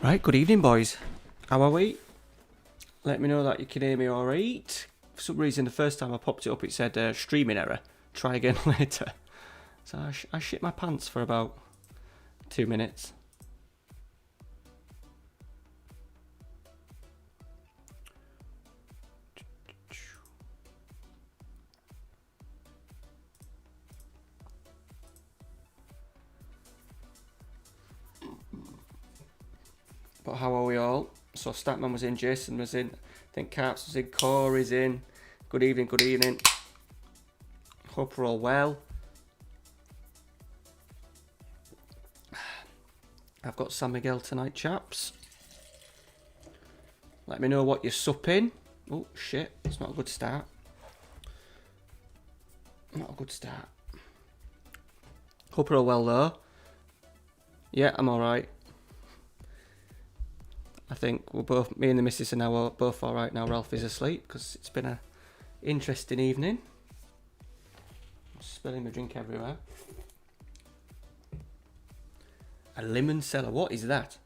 Right, good evening, boys. How are we? Let me know that you can hear me alright. For some reason, the first time I popped it up, it said streaming error. Try again later. So I shit my pants for about 2 minutes. But how are we all? So Statman was in, Jason was in, I think Carps was in, Corey's in. Good evening, good evening. Hope we're all well. I've got San Miguel tonight, chaps. Let me know what you're supping. Oh, shit. It's not a good start. Not a good start. Hope we're all well, though. Yeah, I'm alright. I think we're both, me and the missus are now both alright now. Ralph is asleep because it's been a interesting evening. I'm spilling my drink everywhere. A lemon cellar, what is that?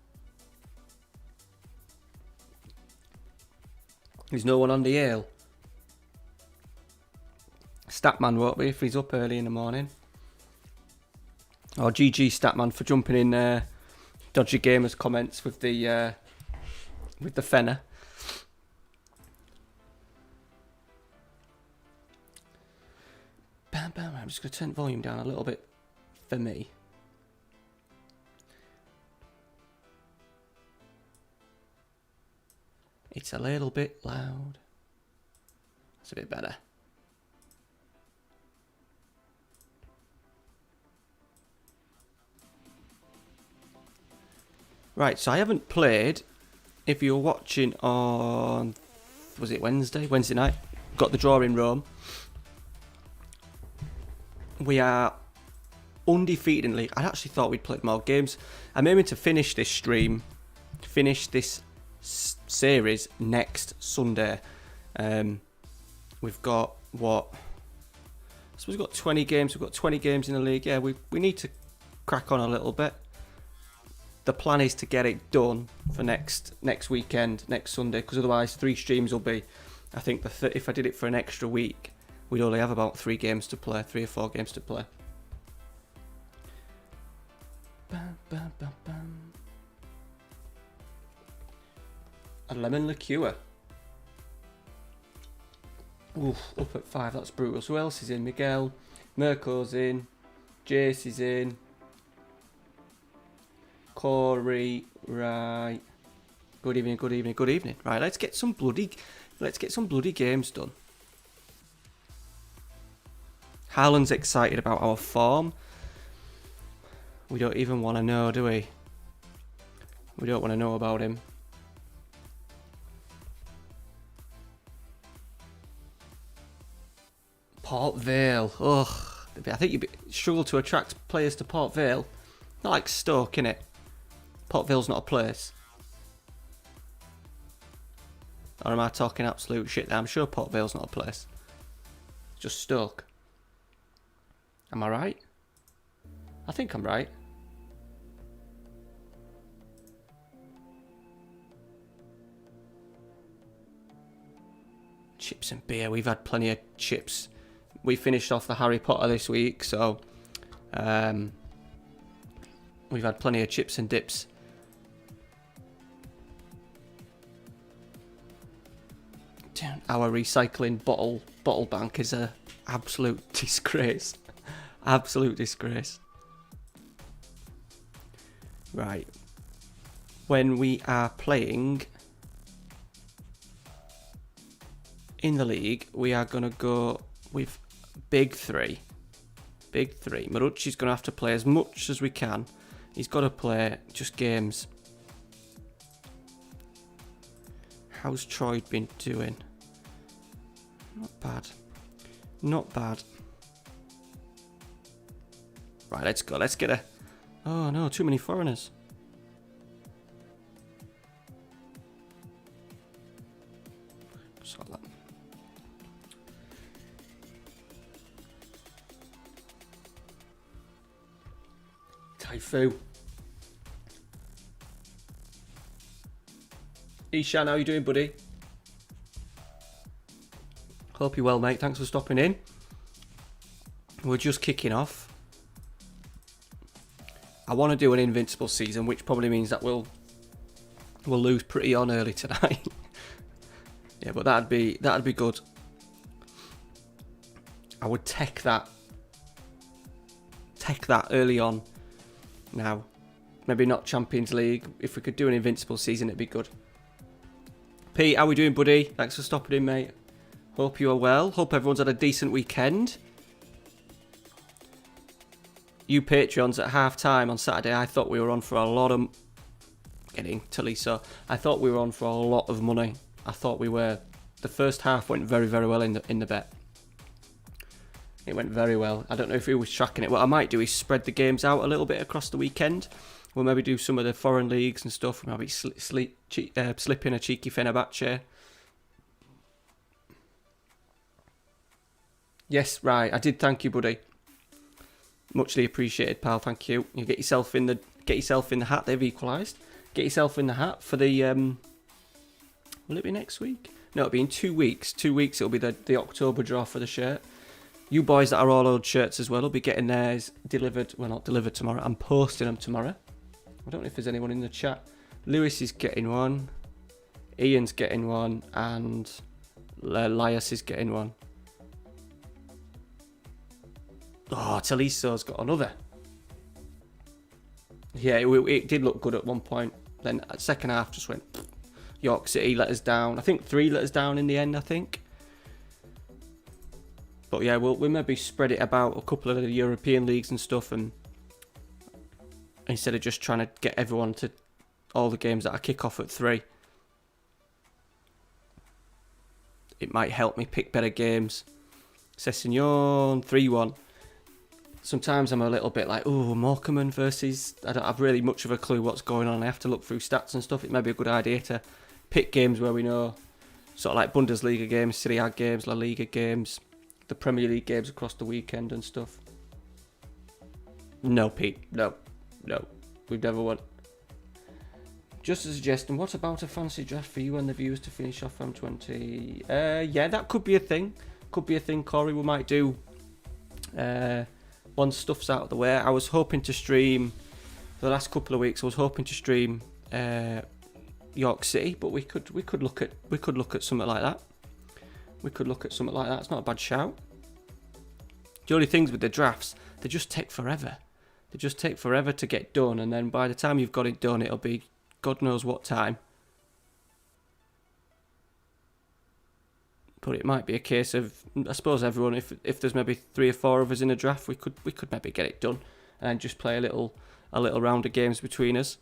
There's no one on the ale. Statman won't be if he's up early in the morning. Or GG Statman for jumping in Dodgy Gamers comments with the Fenner. Bam, bam. I'm just going to turn the volume down a little bit for me. It's a little bit loud. It's a bit better. Right, so I haven't played. If you're watching on, was it Wednesday? Wednesday night. Got the draw in Rome. We are undefeated in the league. I actually thought we'd played more games. I'm aiming to finish this stream, finish this series next Sunday. We've got what? I suppose we've got 20 games. We've got 20 games in the league. Yeah, we need to crack on a little bit. The plan is to get it done for next weekend, next Sunday, because otherwise 3 streams will be, I think if I did it for an extra week, we'd only have about 3 games to play, 3 or 4 games to play. Bam, bam, bam, bam. A lemon liqueur. Oof, up at 5, that's brutal. So who else is in? Miguel, Mirko's in, Jace is in, Corey, right. Good evening, good evening, good evening. Right, let's get some bloody games done. Haaland's excited about our form. We don't even want to know, do we? We don't want to know about him. Port Vale. Ugh. I think you struggle to attract players to Port Vale. Not like Stoke, innit? Port Vale's not a place. Or am I talking absolute shit there? I'm sure Port Vale's not a place. It's just Stoke. Am I right? I think I'm right. Chips and beer. We've had plenty of chips. We finished off the Harry Potter this week, so we've had plenty of chips and dips. Our recycling bottle bank is a absolute disgrace. Absolute disgrace. Right. When we are playing in the league, we are going to go with big 3. Big 3. Marucci's going to have to play as much as we can. He's got to play just games. How's Troy been doing? Not bad. Not bad. Right, let's go. Let's get a... Oh no, too many foreigners. Sort that. Typhoon. Ishan, how you doing, buddy? Hope you're well, mate. Thanks for stopping in. We're just kicking off. I want to do an invincible season, which probably means that we'll lose pretty on early tonight. Yeah, but that'd be good. I would take that early on. Now, maybe not Champions League. If we could do an invincible season, it'd be good. Pete, how we doing, buddy? Thanks for stopping in, mate. Hope you are well. Hope everyone's had a decent weekend. You Patreons at half time on Saturday, I thought we were on for a lot of... Getting to Lisa. I thought we were on for a lot of money. I thought we were... The first half went very, very well in the bet. It went very well. I don't know if he was tracking it. What I might do is spread the games out a little bit across the weekend. We'll maybe do some of the foreign leagues and stuff. Maybe slip in a cheeky Fenerbahce. Yes, right. I did thank you, buddy. Muchly appreciated, pal. Thank you. You get yourself in the hat. They've equalised. Get yourself in the hat for the. Will it be next week? No, it'll be in 2 weeks. 2 weeks. It'll be the October draw for the shirt. You boys that are all old shirts as well will be getting theirs delivered. Well, not delivered tomorrow. I'm posting them tomorrow. I don't know if there's anyone in the chat. Lewis is getting one. Ian's getting one, and Elias is getting one. Oh, Taliso's got another. Yeah, it did look good at one point. Then second half just went... York City let us down. I think 3 let us down in the end, I think. But yeah, we'll maybe spread it about a couple of the European leagues and stuff, and instead of just trying to get everyone to all the games that I kick off at 3. It might help me pick better games. Sessignon, 3-1. Sometimes I'm a little bit like, oh, Morecambe versus... I don't have really much of a clue what's going on. I have to look through stats and stuff. It may be a good idea to pick games where we know, sort of like Bundesliga games, Serie A games, La Liga games, the Premier League games across the weekend and stuff. No, Pete. No. We've never won. Just a suggestion, what about a fancy draft for you and the viewers to finish off FM20? Yeah, that could be a thing. Could be a thing, Corey. We might do... once stuff's out of the way. I was hoping to stream for the last couple of weeks. I was hoping to stream York City, but we could look at something like that. It's not a bad shout. The only things with the drafts, they just take forever. They just take forever to get done, and then by the time you've got it done, it'll be God knows what time. But it might be a case of, I suppose everyone, if there's maybe 3 or 4 of us in a draft, we could maybe get it done and just play a little round of games between us.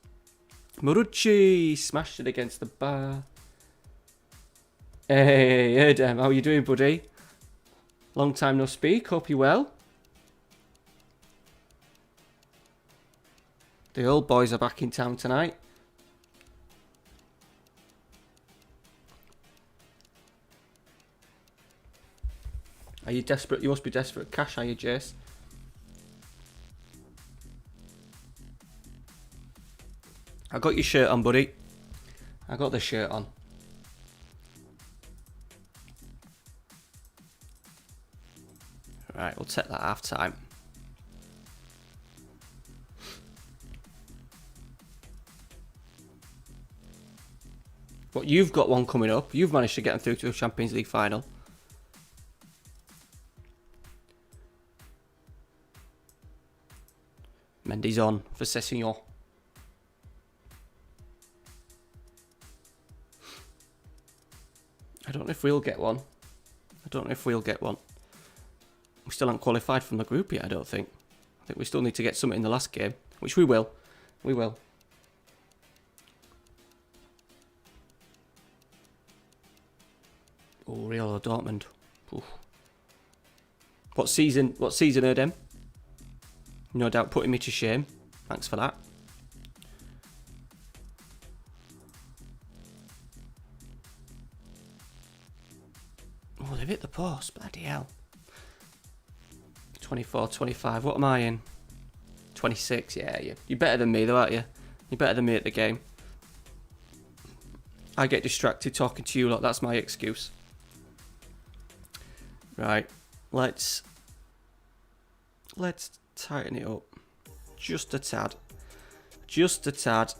Marucci smashed it against the bar. Hey, Erdem, how you doing, buddy? Long time no speak. Hope you're well. The old boys are back in town tonight. Are you desperate? You must be desperate. Cash, are you, Jace? I got your shirt on, buddy. I got the shirt on. Right, we'll take that half time. But you've got one coming up. You've managed to get them through to a Champions League final. Mendy's on for Sessignon. I don't know if we'll get one. We still haven't qualified from the group yet, I don't think. I think we still need to get something in the last game, which we will. We will. Oh, Real or Dortmund. Oof. What season, Erdem? No doubt putting me to shame. Thanks for that. Oh, they've hit the post. Bloody hell. 24, 25. What am I in? 26. Yeah, you're better than me though, aren't you? You're better than me at the game. I get distracted talking to you lot. That's my excuse. Right. Let's tighten it up. Just a tad. Just a tad.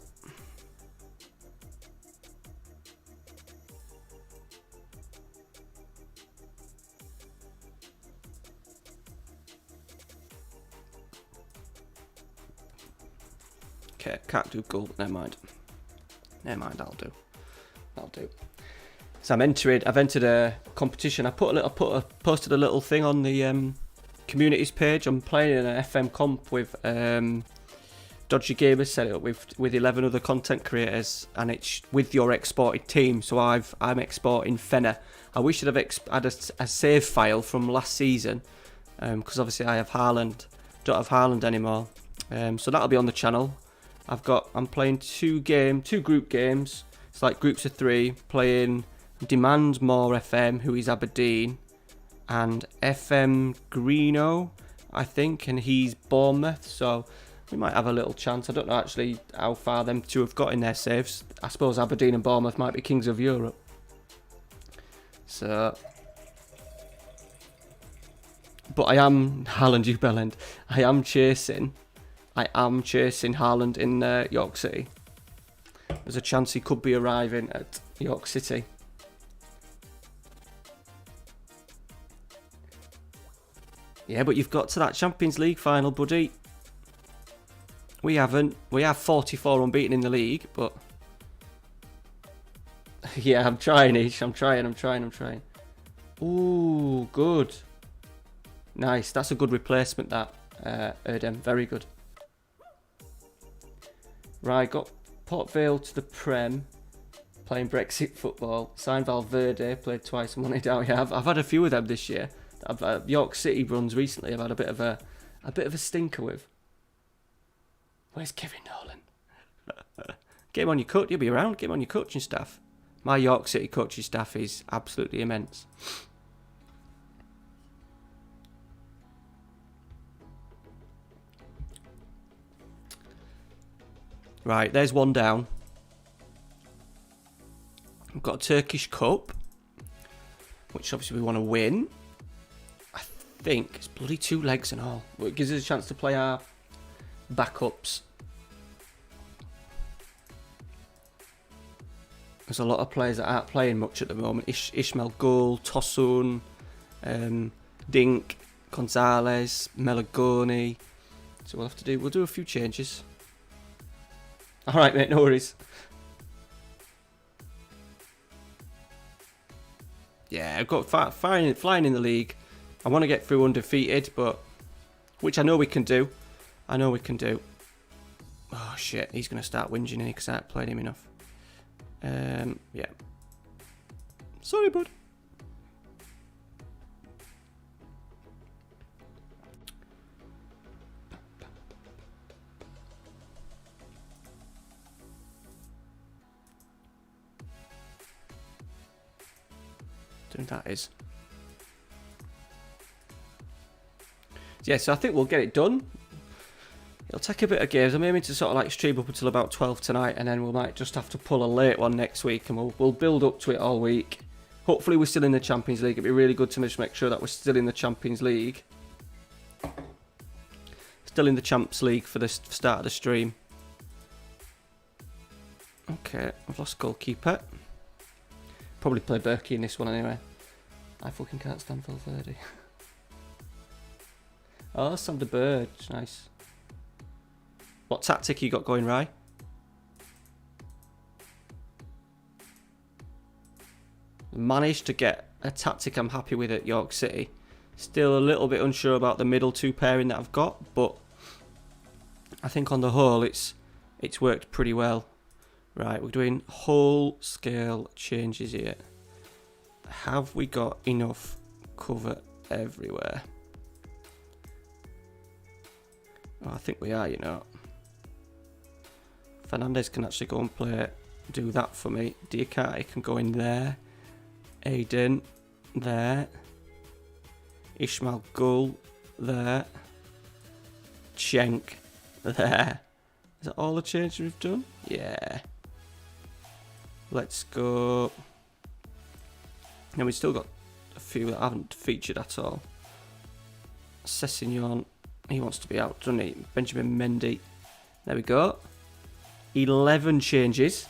Okay, can't do gold. Never mind. Never mind. That'll do. That'll do. So I've entered a competition. I posted a little thing on the communities page. I'm playing in an FM comp with Dodgy Gamers, set it up with 11 other content creators, and it's with your exported team. So I'm exporting Fener. I wish I'd have had a save file from last season, because obviously I have Haaland. Don't have Haaland anymore. So that'll be on the channel. I'm playing two group games. It's like groups of 3, playing Demand More FM, who is Aberdeen, and FM Greeno, I think, and he's Bournemouth. So we might have a little chance. I don't know actually how far them two have got in their saves. I suppose Aberdeen and Bournemouth might be kings of Europe. So, but I am Haaland, you bellend. I am chasing Haaland in York City. There's a chance he could be arriving at York City. Yeah, but you've got to that Champions League final, buddy. We haven't. We have 44 unbeaten in the league, but yeah, I'm trying, Ish. I'm trying. Ooh, good. Nice. That's a good replacement, that, Erdem. Very good. Right, got Port Vale to the Prem, playing Brexit football. Signed Valverde, played twice and won it out. Yeah, I've had a few of them this year. York City runs recently. I've had a bit of a stinker with. Where's Kevin Nolan? Get him on your cut. You'll be around. Get him on your coaching staff. My York City coaching staff is absolutely immense. Right, there's one down. We've got a Turkish Cup, which obviously we want to win. I think it's bloody 2 legs and all. But it gives us a chance to play our backups. There's a lot of players that aren't playing much at the moment. Ishmael Gould, Tosun, Dink, Gonzalez, Melagoni. So we'll do a few changes. Alright, mate, no worries. Yeah, I've got flying in the league. I want to get through undefeated, but which I know we can do. Oh, shit. He's going to start whinging in because I haven't played him enough. Yeah. Sorry, bud. That is. Yeah, so I think we'll get it done. It'll take a bit of games. I'm aiming to sort of like stream up until about 12 tonight, and then we might just have to pull a late one next week, and we'll build up to it all week. Hopefully we're still in the Champions League. It'd be really good to just make sure that we're still in the Champions League. Still in the Champs League for the start of the stream. Okay, I've lost goalkeeper. Probably play Berkey in this one anyway. I fucking can't stand Valverde. Oh, Sam de Burge, nice. What tactic you got going, Rye? Managed to get a tactic I'm happy with at York City. Still a little bit unsure about the middle 2 pairing that I've got, but I think on the whole it's worked pretty well. Right, we're doing whole scale changes here. Have we got enough cover everywhere? Oh, I think we are, you know. Fernandez can actually go and do that for me. Diakate can go in there. Aiden, there. Ishmael Gull, there. Cenk, there. Is that all the changes we've done? Yeah. Let's go. And we've still got a few that haven't featured at all. Sessegnon, he wants to be out, doesn't he? Benjamin Mendy. There we go. 11 changes.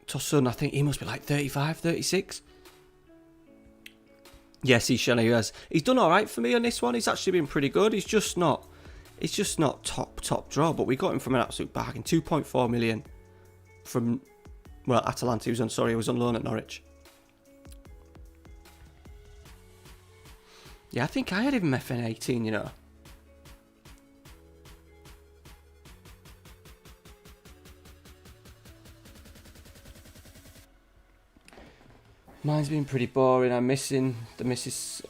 Tosun, I think he must be like 35, 36. Yes, he has. He's done all right for me on this one. He's actually been pretty good. He's just not top draw, but we got him from an absolute bargain. 2.4 million from, well, Atalanta. He was on loan at Norwich. Yeah, I think I had him FN18, you know. Mine's been pretty boring. I'm missing the missus.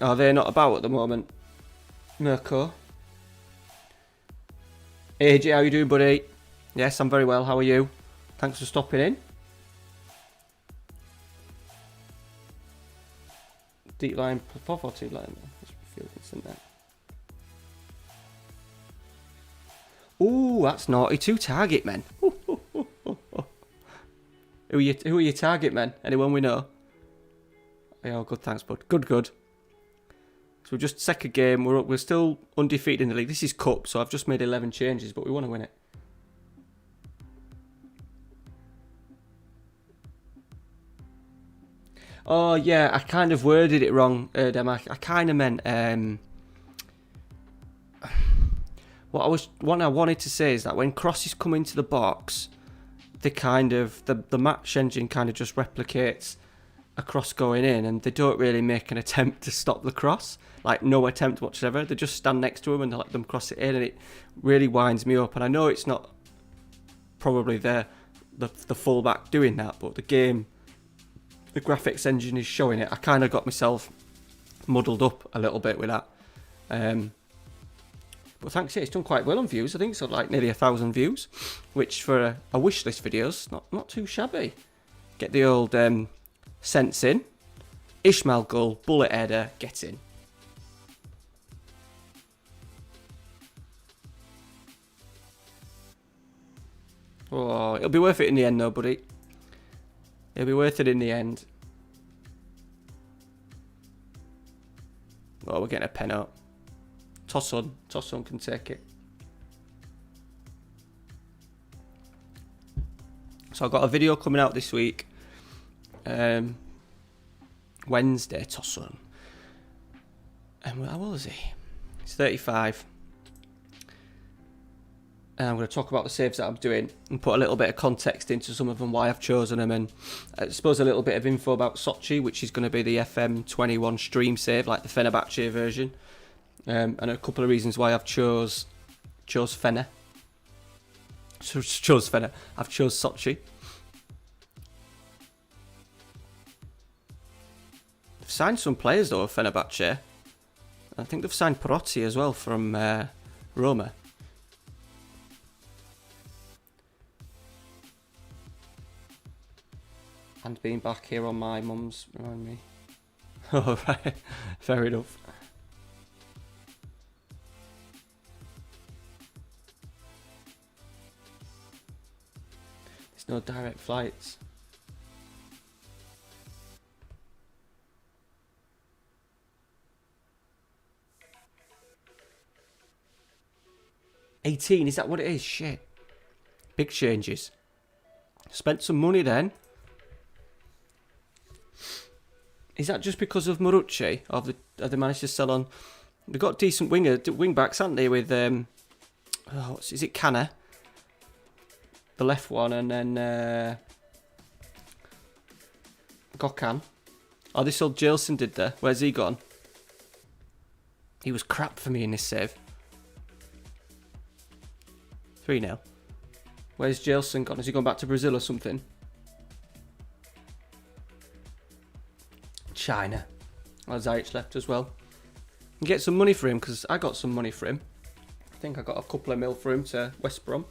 Oh, they're not about at the moment. Mirko. AJ, how you doing, buddy? Yes, I'm very well. How are you? Thanks for stopping in. Deep line, 4-4-2 line. Ooh, that's naughty. 2 target men. Who are your target men? Anyone we know? Yeah, good, thanks, bud. Good. So we're just second game. We're still undefeated in the league. This is cup, so I've just made 11 changes, but we want to win it. Oh yeah, I kind of worded it wrong, Dem. I kind of meant what I wanted to say is that when crosses come into the box, the match engine kind of just replicates a cross going in, and they don't really make an attempt to stop the cross, like no attempt whatsoever. They just stand next to them and they let them cross it in, and it really winds me up. And I know it's not probably the fullback doing that, but the graphics engine is showing it. I kind of got myself muddled up a little bit with that. But thanks, yeah, it's done quite well on views. I think it's like nearly 1,000 views, which for a wish list video's not too shabby. Get the old sense in. Ishmael goal, bullet header, get in. Oh, it'll be worth it in the end though, buddy. It'll be worth it in the end. Oh, we're getting a pen out. Tosun can take it. So I've got a video coming out this week. Wednesday, Tosun. And how old is he? He's 35. And I'm going to talk about the saves that I'm doing and put a little bit of context into some of them, why I've chosen them, and I suppose a little bit of info about Sochi, which is going to be the FM21 stream save, like the Fenerbahce version. And a couple of reasons why I've chose Fener. Chose Fener. I've chose Sochi. They've signed some players though, Fenerbahce. I think they've signed Perotti as well from Roma. And being back here on my mum's, remind me. Oh, right. Fair enough. There's no direct flights. $18, is that what it is? Shit. Big changes. Spent some money then. Is that just because of Marucci? Or have they managed to sell on? They've got decent wing backs, haven't they? With is it Canna? The left one, and then Gökhan. Oh, this old Jilson did there. Where's he gone? He was crap for me in this save. 3-0. Where's Jilson gone? Has he gone back to Brazil or something? China. Well, Ziyech left as well. And get some money for him, because I got some money for him. I think I got a couple of mil for him to West Brom.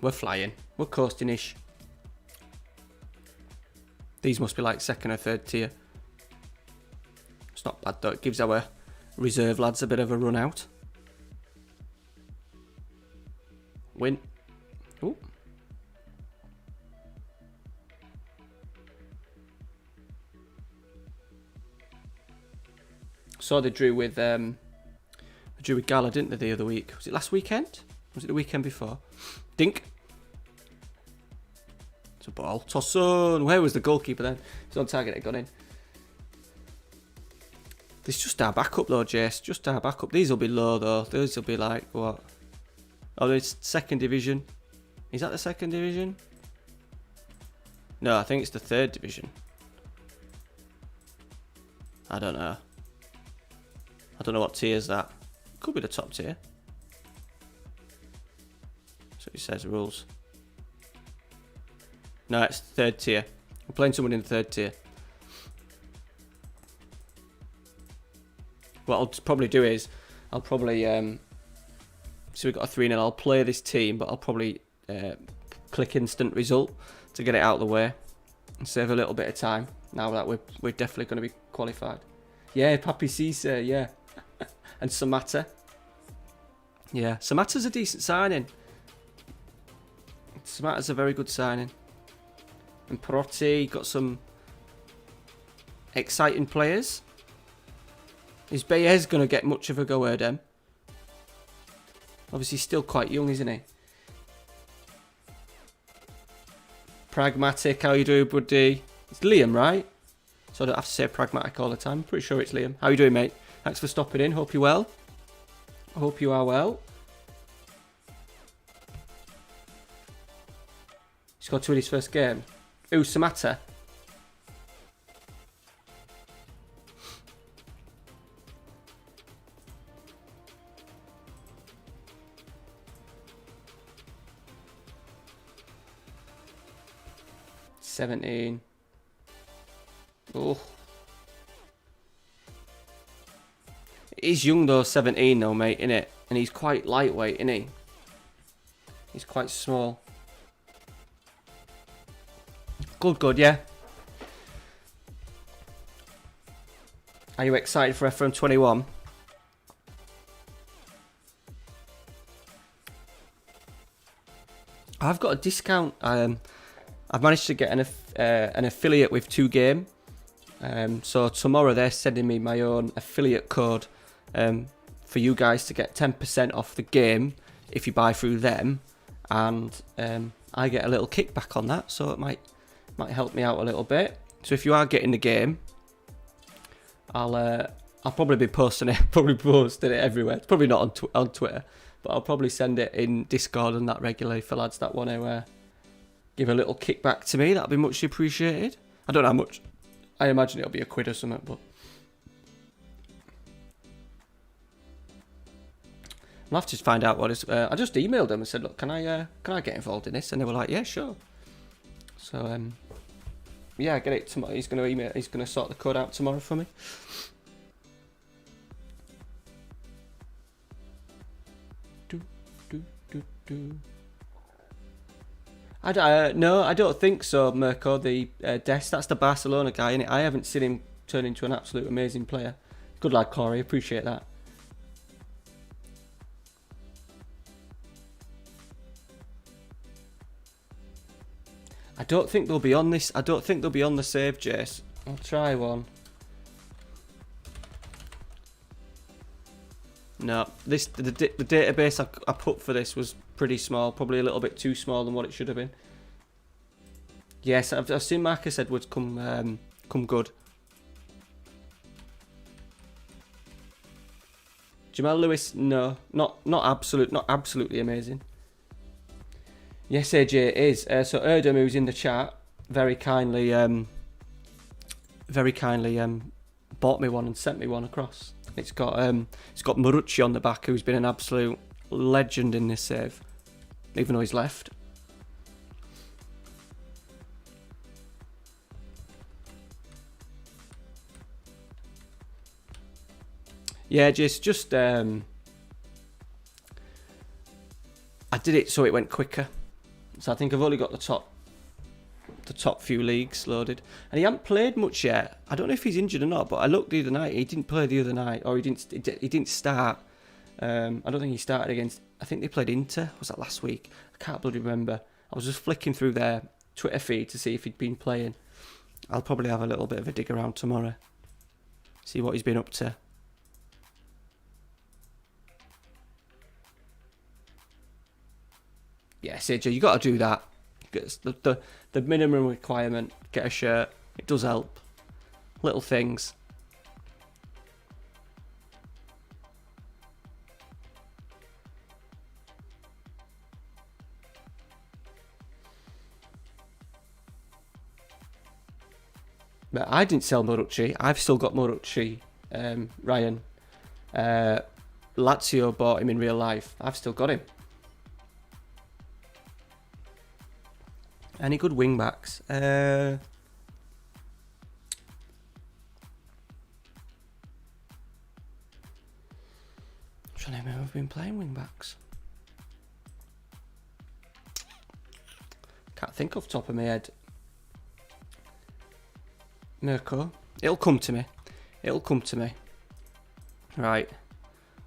We're flying. We're coasting-ish. These must be like second or third tier. It's not bad though. It gives our reserve lads a bit of a run out. Win. Ooh. So they drew with Gala, didn't they, the other week? Was it last weekend? Was it the weekend before? Dink. It's a ball. Tosson. Where was the goalkeeper then? He's on target. It got in. This is just our backup though, Jace. Just our backup. These will be low though. These will be like, what? Oh, it's second division. Is that the second division? No, I think it's the third division. I don't know. I don't know what tier is that. Could be the top tier. So it says rules. No, it's third tier. We're playing someone in the third tier. What I'll probably do is, I'll probably, so we've got a 3-0, I'll play this team, but I'll probably click instant result to get it out of the way and save a little bit of time now that we're definitely going to be qualified. Yeah, Papi Cisse, yeah. And Samata. Yeah, Samata's a decent signing. Samata's a very good signing. And Perotti, got some exciting players. Is Bayez going to get much of a go at them? Obviously, he's still quite young, isn't he? Pragmatic, how you doing, buddy? It's Liam, right? So I don't have to say pragmatic all the time. I'm pretty sure it's Liam. How you doing, mate? Thanks for stopping in. Hope you're well. I hope you are well. He scored 2 in his first game. Ooh, Samata. $17. Oh. He's young though, 17 though, mate, innit? And he's quite lightweight, isn't he? He's quite small. Good, yeah. Are you excited for FM21? I've got a discount. I've managed to get an affiliate with 2Game. So tomorrow they're sending me my own affiliate code for you guys to get 10% off the game if you buy through them, and I get a little kickback on that, so it might help me out a little bit. So if you are getting the game, I'll probably be posting it, everywhere. It's probably not on Twitter, but I'll probably send it in Discord and that regularly for lads that want to give a little kickback to me. That'd be much appreciated. I don't know how much. I imagine it'll be a quid or something, but I'll have to find out what it is. I just emailed them and said, look, can I get involved in this? And they were like, yeah, sure. So yeah, get it tomorrow. He's gonna sort the code out tomorrow for me. No, I don't think so, Mirko. The Des, that's the Barcelona guy, innit? I haven't seen him turn into an absolute amazing player. Good lad, Corey. Appreciate that. I don't think they'll be on this. I don't think they'll be on the save, Jace. I'll try one. No, the database I put for this was pretty small, probably a little bit too small than what it should have been. Yes, I've seen Marcus Edwards come good. Jamal Lewis, no, not absolutely amazing. Yes, AJ is. So Erdem, who's in the chat, very kindly bought me one and sent me one across. It's got Marucci on the back, who's been an absolute legend in this save, even though he's left. Yeah, just I did it so it went quicker. So I think I've only got the the top few leagues loaded. And he hasn't played much yet. I don't know if he's injured or not, but I looked the other night. He didn't play the other night, or he didn't start. I don't think he started against... I think they played Inter. Was that last week? I can't bloody remember. I was just flicking through their Twitter feed to see if he'd been playing. I'll probably have a little bit of a dig around tomorrow. See what he's been up to. Yeah, AJ, you got to do that. It's the minimum requirement. Get a shirt. It does help. Little things. But I didn't sell Morucci. I've still got Morucci, Ryan. Lazio bought him in real life. I've still got him. Any good wing backs? I'm trying to remember if I've been playing wing backs. Can't think off the top of my head. Mirko. It'll come to me. It'll come to me. Right.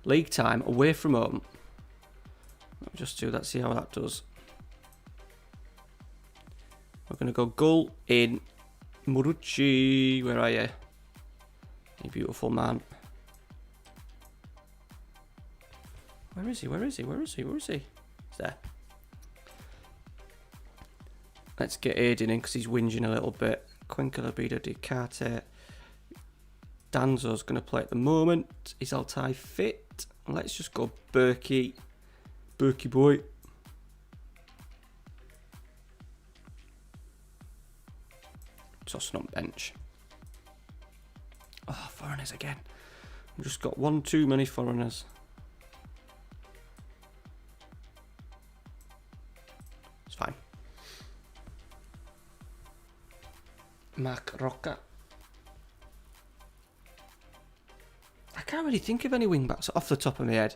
League time, away from home. Let me just do that, see how that does. We're going to go goal in Morucci. Where are you? You beautiful man. Where is he? Where is he? Where is he? Where is he? He's there. Let's get Aiden in because he's whinging a little bit. Cuenca, Labido, Ducati. Danzo's going to play at the moment. Is Altai fit? Let's just go Berkey. Berkey boy. Tossing on bench. Oh, foreigners again. We've just got one too many foreigners. It's fine. Mark Rocca. I can't really think of any wing backs off the top of my head.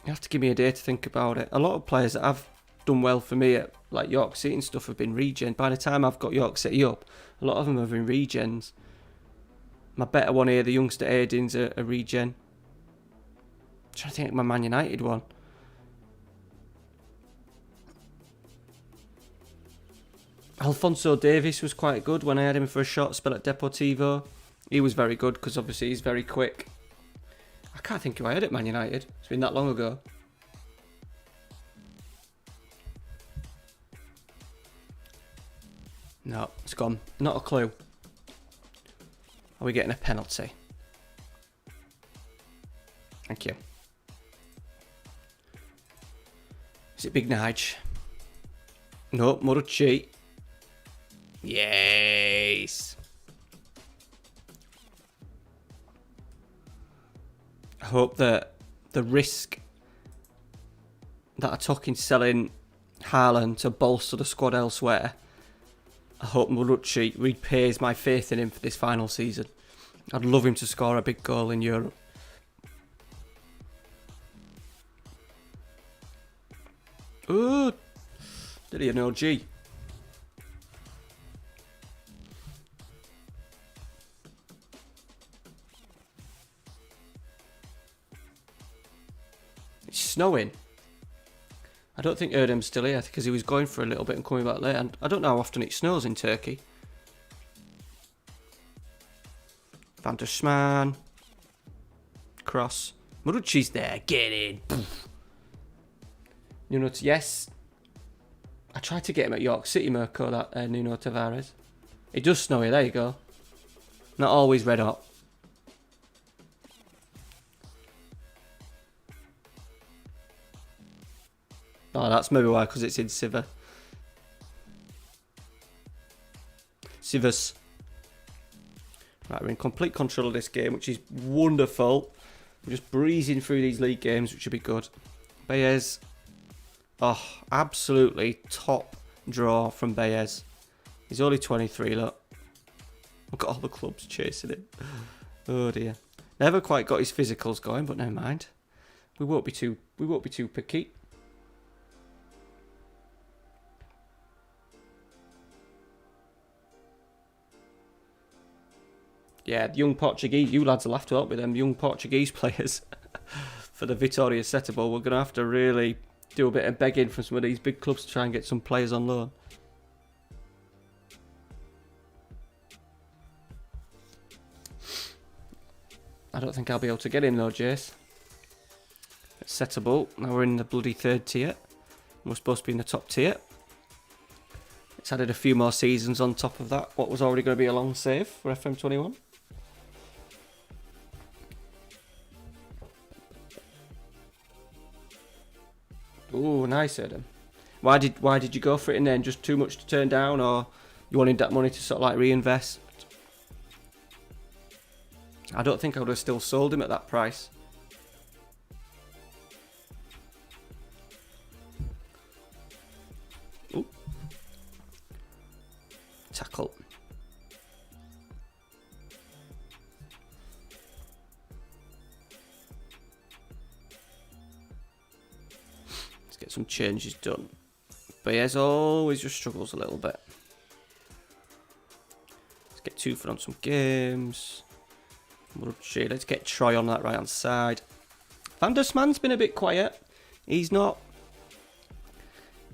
You have to give me a day to think about it. A lot of players that have done well for me at like York City and stuff have been regen. By the time I've got York City up, a lot of them have been regens. My better one here, the youngster Aiden's a regen. I'm trying to think of my Man United one. Alfonso Davis was quite good when I had him for a short spell at Deportivo. He was very good because obviously he's very quick. I can't think who I had at Man United. It's been that long ago. No, it's gone. Not a clue. Are we getting a penalty? Thank you. Is it Big Nige? No, Morucci. Yes. I hope that the risk that I took in selling Haaland to bolster the squad elsewhere, I hope Morucci repays my faith in him for this final season. I'd love him to score a big goal in Europe. Oh, did he an OG? It's snowing. I don't think Erdem's still here because he was going for a little bit and coming back late. And I don't know how often it snows in Turkey. Van der Schman. Cross. Morucci's there. Get in. Nuno, yes. I tried to get him at York City, Mirko, that Nuno Tavares. It does snow here. There you go. Not always red hot. Oh, that's maybe why, because it's in Siva. Sivas. Right, we're in complete control of this game, which is wonderful. We're just breezing through these league games, which should be good. Baez. Oh, absolutely top draw from Baez. He's only 23, look. Look at all the clubs chasing him. Oh dear. Never quite got his physicals going, but never mind. We won't be too picky. yeah, the young Portuguese, you lads will have to help with them young Portuguese players for the Vitória Setúbal. We're going to have to really do a bit of begging from some of these big clubs to try and get some players on loan. I don't think I'll be able to get in though, Jace. It's Setúbal. Now we're in the bloody 3rd tier. We're supposed to be in the top tier. It's added a few more seasons on top of that. What was already going to be a long save for FM21. Ooh, nice, Adam. Why did you go for it in then? Just too much to turn down, or you wanted that money to sort of like reinvest? I don't think I would have still sold him at that price. Ooh. Tackle. Let's get some changes done. But as always, just struggles a little bit. Let's get 2 for on some games. Let's get Troy on that right hand side. Van der Sman's been a bit quiet. He's not.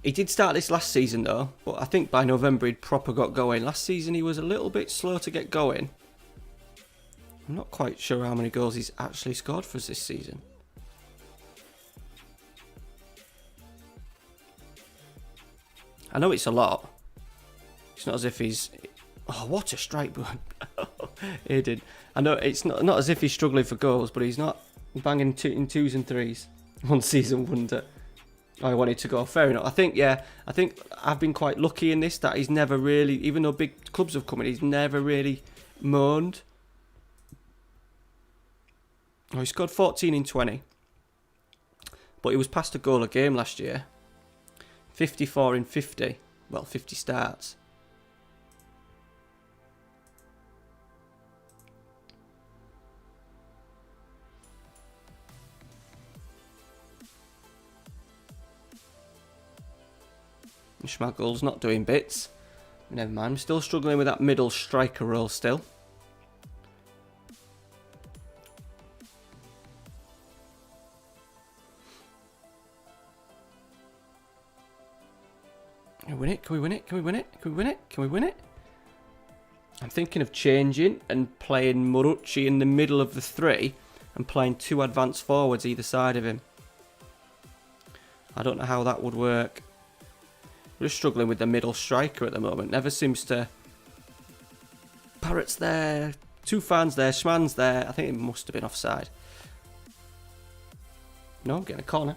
He did start this last season though, but I think by November he'd proper got going. Last season he was a little bit slow to get going. I'm not quite sure how many goals he's actually scored for us this season. I know it's a lot. It's not as if he's. Oh, what a strike! He did. I know it's not as if he's struggling for goals, but he's not banging in 2s and 3s. One season wonder. I wanted to go. Fair enough. I think I've been quite lucky in this that he's never really, even though big clubs have come in, he's never really moaned. Oh, he scored 14 in 20, but he was past a goal a game last year. 54 in 50. Well, 50 starts. Schmagel's not doing bits. Never mind. I'm still struggling with that middle striker role still. Can we win it? Can we win it? Can we win it? Can we win it? Can we win it? I'm thinking of changing and playing Marucci in the middle of the 3 and playing 2 advanced forwards either side of him. I don't know how that would work. We're just struggling with the middle striker at the moment. Never seems to. Parrott's there. 2 fans there. Schman's there. I think it must have been offside. No, I'm getting a corner.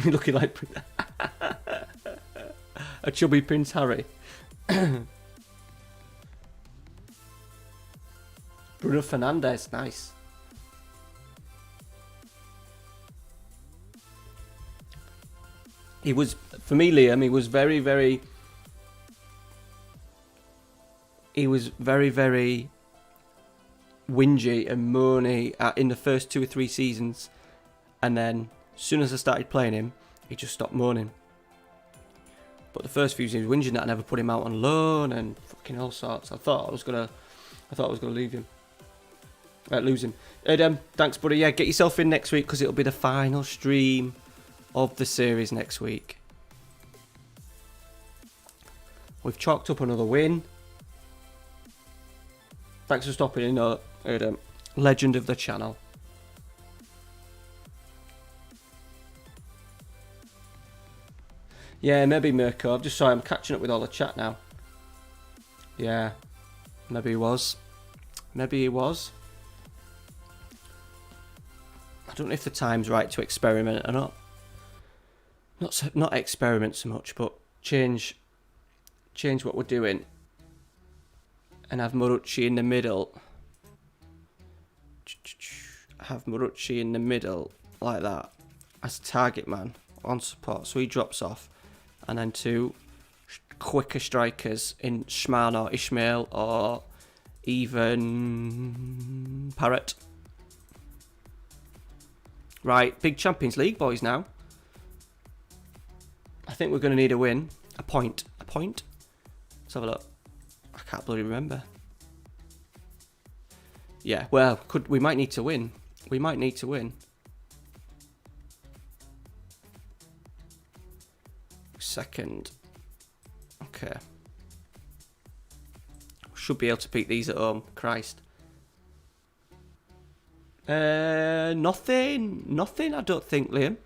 Looking like a chubby Prince Harry. Bruno Fernandes, nice. He was, for me, Liam, he was very, very whingy and moany in the first 2 or 3 seasons. And then, as soon as I started playing him, he just stopped moaning. But the first few seasons, he was whinging that I never put him out on loan and fucking all sorts. I thought I was gonna leave him. Lose him. Thanks, buddy. Yeah, get yourself in next week because it'll be the final stream of the series next week. We've chalked up another win. Thanks for stopping in, legend of the channel. Yeah, maybe Mirko. I'm just sorry, I'm catching up with all the chat now. Yeah, maybe he was. Maybe he was. I don't know if the time's right to experiment or not. Not experiment so much, but change what we're doing and have Marucci in the middle. Have Marucci in the middle like that as target man on support, so he drops off, and then 2 quicker strikers in Schman or Ishmael or even Parrott. Right, big Champions League boys now. I think we're going to need a win. A point. Let's have a look. I can't bloody remember. Yeah, well, we might need to win. We might need to win. Second. Okay. Should be able to beat these at home. Christ. Nothing, I don't think, Liam.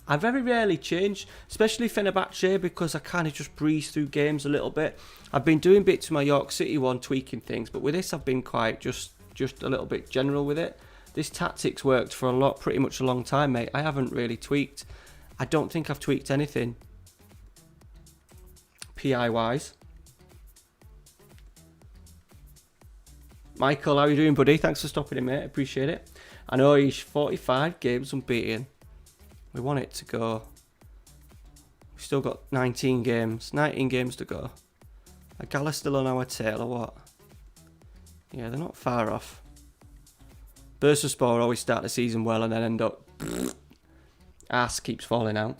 I very rarely change, especially Fenerbahce, because I kind of just breeze through games a little bit. I've been doing bits with my York City one, tweaking things, but with this I've been quite just a little bit general with it. This tactics worked for pretty much a long time, mate. I haven't really tweaked. I don't think I've tweaked anything PI-wise. Michael, how are you doing, buddy? Thanks for stopping in, mate. Appreciate it. I know he's 45 games unbeaten. We want it to go. We've still got 19 games to go. Are Gala still on our tail or what? Yeah, they're not far off. Bursaspor always start the season well and then end up... Ass keeps falling out.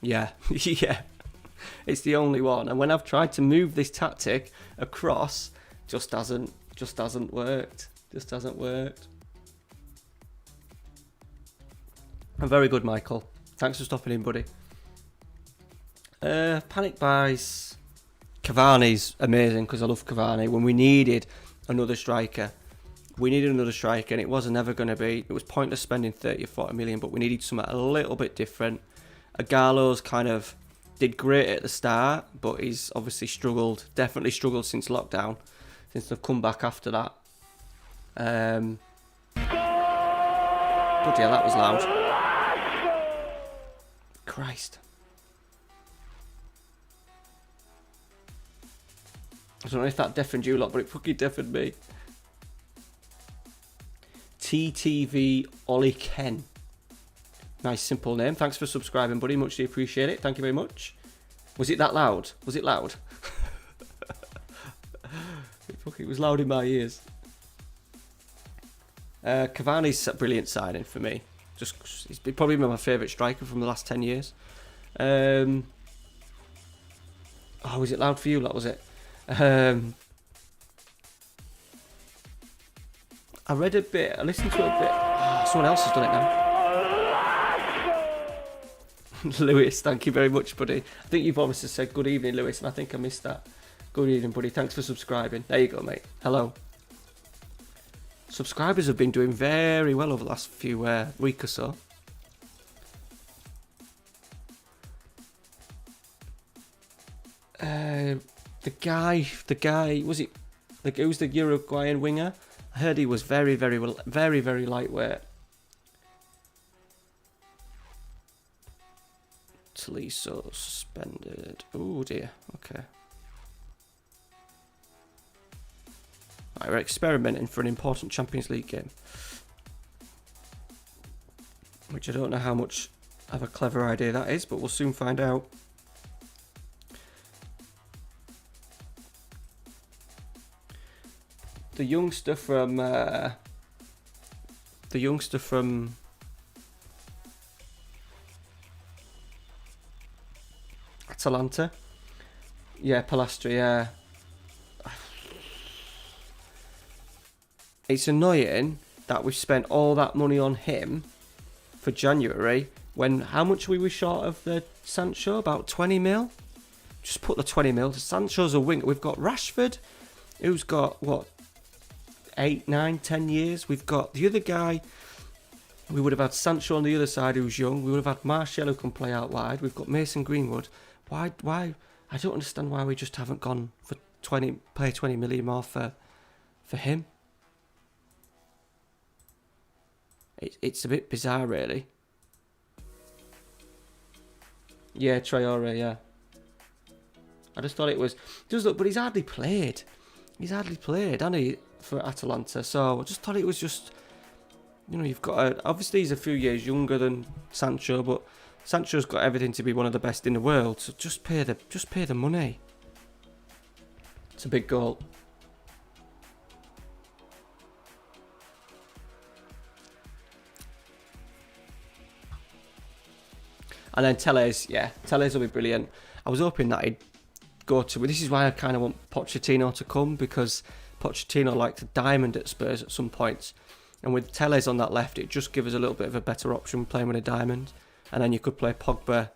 Yeah, yeah. It's the only one. And when I've tried to move this tactic across, just hasn't worked. Just hasn't worked. I'm very good, Michael. Thanks for stopping in, buddy. Panic buys. Cavani's amazing because I love Cavani. When we needed another striker, and it wasn't never going to be. It was pointless spending 30 or 40 million, but we needed something a little bit different. Agallo's kind of did great at the start, but he's obviously definitely struggled since lockdown, since they've come back after that. Bloody hell, that was loud. Christ. I don't know if that deafened you lot, but it fucking deafened me. TTV Ollie Ken. Nice simple name. Thanks for subscribing, buddy. Muchly appreciate it. Thank you very much. Was it that loud? Was it loud? It was loud in my ears. Cavani's a brilliant signing for me. He's probably been my favourite striker from the last 10 years. Was it loud for you? That was it. I read a bit. I listened to a bit. Someone else has done it now. Lewis, thank you very much, buddy. I think you've obviously said good evening, Lewis, and I think I missed that. Good evening, buddy. Thanks for subscribing. There you go, mate. Hello. Subscribers have been doing very well over the last few week or so. The guy, was it? Who's the Uruguayan winger? I heard he was very, very lightweight. Taliso suspended. Oh dear. Okay. Right, we're experimenting for an important Champions League game, which I don't know how much of a clever idea that is, but we'll soon find out. The youngster from Atalanta. Yeah, Palestra, yeah. It's annoying that we've spent all that money on him for January when how much were we short of the Sancho? About 20 mil? Just put the 20 mil. Sancho's a winger. We've got Rashford, who's got, 8, 9, 10 years. We've got the other guy. We would have had Sancho on the other side who's young. We would have had Martial who can play out wide. We've got Mason Greenwood. Why? I don't understand why we just haven't gone for 20 million more for him. It's a bit bizarre, really. Yeah, Traore, yeah. I just thought it was... Does look, but he's hardly played. Hasn't he, for Atalanta? So I just thought it was just... you've got... obviously, he's a few years younger than Sancho, but Sancho's got everything to be one of the best in the world. So just pay the money. It's a big goal. And then Telles will be brilliant. I was hoping that he'd go to... This is why I kind of want Pochettino to come, because Pochettino liked a diamond at Spurs at some points. And with Telles on that left, it just gives us a little bit of a better option playing with a diamond. And then you could play Pogba.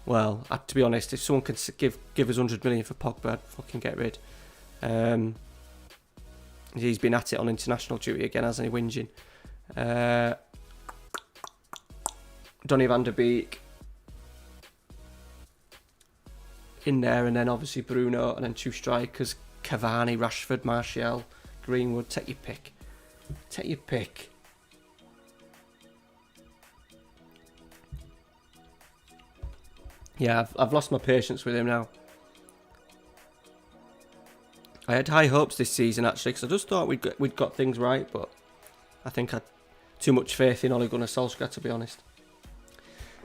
Well, to be honest, if someone could give us 100 million for Pogba, I'd fucking get rid. He's been at it on international duty again, hasn't he, whinging? Donny van der Beek in there, and then obviously Bruno, and then 2 strikers, Cavani, Rashford, Martial, Greenwood. Take your pick. Take your pick. Yeah, I've lost my patience with him now. I had high hopes this season, actually, because I just thought we'd got things right, but I think I had too much faith in Ole Gunnar Solskjaer, to be honest.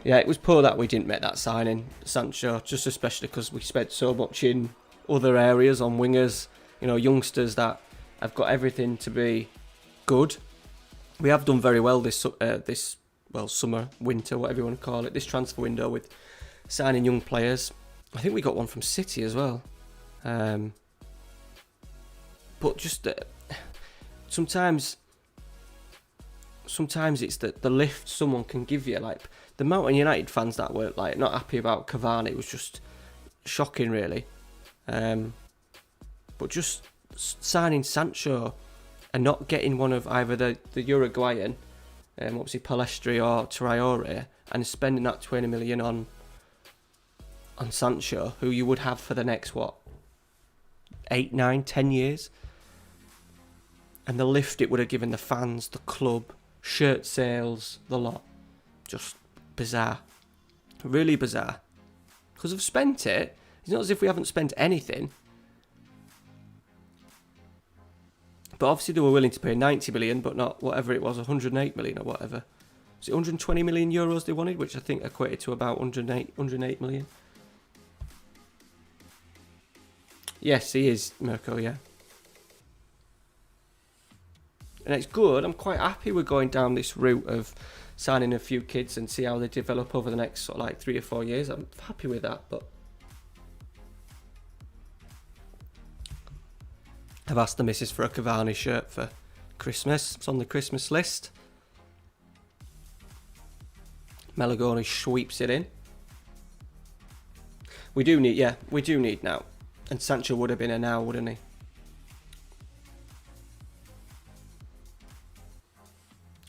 Yeah, it was poor that we didn't make that signing, Sancho, just especially because we spent so much in other areas on wingers, youngsters that have got everything to be good. We have done very well this summer, winter, whatever you want to call it, this transfer window with signing young players. I think we got one from City as well. But just sometimes it's the lift someone can give you. Like the Mountain United fans that were like not happy about Cavani was just shocking, really. But just signing Sancho and not getting one of either the Uruguayan, obviously Palestri or Traore, and spending that 20 million on Sancho, who you would have for the next 8, 9, 10 years. And the lift it would have given the fans, the club, shirt sales, the lot. Just bizarre. Really bizarre. Because we've spent it. It's not as if we haven't spent anything. But obviously they were willing to pay 90 million, but not whatever it was, 108 million or whatever. Was it 120 million euros they wanted, which I think equated to about 108 million? Yes, he is, Mirko, yeah. And it's good. I'm quite happy we're going down this route of signing a few kids and see how they develop over the next 3 or 4 years. I'm happy with that, but I've asked the missus for a Cavani shirt for Christmas. It's on the Christmas list. Malagoni sweeps it in. We do need now. And Sancho would have been a now, wouldn't he?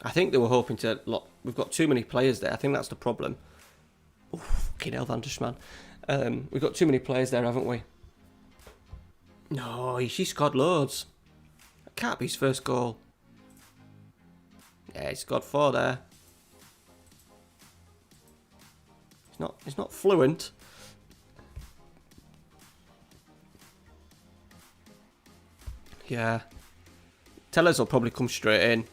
I think they were hoping to... we've got too many players there. I think that's the problem. Oh, fucking hell, Van der Schman. We've got too many players there, haven't we? No, he scored loads. That can't be his first goal. Yeah, he scored 4 there. He's not fluent. Yeah. Tellers will probably come straight in.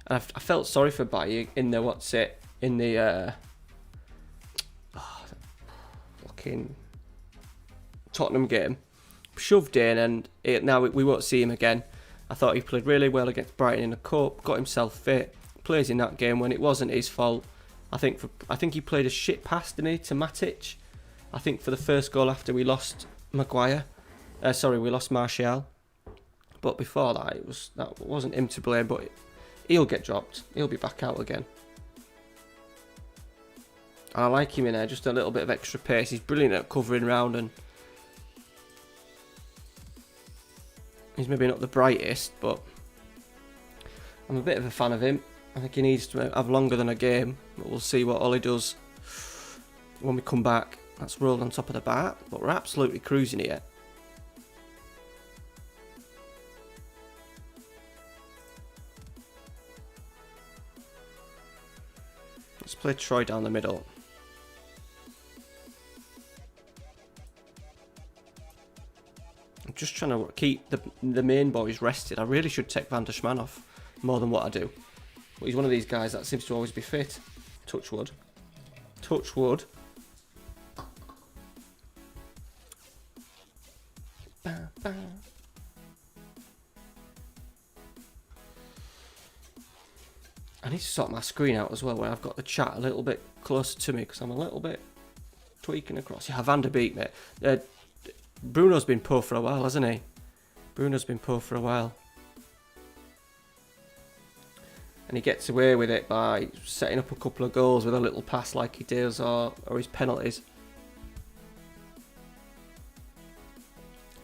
And I felt sorry for Bailly in the fucking Tottenham game. Shoved in, and now we won't see him again. I thought he played really well against Brighton in the cup, got himself fit, plays in that game when it wasn't his fault. I think he played a shit pass, didn't he, to Matic? I think for the first goal after we lost Maguire. We lost Martial. But before that, that wasn't him to blame, but he'll get dropped. He'll be back out again. I like him in there, just a little bit of extra pace. He's brilliant at covering round, and he's maybe not the brightest, but I'm a bit of a fan of him. I think he needs to have longer than a game, but we'll see what Ollie does when we come back. That's rolled on top of the bat, but we're absolutely cruising here. Let's play Troy down the middle. I'm just trying to keep the main boys rested. I really should take Van der Schman off more than what I do. But he's one of these guys that seems to always be fit. Touch wood. Touch wood. Ba, ba. I need to sort my screen out as well when I've got the chat a little bit closer to me because I'm a little bit tweaking across. Yeah, Van der Beek, mate. Bruno's been poor for a while, hasn't he? Bruno's been poor for a while. And he gets away with it by setting up a couple of goals with a little pass like he does, or his penalties.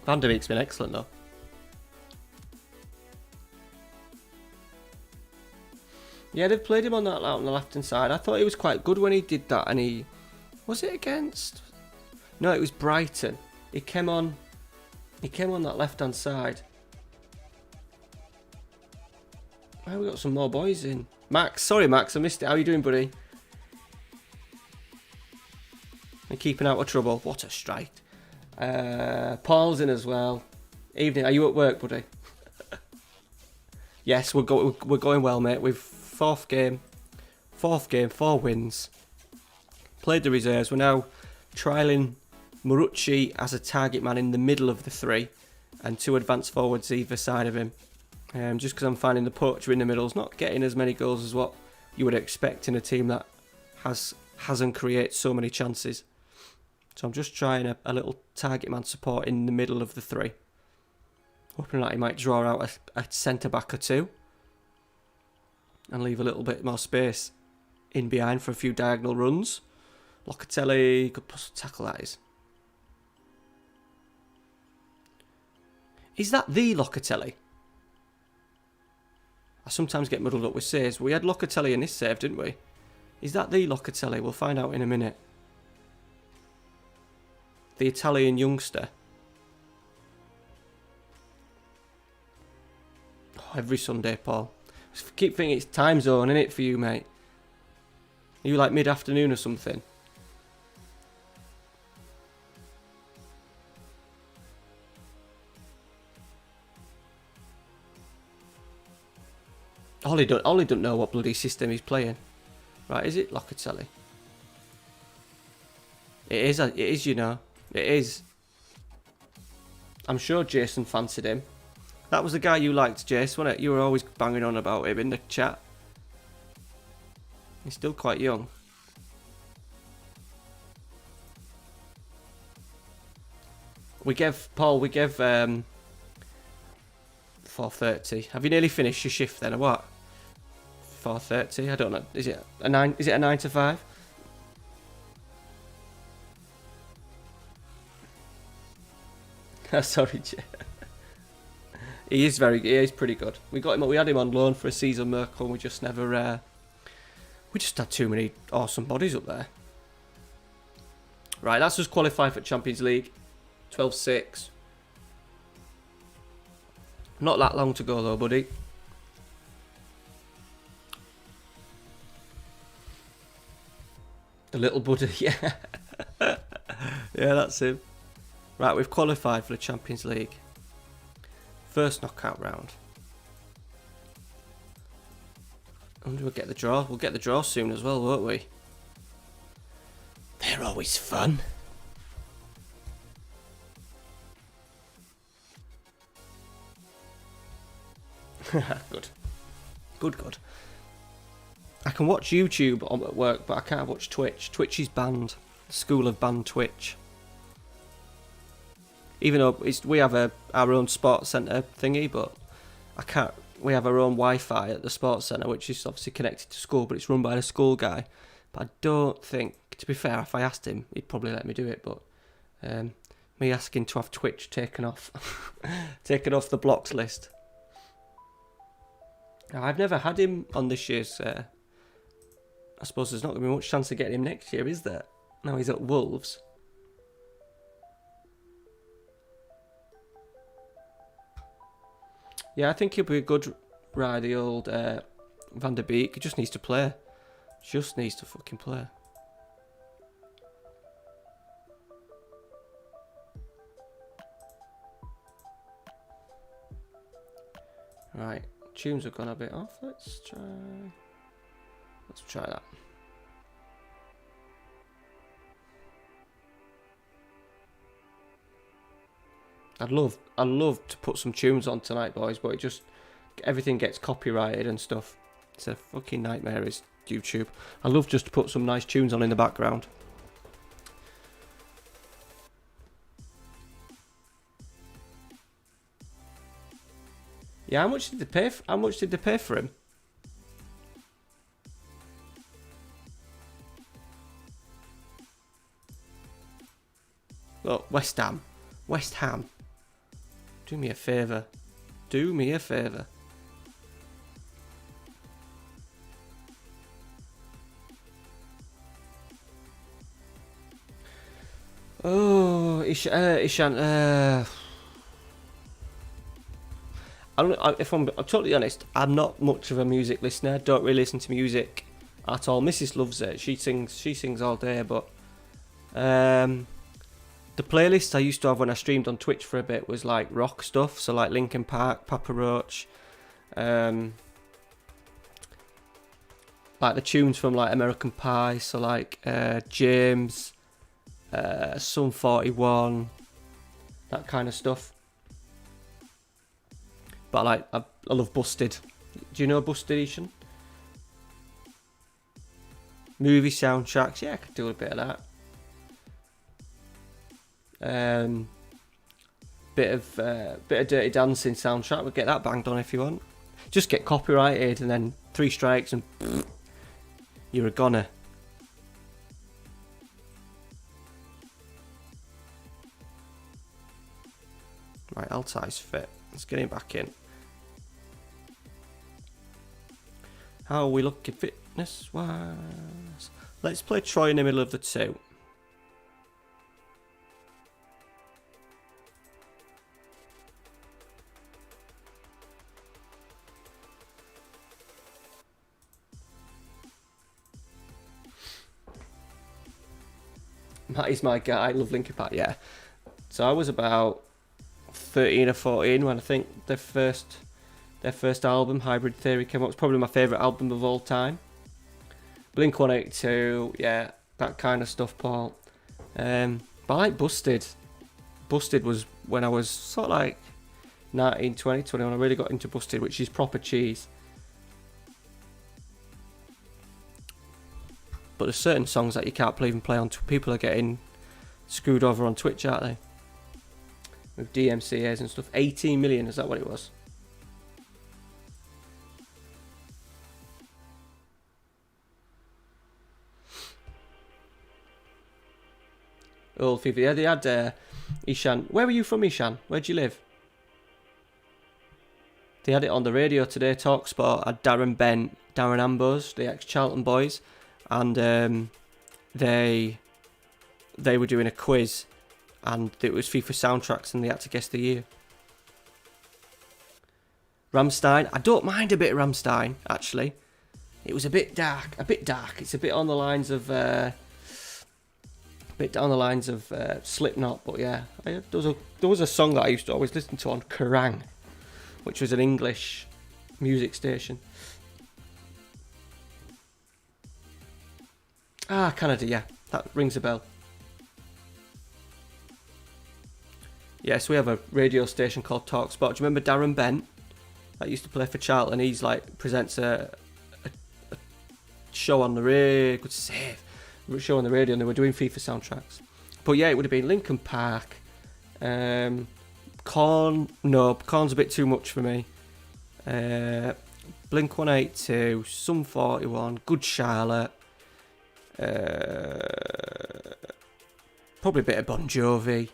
Van der Beek's been excellent though. Yeah, they've played him on that out on the left hand side. I thought he was quite good when he did that, and he was it against? No, it was Brighton. He came on that left hand side. Oh, we got some more boys in. Max, sorry Max, I missed it. How are you doing, buddy? And keeping out of trouble. What a strike. Paul's in as well. Evening, are you at work, buddy? Yes, we're going well, mate. We've fourth game, 4 wins. Played the reserves. We're now trialling Marucci as a target man in the middle of the 3 and 2 advanced forwards either side of him. Just because I'm finding the poacher in the middle is not getting as many goals as what you would expect in a team that hasn't created so many chances. So I'm just trying a little target man support in the middle of the 3. Hoping that he might draw out a centre-back or 2. And leave a little bit more space in behind for a few diagonal runs. Locatelli, good tackle that is. Is that the Locatelli? I sometimes get muddled up with saves. We had Locatelli in this save, didn't we? Is that the Locatelli? We'll find out in a minute. The Italian youngster. Oh, every Sunday, Paul. I keep thinking it's time zone, innit, for you, mate? Are you like mid-afternoon or something? Ollie don't know what bloody system he's playing. Right, is it Locatelli? It is, you know. It is. I'm sure Jason fancied him. That was the guy you liked, Jace, wasn't it? You were always banging on about him in the chat. He's still quite young. We gave 4:30. Have you nearly finished your shift then, or what? 4:30. I don't know. Is it a 9? Is it a 9 to 5? Sorry, Jay. He is pretty good. We had him on loan for a season, Merkel, and we just never. We just had too many awesome bodies up there. Right, that's us qualified for Champions League. 12-6. Not that long to go though, buddy. The little buddy, yeah. Yeah, that's him. Right, we've qualified for the Champions League. First knockout round. And we'll get the draw. We'll get the draw soon as well, won't we? They're always fun. Good. Good. I can watch YouTube at work, but I can't watch Twitch. Twitch is banned. School have banned Twitch. Even though we have our own sports centre thingy, but I can't. We have our own Wi-Fi at the sports centre, which is obviously connected to school, but it's run by the school guy. But I don't think, to be fair, if I asked him, he'd probably let me do it. But me asking to have Twitch taken off the blocked list. Now, I've never had him on this year's. I suppose there's not going to be much chance of getting him next year, is there? No, he's at Wolves. Yeah, I think he'll be a good ride, the old Van der Beek. He just needs to play. Just needs to fucking play. Right, tunes have gone a bit off. Let's try that. I'd love to put some tunes on tonight, boys, but everything gets copyrighted and stuff. It's a fucking nightmare, is YouTube. I'd love just to put some nice tunes on in the background. Yeah, how much did they pay for him? Look, West Ham. Do me a favour. Oh, Ishan. If I'm totally honest, I'm not much of a music listener. Don't really listen to music at all. Mrs. loves it. She sings all day. But the playlist I used to have when I streamed on Twitch for a bit was like rock stuff. So like Linkin Park, Papa Roach, like the tunes from like American Pie. So like James, Sum 41, that kind of stuff. But I love Busted. Do you know Busted, Ishan? Movie soundtracks, yeah, I could do a bit of that. Bit of Dirty Dancing soundtrack. We'll get that banged on if you want. Just get copyrighted and then 3 strikes and you're a goner. Right, Altai's fit. Let's get him back in. How are we looking fitness-wise? Let's play Troy in the middle of the 2. That is my guy. I love Linkin Park, yeah. So I was about 13 or 14 when I think their first album, Hybrid Theory, came out. It's probably my favourite album of all time. Blink-182, yeah, that kind of stuff, Paul. But I like Busted. Busted was when I was sort of like 19, 20, 21. I really got into Busted, which is proper cheese. But there's certain songs that you can't even play on. People are getting screwed over on Twitch, aren't they? With DMCAs and stuff. 18 million, is that what it was? Old FIFA. Yeah, they had Ishan. Where were you from, Ishan? Where'd you live? They had it on the radio today. TalkSport had Darren Ambrose, the ex-Charlton boys, and they were doing a quiz, and it was FIFA soundtracks, and they had to guess the year. Rammstein. I don't mind a bit of Rammstein, actually. It was a bit dark. It's a bit on the lines of Slipknot, but yeah, there was a song that I used to always listen to on Kerrang, which was an English music station. Canada, yeah, that rings a bell. Yes, we have a radio station called TalkSport. Do you remember Darren Bent? That used to play for Charlton. He's like presents a show on the radio. Good save. Show on the radio, and they were doing FIFA soundtracks. But yeah, it would have been Linkin Park, Korn. No, Korn's a bit too much for me. Blink-182, Sum 41, Good Charlotte. Probably a bit of Bon Jovi.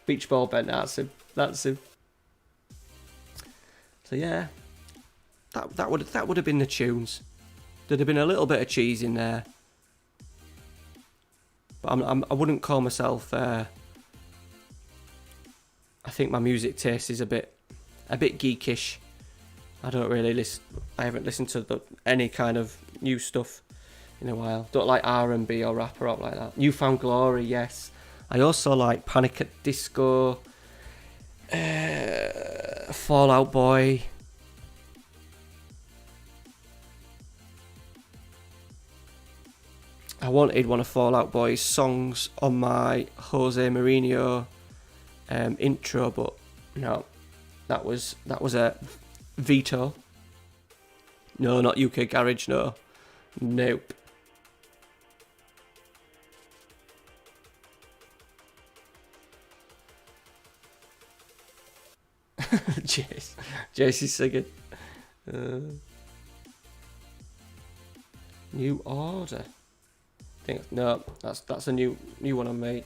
Beach Ball Bent, that's him. So yeah, that would have been the tunes. There'd have been a little bit of cheese in there, but I wouldn't call myself. I think my music taste is a bit geekish. I don't really listen. I haven't listened to any kind of new stuff in a while. Don't like R&B or rap or like that. Newfound Glory, yes. I also like Panic at Disco, Fall Out Boy. I wanted one of Fall Out Boy's songs on my Jose Mourinho intro, but no, that was a veto. No, not UK Garage. No, nope. Jace is singing. New Order. No, that's a new one on me.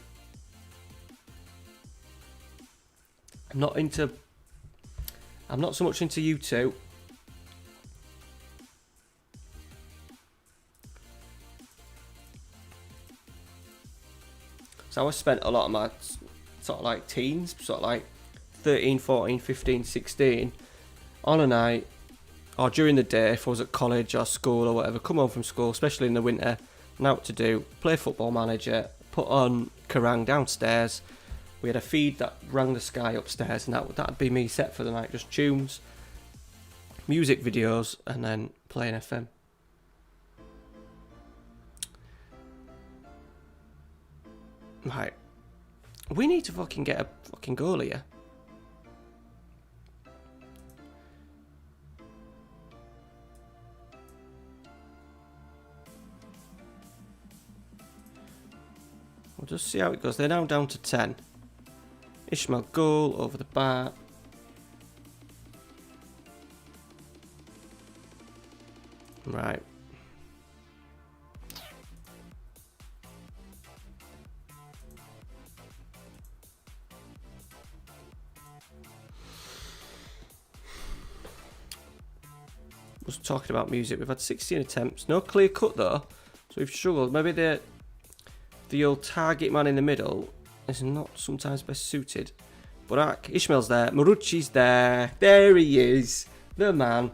I'm not so much into U2. So I spent a lot of my sort of like teens, sort of like 13, 14, 15, 16 on a night or during the day if I was at college or school or whatever, come home from school, especially in the winter, now what to do, play Football Manager, put on Kerrang downstairs. We had a feed that rang the sky upstairs, and that'd be me set for the night, just tunes, music videos, and then playing FM. Right. We need to fucking get a fucking goal here. We'll just see how it goes. They're now down to 10. Ishmael goal over the bar. Right. Was talking about music. We've had 16 attempts. No clear cut though. So we've struggled. Maybe the old target man in the middle is not sometimes best suited. Burak, Ishmael's there. Marucci's there. There he is. The man.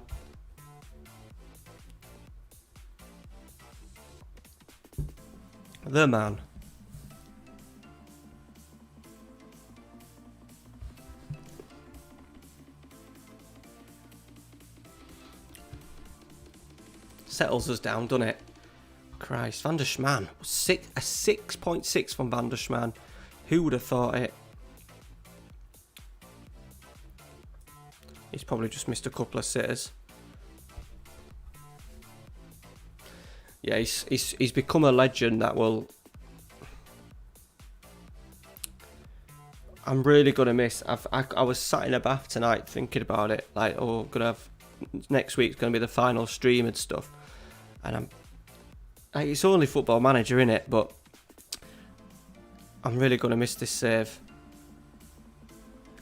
The man. Settles us down, doesn't it? Christ, Van der Schman. A 6.6 from Van der Schman. Who would have thought it? He's probably just missed a couple of sitters. Yeah, he's become a legend that will... I'm really going to miss... I was sat in a bath tonight thinking about it. Like, oh, gonna have... Next week's going to be the final stream and stuff. And it's only Football Manager, innit? But I'm really going to miss this save.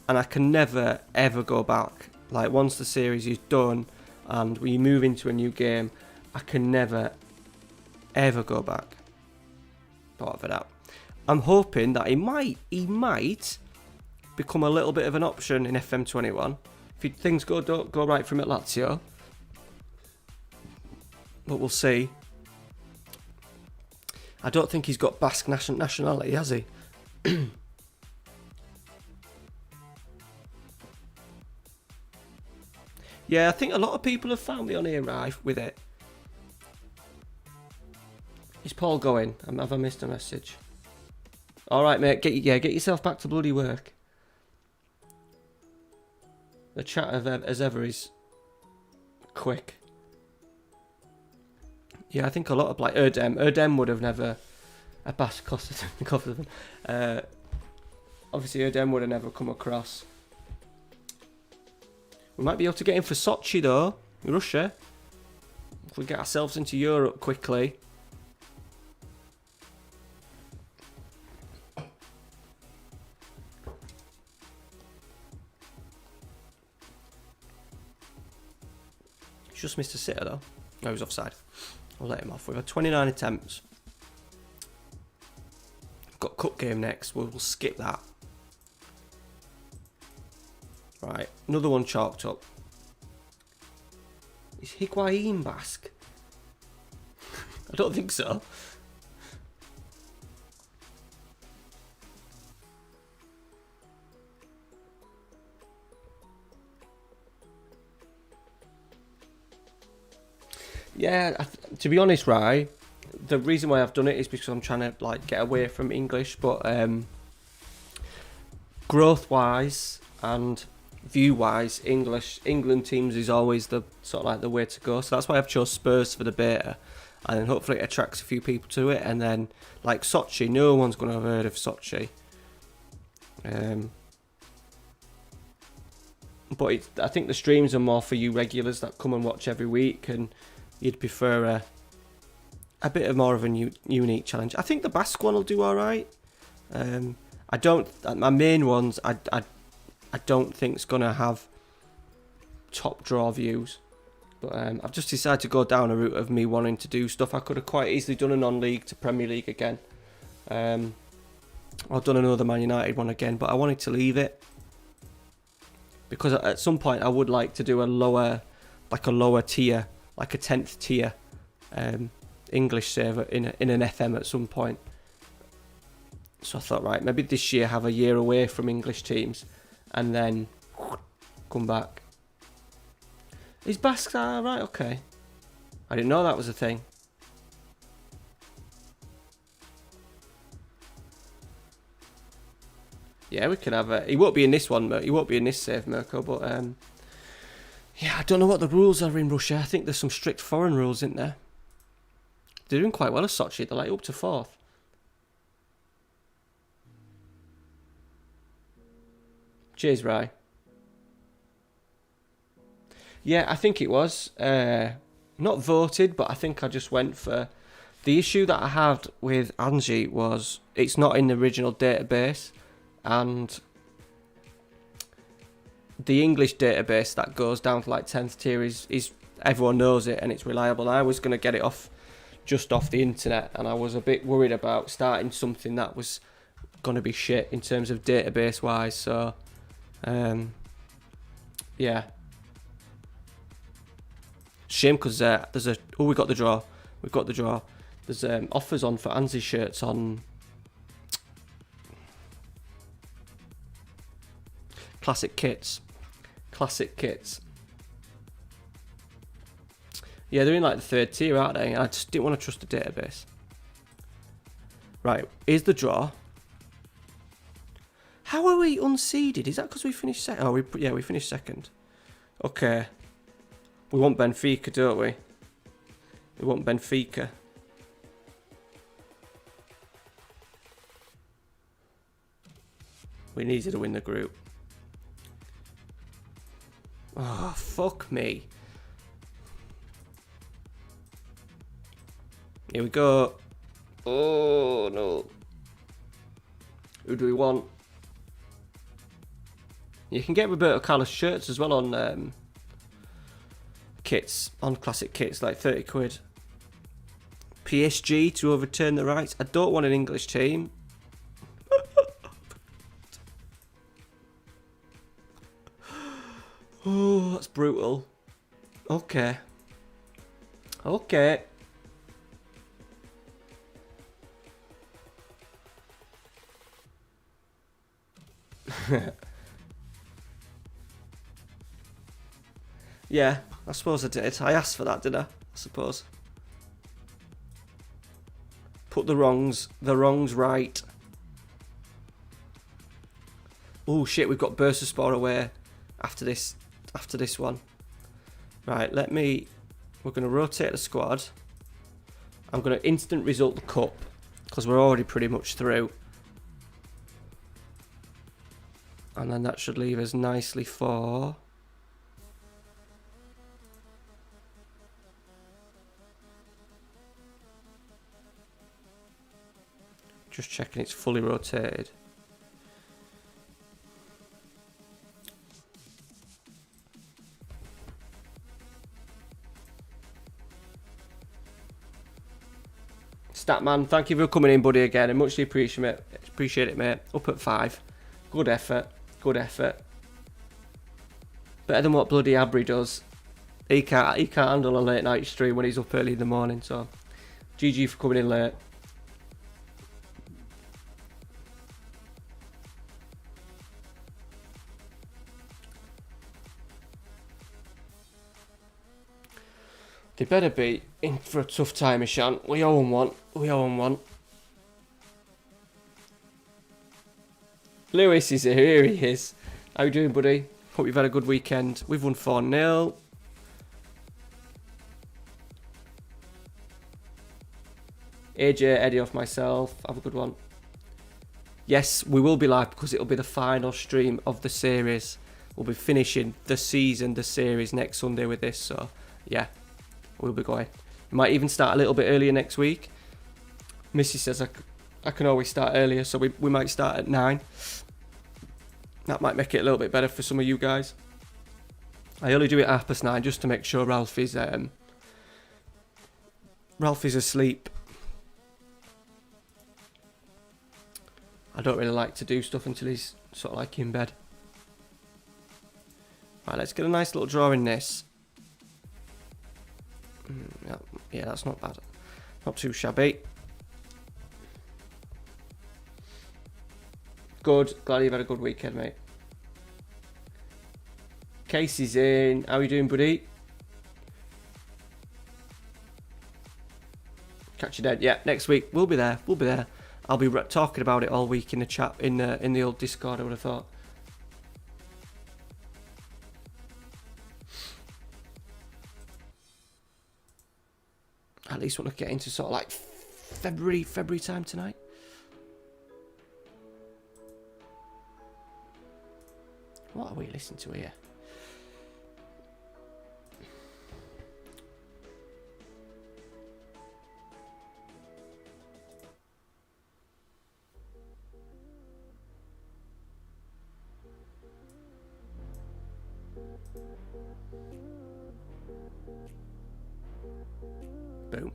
And I can never, ever go back. Like, once the series is done and we move into a new game, I can never, ever go back. Thought of that. I'm hoping that he might become a little bit of an option in FM21. If things don't go right for him at Lazio. But we'll see. I don't think he's got Basque nationality, has he? Yeah, I think a lot of people have found me on here, right, with it. Is Paul going? Have I missed a message? Alright, mate, get yourself back to bloody work. The chat, as ever, is quick. Yeah, I think a lot of, like, Erdem would have never... A Basque cost of them. Obviously, Erdem would have never come across. We might be able to get in for Sochi, though. Russia. If we get ourselves into Europe quickly. He's just missed a sitter, though. No, he was offside. I'll let him off. We've had 29 attempts. Got cup game next. We'll skip that. Right, another one chalked up. Is Higuain Basque? I don't think so. Yeah, to be honest, right, the reason why I've done it is because I'm trying to like get away from English, but growth-wise and view-wise, England teams is always the sort of like the way to go. So that's why I've chose Spurs for the beta, and then hopefully it attracts a few people to it. And then like Sochi, no one's going to have heard of Sochi. But I think the streams are more for you regulars that come and watch every week, and you'd prefer a bit of more of a unique challenge. I think the Basque one will do all right. I don't. My main ones, I don't think it's gonna have top draw views. But I've just decided to go down a route of me wanting to do stuff. I could have quite easily done a non-league to Premier League again. Or done another Man United one again, but I wanted to leave it because at some point I would like to do a lower tier, like a 10th tier English server in an FM at some point. So I thought, right, maybe this year have a year away from English teams and then come back. Is Basque right? Okay. I didn't know that was a thing. Yeah, we could have a... He won't be in this one, he won't be in this save, Mirko, but... yeah, I don't know what the rules are in Russia. I think there's some strict foreign rules, isn't there? They're doing quite well as Sochi. They're like up to 4th. Cheers, Rye. Yeah, I think it was. Not voted, but I think I just went for... The issue that I had with Angie was it's not in the original database, and the English database that goes down to like 10th tier is everyone knows it and it's reliable. And I was going to get it just off the internet, and I was a bit worried about starting something that was going to be shit in terms of database wise. So yeah, shame because there's a... Oh, we got the draw. We've got the draw. There's offers on for Anzi shirts on Classic Kits. Yeah, they're in like the 3rd tier, aren't they? I just didn't want to trust the database. Right, here's the draw. How are we unseeded? Is that because we finished second? Oh, we finished second. Okay. We want Benfica, don't we? We want Benfica. We needed to win the group. Oh, fuck me. Here we go. Oh, no. Who do we want? You can get Roberto Carlos shirts as well on kits, on classic kits, like 30 quid. PSG to overturn the rights. I don't want an English team. Oh, that's brutal. Okay. Yeah, I suppose I did. I asked for that, did I suppose. Put the wrongs right. Oh shit, we've got Bursaspor away after this one. Right, we're going to rotate the squad. I'm going to instant result the cup because we're already pretty much through. And then that should leave us nicely for... Just checking it's fully rotated. Statman, thank you for coming in, buddy, again. I muchly appreciate it, mate. Up at 5. Good effort. Better than what bloody Abri does. He can't handle a late night stream when he's up early in the morning, so GG for coming in late. They better be in for a tough time, Ishan. We owe them one. Lewis is here. He is. How you doing, buddy? Hope you've had a good weekend. We've won 4-0. AJ, Eddie off myself. Have a good one. Yes, we will be live because it'll be the final stream of the series. We'll be finishing the series next Sunday with this. So, yeah, we'll be going. We might even start a little bit earlier next week. Missy says I can always start earlier, so we might start at 9. That might make it a little bit better for some of you guys. I only do it at 9:30 just to make sure Ralph is asleep. I don't really like to do stuff until he's sort of like in bed. Right, let's get a nice little draw in this. Yeah, that's not bad. Not too shabby. Good. Glad you've had a good weekend, mate. Casey's in. How are you doing, buddy? Catch you dead. Yeah, next week we'll be there. We'll be there. I'll be talking about it all week in the chat in the old Discord. I would have thought. At least want to get into sort of like February time tonight. What are we listening to here? Boom.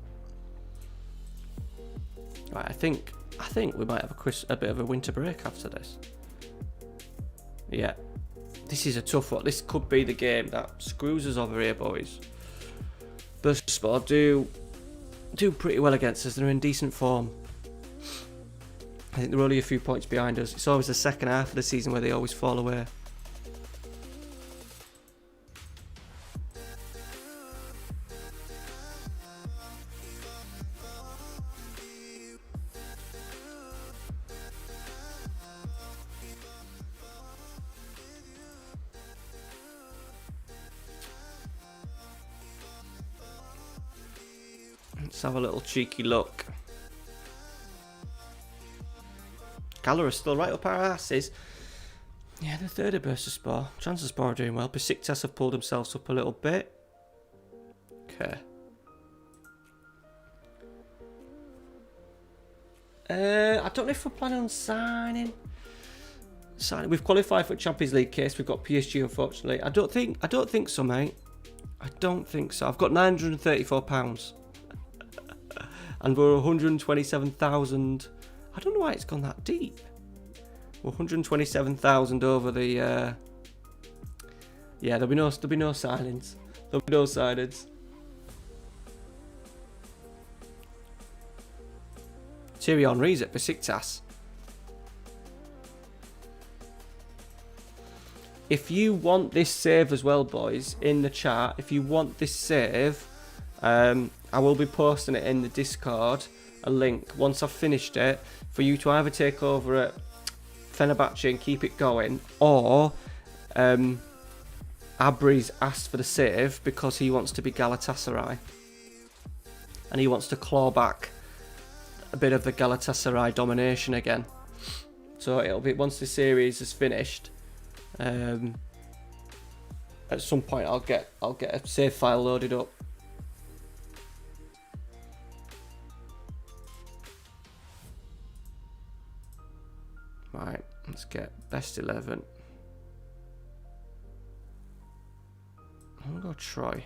Right, I think we might have a bit of a winter break after this. Yeah. This is a tough one. This could be the game that screws us over here, boys. Bursaspor do pretty well against us. They're in decent form. I think they're only a few points behind us. It's always the second half of the season where they always fall away. Let's have a little cheeky look. Gala is still right up our asses. Yeah, the third of Bursaspor. Transaspor are doing well. Besiktas have pulled themselves up a little bit. Okay. I don't know if we're planning on signing. We've qualified for Champions League case. We've got PSG, unfortunately. I don't think so, mate. I don't think so. I've got £934. And we're 127,000. I don't know why it's gone that deep. We're 127,000 over the. Yeah, there'll be no signings. There'll be no signings. Thierry Henry's at Besiktas. If you want this save as well, boys, in the chat, if you want this save, I will be posting it in the Discord, a link, once I've finished it, for you to either take over at Fenerbahce and keep it going, or Abri's asked for the save because he wants to be Galatasaray. And he wants to claw back a bit of the Galatasaray domination again. So it'll be, once the series is finished, at some point I'll get a save file loaded up. Right, let's get best 11. I'm gonna go Troy.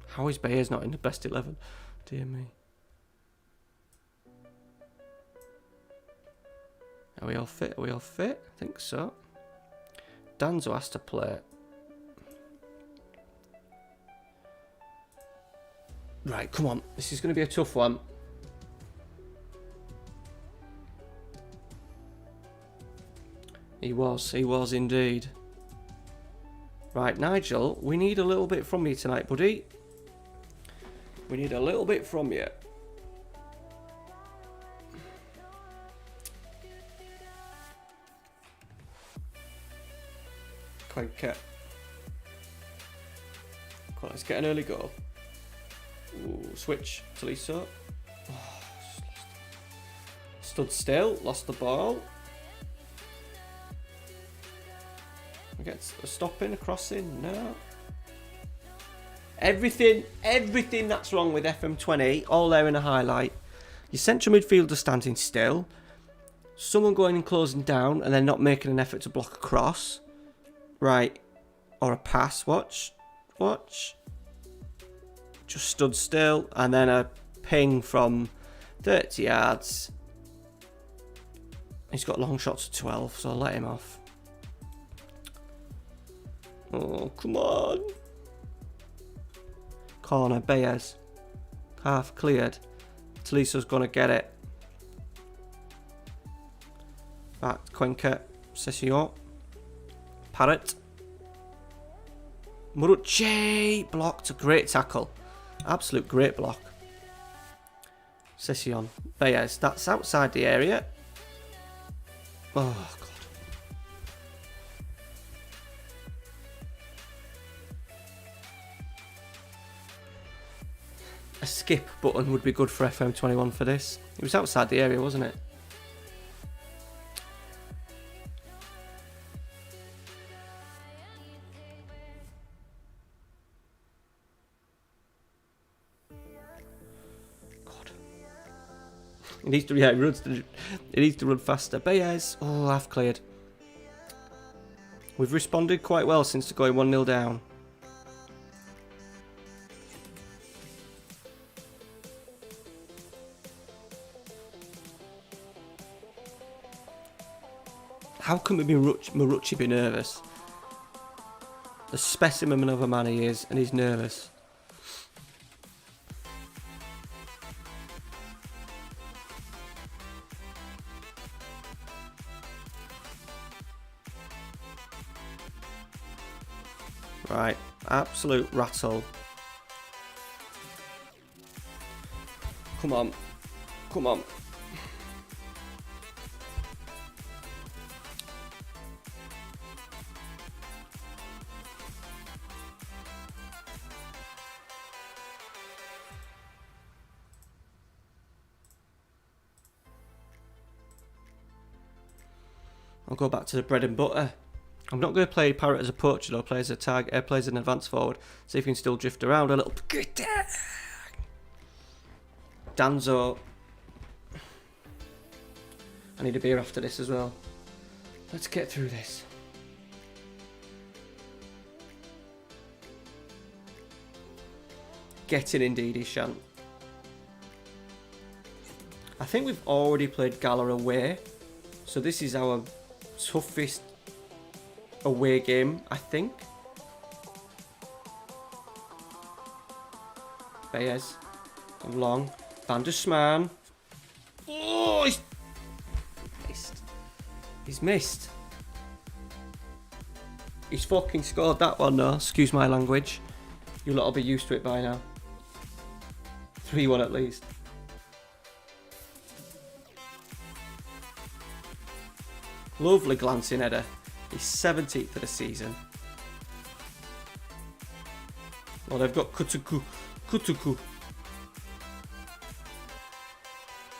How is Bayer's not in the best 11? Dear me. Are we all fit? Are we all fit? I think so. Danzo has to play. Right, come on. This is going to be a tough one. He was indeed. Right, Nigel, we need a little bit from you tonight, buddy. We need a little bit from you. Quenke. Come on, let's get an early goal. Ooh, switch, Taliso. Oh, stood still, lost the ball. We get a stopping, a crossing, no. Everything that's wrong with FM20, all there in a highlight. Your central midfielder standing still. Someone going and closing down and then not making an effort to block a cross. Right. Or a pass. Watch. Just stood still. And then a ping from 30 yards. He's got long shots of 12, so I'll let him off. Oh, come on. Corner, Baez. Half cleared. Taliso's going to get it. Back, Quenke. Session. Parrott. Murucci. Blocked. A great tackle. Absolute great block. Session. Baez. That's outside the area. Oh, God. A skip button would be good for FM21 for this. It was outside the area, wasn't it? God. It needs to, yeah, it needs to run faster. Baez. Oh, half cleared. We've responded quite well since going 1-0 down. How can Marucci be nervous? The specimen of a man he is, and he's nervous. Right, absolute rattle. Come on. Come on. I'll go back to the bread and butter. I'm not going to play Parrott as a poacher or play as a tag. Plays an advanced forward. See if he can still drift around a little. Danzo. I need a beer after this as well. Let's get through this. Get in indeed, he shan't. I think we've already played Gala away. So this is our toughest away game, I think. Baez. Long. Van der Smaan. Oh, he's missed. He's missed. He's fucking scored that one, though. Excuse my language. You lot will be used to it by now. 3-1 at least. Lovely glancing header. He's 17th of the season. Well, they've got Kutuku.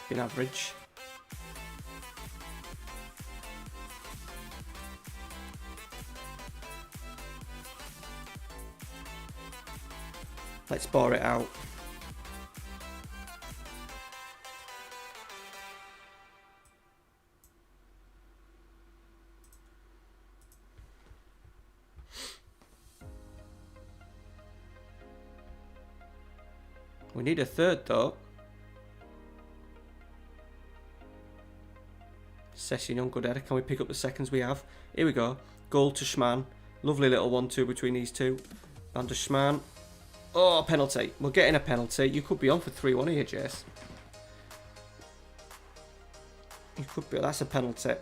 Been average. Let's bore it out. We need a third though. Session on good header. Can we pick up the seconds we have? Here we go. Goal to Schman. Lovely little 1-2 between these two. Van der Smaan. Oh, penalty. We're getting a penalty. You could be on for 3-1 here, Jace. You could be. That's a penalty.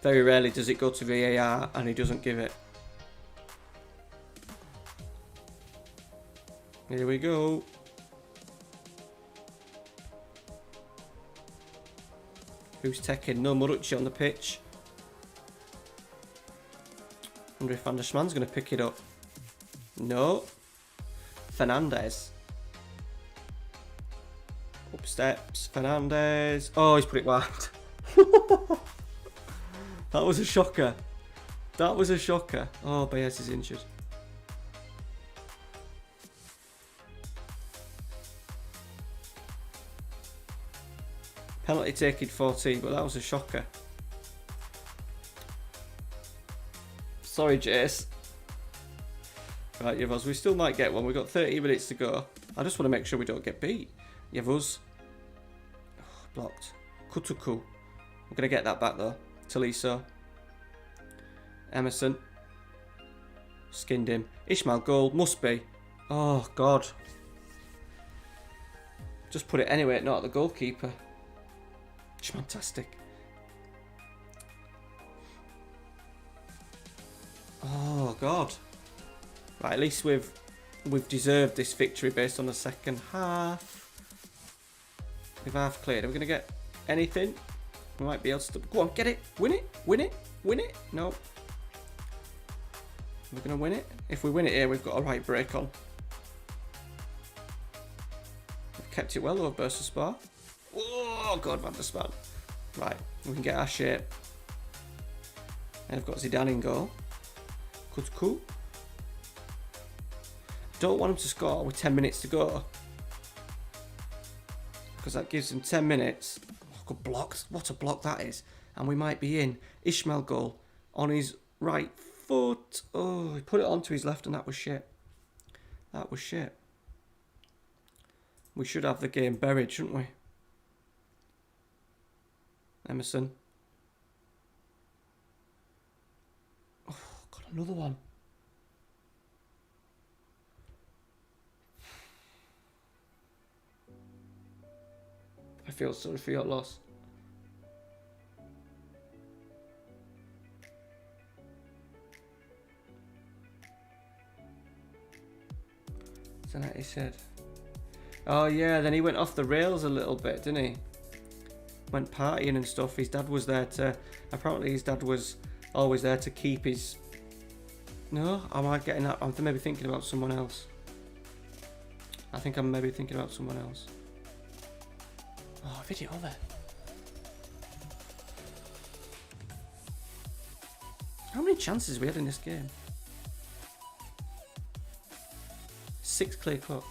Very rarely does it go to VAR and he doesn't give it. Here we go. Who's taking? No Marucci on the pitch. Wonder if Van der Schman's going to pick it up. No. Fernandez. Up steps. Fernandez. Oh, he's put it wide. That was a shocker. That was a shocker. Oh, Baez is injured. Penalty taken 14, but that was a shocker. Sorry, Jace. Right, Yavuz, we still might get one. We've got 30 minutes to go. I just want to make sure we don't get beat. Yavuz. Oh, blocked. Kutuku. We're going to get that back, though. Taliso. Emerson. Skinned him. Ishmael goal. Must be. Oh, God. Just put it anyway, not at the goalkeeper. Fantastic. Oh, God. Right, at least we've deserved this victory based on the second half. We've half cleared. Are we going to get anything? We might be able to... Go on, get it. Win it. Win it. Win it. No. We're going to win it. If we win it here, we've got a right break on. We've kept it well, though, Bursa Spa. Oh, God, Van der Span. Right, we can get our shape. And I've got Zidane in goal. Kutuku. Don't want him to score with 10 minutes to go. Because that gives him 10 minutes. Oh, good blocks. What a block that is. And we might be in. Ishmael goal on his right foot. Oh, he put it onto his left and that was shit. That was shit. We should have the game buried, shouldn't we? Emerson. Oh, got another one. I feel sorry for your loss. Zanetti said. Oh yeah, then he went off the rails a little bit, didn't he? Went partying and stuff. His dad was there to... Apparently his dad was always there to keep his... No? Am I getting that? I'm maybe thinking about someone else. I think I'm maybe thinking about someone else. Oh, video there. How many chances we had in this game? 6 clear cut.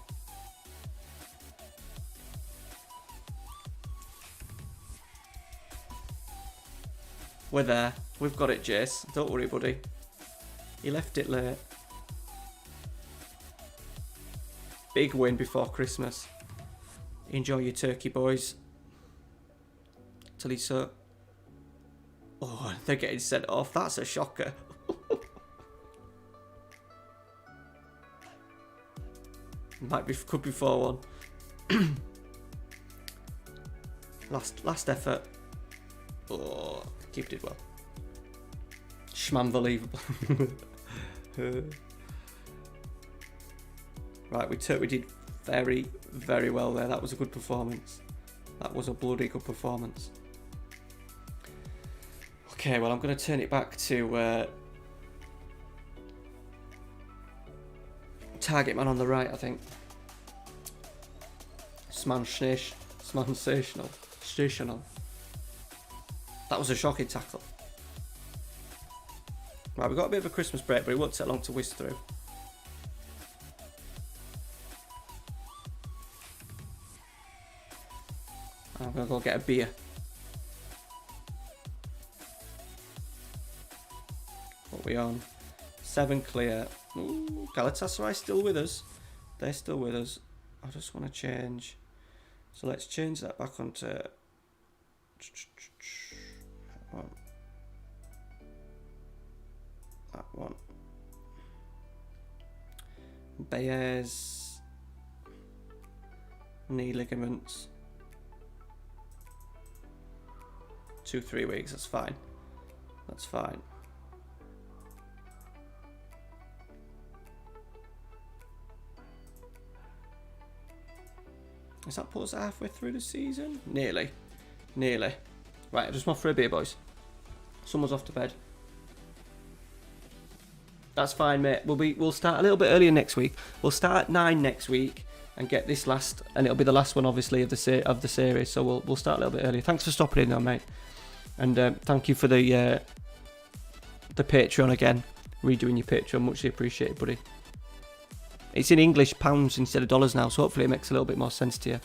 We're there. We've got it, Jace. Don't worry, buddy. He left it late. Big win before Christmas. Enjoy your turkey, boys. Taliso. Oh, they're getting sent off. That's a shocker. Could be 4-1. Last effort. Oh, keep it well. Schmanbelievable. Right, we did very, very well there. That was a good performance. That was a bloody good performance. Okay, well, I'm going to turn it back to target man on the right, I think. Sensational. That was a shocking tackle. Right, we've got a bit of a Christmas break, but it won't take long to whisk through. I'm going to go get a beer. What are we on? 7 clear. Ooh, Galatasaray still with us. They're still with us. I just want to change. So let's change that back onto... That one. That one. Baez. Knee ligaments. 2-3 weeks, that's fine. That's fine. Does that put us halfway through the season? Nearly. Nearly. Right, I just want for a beer, boys. Someone's off to bed. That's fine, mate. We'll start a little bit earlier next week. We'll start at 9 next week and get this last, and it'll be the last one, obviously, of the series. So we'll start a little bit earlier. Thanks for stopping in, though, mate. And thank you for the Patreon again. Redoing your Patreon, muchly appreciated, buddy. It's in English pounds instead of dollars now, so hopefully it makes a little bit more sense to you.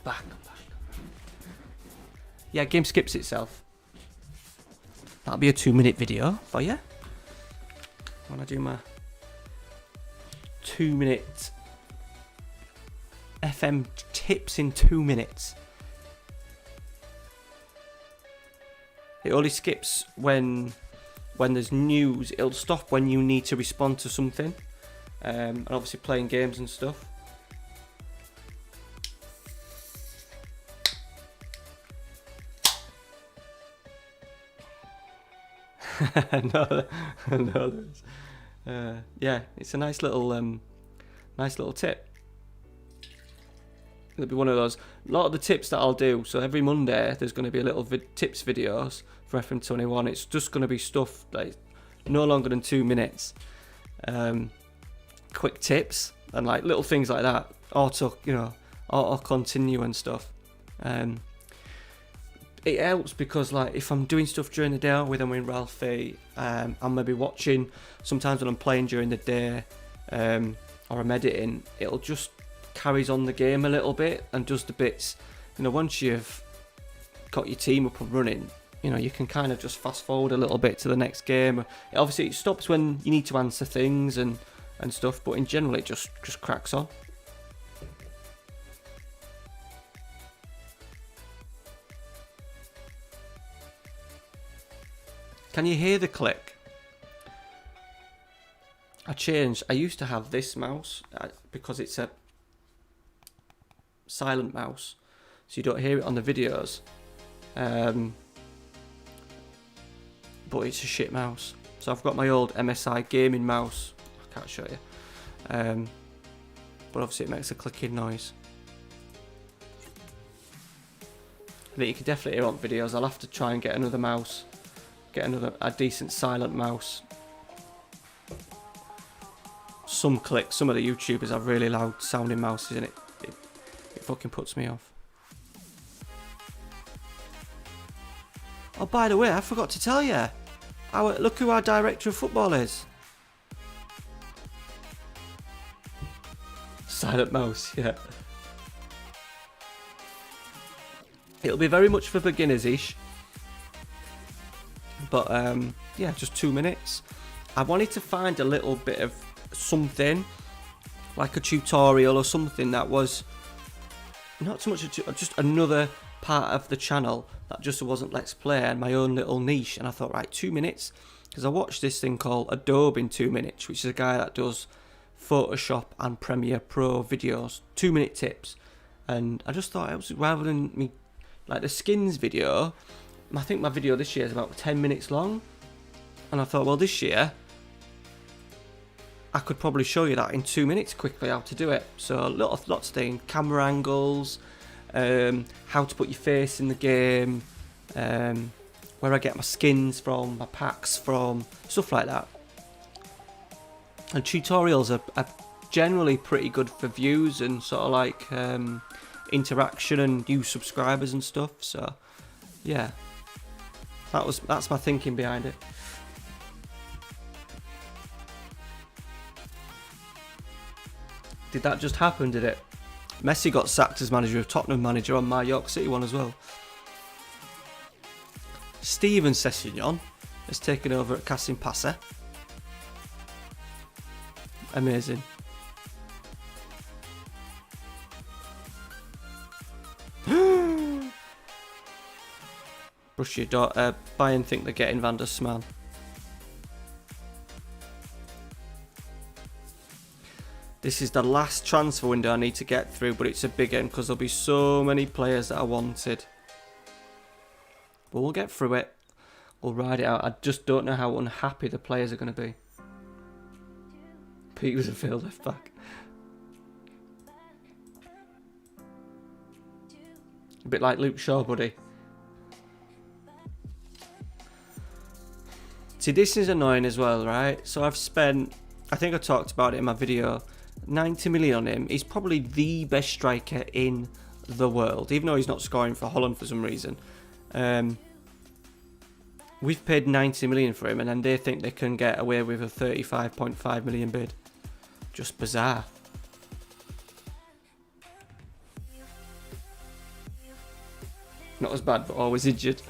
Back. Yeah, game skips itself. That'll be a 2-minute video for you. When I do my 2-minute FM tips in 2 minutes. It only skips when there's news. It'll stop when you need to respond to something. And obviously playing games and stuff. no, yeah, it's a nice little tip. It'll be one of those. A lot of the tips that I'll do. So every Monday, there's going to be a little tips videos for FM21. It's just going to be stuff like no longer than 2 minutes. Quick tips and like little things like that. Auto continue and stuff. It helps because like if I'm doing stuff during the day with I'm in Ralphie, I'm maybe watching. Sometimes when I'm playing during the day, or I'm editing, it'll just carries on the game a little bit and does the bits. Once you've got your team up and running, you can kind of just fast forward a little bit to the next game. Obviously, it stops when you need to answer things and stuff, but in general, it just cracks on. Can you hear the click? I changed. I used to have this mouse because it's a silent mouse, so you don't hear it on the videos. But it's a shit mouse. So I've got my old MSI gaming mouse. I can't show you. But obviously it makes a clicking noise. I think you can definitely hear it on videos. I'll have to try and get another mouse. Get a decent silent mouse. Some clicks, some of the YouTubers have really loud sounding mouses and it fucking puts me off. Oh, by the way, I forgot to tell you. Look who our director of football is. Silent mouse, yeah. It'll be very much for beginners-ish. But yeah, just 2 minutes. I wanted to find a little bit of something, like a tutorial or something that was not so much just another part of the channel that just wasn't Let's Play and my own little niche. And I thought, right, 2 minutes, because I watched this thing called Adobe in 2 minutes, which is a guy that does Photoshop and Premiere Pro videos, 2 minute tips. And I just thought, it was, rather than me, like the skins video, I think my video this year is about 10 minutes long. And I thought, well, this year I could probably show you that in 2 minutes quickly how to do it. So lots of things, camera angles, how to put your face in the game, where I get my skins from, my packs from, stuff like that. And tutorials are generally pretty good for views and sort of like interaction and new subscribers and stuff. So yeah, that's my thinking behind it. Did that just happen, did it? Messi got sacked as manager of Tottenham manager on my York City one as well. Steven Sessegnon has taken over at Cassim Passa. Amazing. Brush your daughter. Bayern think they're getting Van der Sman. This is the last transfer window I need to get through, but it's a big one because there'll be so many players that I wanted. But we'll get through it. We'll ride it out. I just don't know how unhappy the players are going to be. Pete was a failed left back. A bit like Luke Shaw, buddy. See, this is annoying as well, right? So I've spent, I think I talked about it in my video, 90 million on him. He's probably the best striker in the world, even though he's not scoring for Holland for some reason. We've paid 90 million for him, and then they think they can get away with a 35.5 million bid. Just bizarre. Not as bad, but always injured.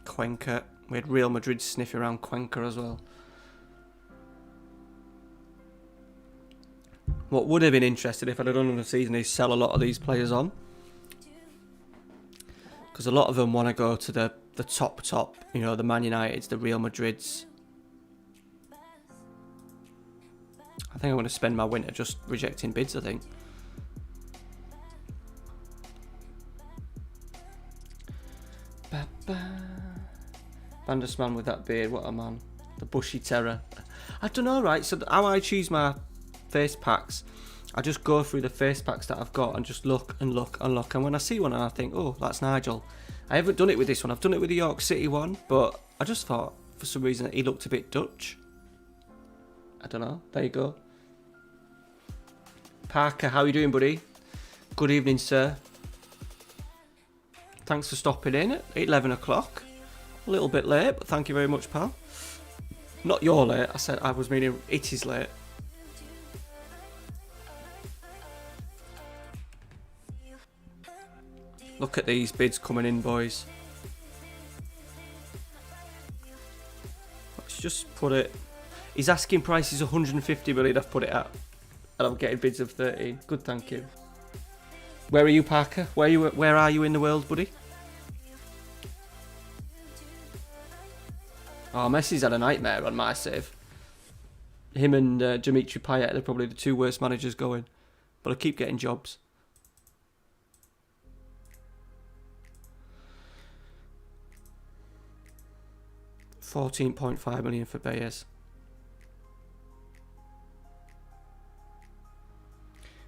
Cuenca. We had Real Madrid sniffing around Cuenca as well. What would have been interesting if I'd have done another season is sell a lot of these players on. Because a lot of them want to go to the top, you know, the Man Uniteds, the Real Madrids. I think I'm going to spend my winter just rejecting bids, I think. Van der Sman with that beard, what a man. The bushy terror. I don't know, right? So how I choose my face packs, I just go through the face packs that I've got and just look and look and look. And when I see one and I think, oh, that's Nigel. I haven't done it with this one. I've done it with the York City one, but I just thought for some reason he looked a bit Dutch. I don't know. There you go. Parker, how are you doing, buddy? Good evening, sir. Thanks for stopping in at 11 o'clock. A little bit late, but thank you very much, pal. Not you're late. I was meaning it is late. Look at these bids coming in, boys. Let's just put it. His asking price is 150 million. I've put it at, and I'm getting bids of 13. Good, thank you. Where are you, Parker? Where are you in the world, buddy? Oh, Messi's had a nightmare on my save. Him and Dimitri Payet are probably the two worst managers going. But I keep getting jobs. £14.5 million for Baez.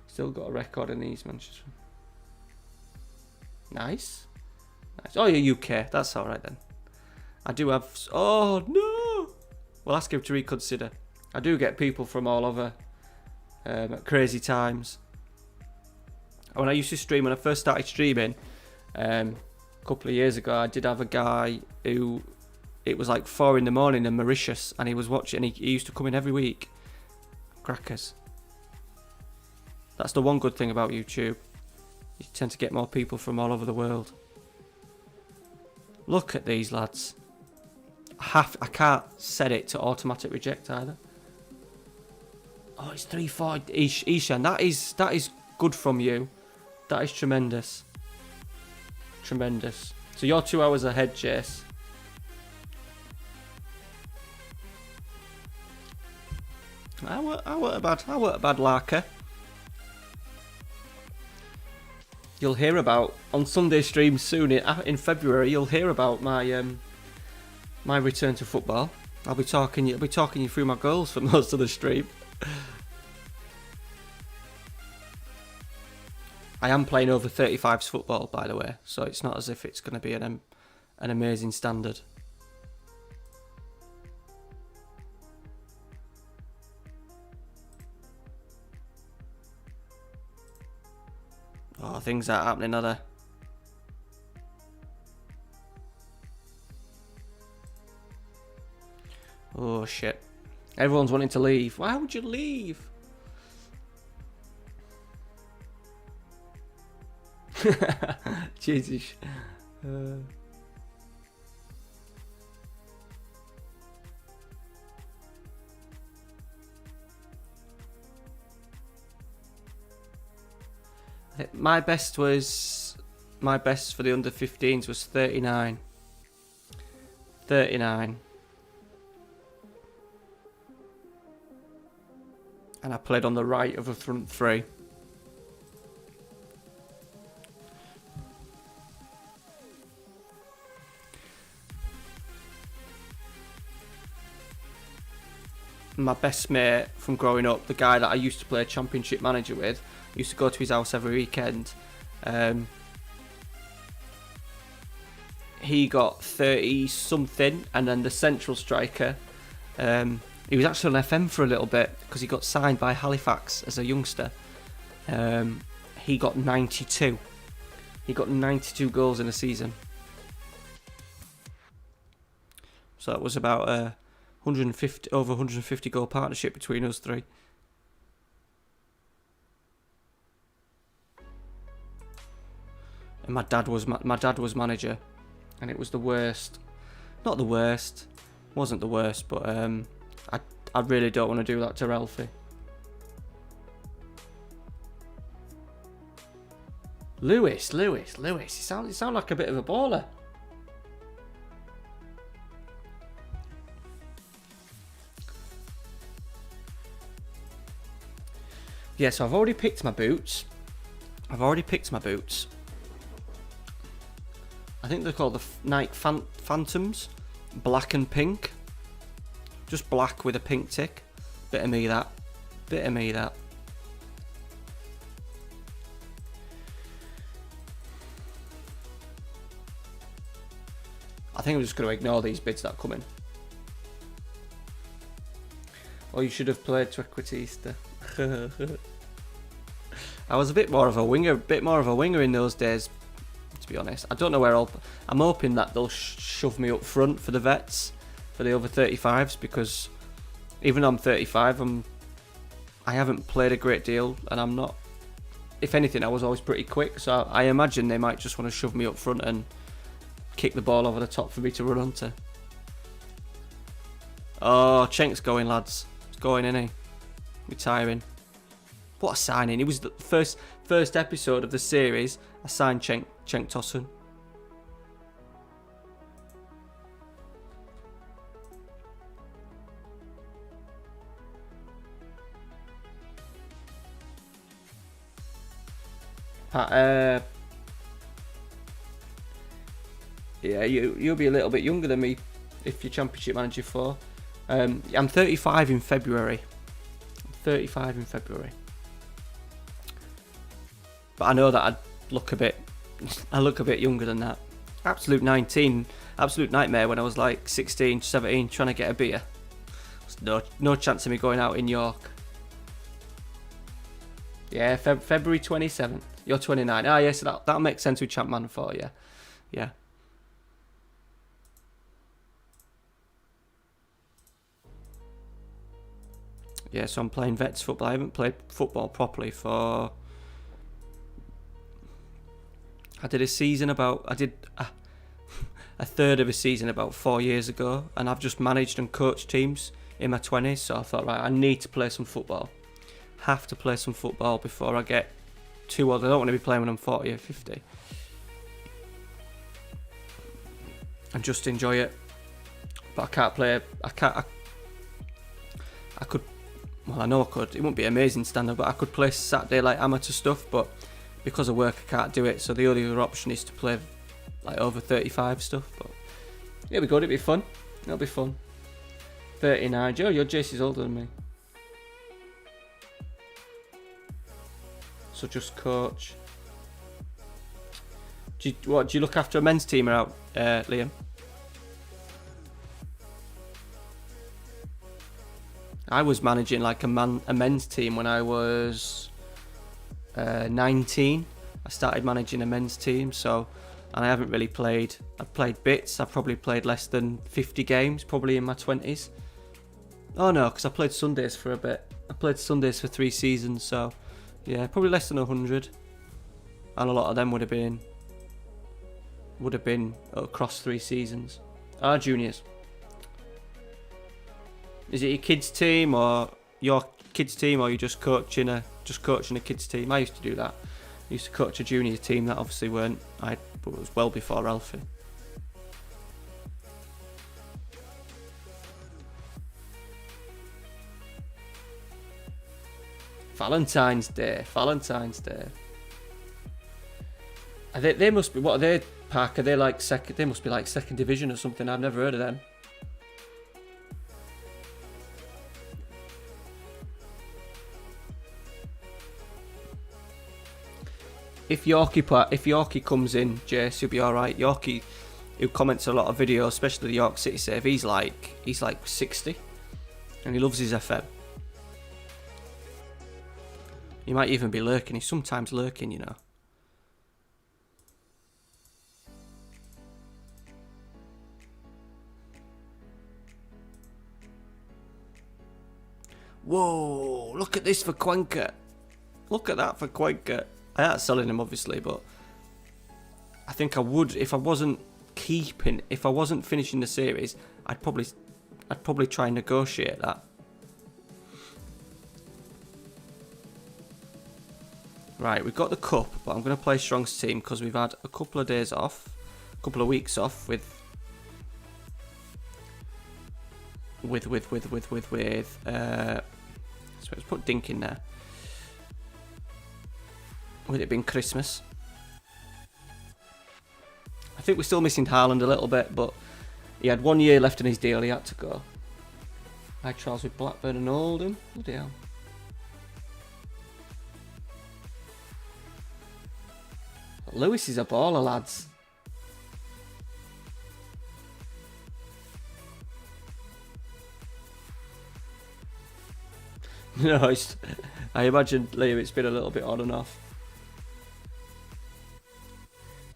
Still got a record in these Manchester. Nice. Oh, you're UK. That's alright then. I do have... Oh, no! We'll ask him to reconsider. I do get people from all over at crazy times. When I used to stream, when I first started streaming, a couple of years ago, I did have a guy who, it was like 4 in the morning in Mauritius, and he was watching, he used to come in every week. Crackers. That's the one good thing about YouTube. You tend to get more people from all over the world. Look at these lads. I can't set it to automatic reject either. Oh, it's 3-4. Ishan, that is good from you. That is tremendous. Tremendous. So you're 2 hours ahead, Jace. I weren't a bad larker. You'll hear about on Sunday stream soon in February. You'll hear about my my return to football. I'll be talking you through my goals for most of the stream. I am playing over 35s football, by the way, so it's not as if it's going to be an amazing standard. Oh, things aren't happening, are they? Oh, shit. Everyone's wanting to leave. Why would you leave? Jesus. My best for the under 15s was 39. 39. And I played on the right of a front three. My best mate from growing up, the guy that I used to play Championship Manager with, I used to go to his house every weekend. He got 30 something, and then the central striker, he was actually on FM for a little bit because he got signed by Halifax as a youngster. He got 92. He got 92 goals in a season. So it was about over 150 goal partnership between us three. And my dad was manager, and it was the worst. Not the worst. Wasn't the worst, but I really don't want to do that to Ralphie. Lewis. You sound like a bit of a baller. Yeah, so I've already picked my boots. I think they're called the Nike Phantoms. Black and pink. Just black with a pink tick. Bit of me that. I think I'm just going to ignore these bids that come in. Or you should have played Trequitista. I was a bit more of a winger in those days, to be honest. I don't know where I'm hoping that they'll shove me up front for the vets, for the over 35s, because even though I'm 35, I haven't played a great deal, and I'm not. If anything, I was always pretty quick, so I imagine they might just want to shove me up front and kick the ball over the top for me to run onto. Oh, Treq's going, lads. It's going, isn't he? Retiring. What a signing. It was the first episode of the series. I signed Treq Tosun. Yeah, you'll be a little bit younger than me if you're Championship Manager 4. I'm 35 in February. But I know that I look a bit younger than that. Absolute nightmare when I was like 16, 17, trying to get a beer. There's no chance of me going out in York. Yeah, February 27th. You're 29. Ah, yes, that'll make sense with Champman 4, yeah. Yeah. Yeah, so I'm playing Vets football. I haven't played football properly for... I did a third of a season about 4 years ago, and I've just managed and coached teams in my 20s, so I thought, right, I need to play some football. Have to play some football before I get too old. I don't want to be playing when I'm 40 or 50. And just enjoy it. But I can't play... I could... Well, I know I could. It wouldn't be amazing standard, but I could play Saturday like amateur stuff, but because of work I can't do it, so the only other option is to play like over 35 stuff. But it'll be good, it'll be fun. It'll be fun. 39. Joe, your JC's older than me. So just coach. Do you look after a men's team out, Liam? I was managing like a men's team when I was 19. I started managing a men's team, and I haven't really played. I've played bits. I've probably played less than 50 games, probably in my 20s. Oh no, because I played Sundays for a bit. I played Sundays for 3 seasons, so yeah, probably less than 100. And a lot of them would have been across 3 seasons. Our juniors. Is it your kids team or your kids team, or you just coaching a kids team? I used to do that. I used to coach a junior team that obviously but it was well before Alfie. Valentine's Day. They must be, what are they, Park? Are they like second? They must be like second division or something. I've never heard of them. If Yorkie comes in, Jace, you'll be alright. Yorkie, who comments a lot of videos, especially the York City save, he's like 60, and he loves his FM. He might even be lurking. He's sometimes lurking, you know. Whoa, look at this for Cuenca. Look at that for Cuenca. I ain't selling him, obviously, but I think I would if I wasn't finishing the series. I'd probably try and negotiate that. Right, we've got the cup, but I'm going to play Strong's team because we've had a couple of weeks off with so let's put Dink in there. With it being Christmas. I think we're still missing Haaland a little bit, but he had 1 year left in his deal, he had to go. High trials with Blackburn and Oldham. Bloody hell. Lewis is a baller, lads. No, I imagine, Liam, it's been a little bit on and off.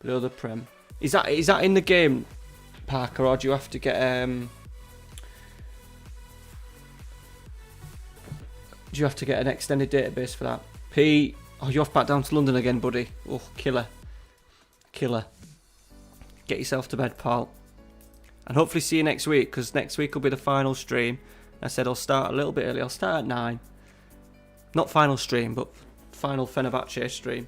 But other Prem. Is that in the game, Parker, or do you have to get an extended database for that? Pete, oh, you're off back down to London again, buddy. Oh, killer. Get yourself to bed, pal. And hopefully see you next week, because next week will be the final stream. I said I'll start a little bit early. I'll start at 9. Not final stream, but final Fenerbahce stream.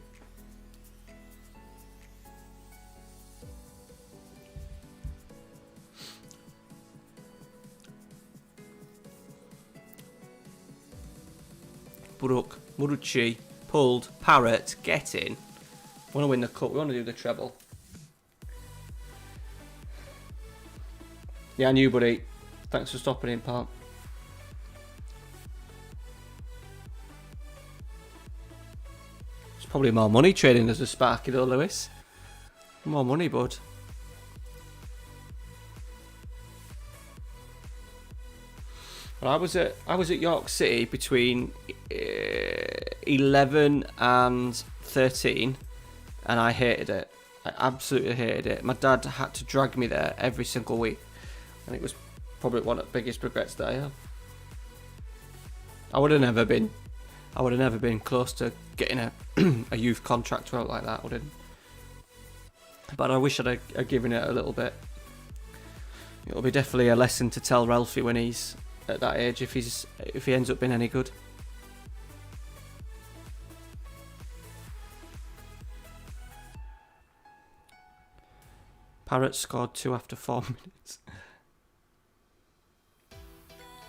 Buruk, Muruchi, pulled, Parrot, get in. We want to win the cup. We want to do the treble. Yeah, and you, buddy. Thanks for stopping in, pal. It's probably more money trading as a Sparky though, Lewis. More money, bud. Well, I was at York City between 11 and 13, and I hated it. I absolutely hated it. My dad had to drag me there every single week, and it was probably one of the biggest regrets that I have. I would have never been close to getting a youth contract out like that. I wouldn't. But I wish I'd have given it a little bit. It'll be definitely a lesson to tell Ralphie when he's at that age, if he ends up being any good. Parrot scored 2 after 4 minutes.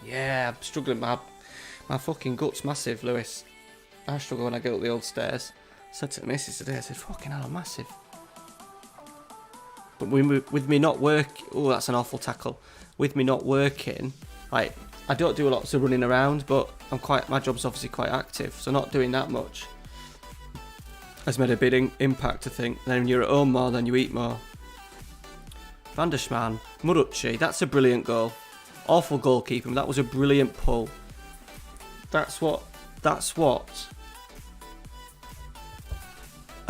Yeah, I'm struggling. My fucking gut's massive, Lewis. I struggle when I go up the old stairs. I said to the missus today, I said, fucking hell, I'm massive. But with me not working, oh, that's an awful tackle. With me not working, like, I don't do lots of running around, but my job's obviously quite active, so not doing that much has made a big impact, I think. Then when you're at home more, then you eat more. Van der Schman, Murucci, that's a brilliant goal. Awful goalkeeping, that was a brilliant pull. That's what a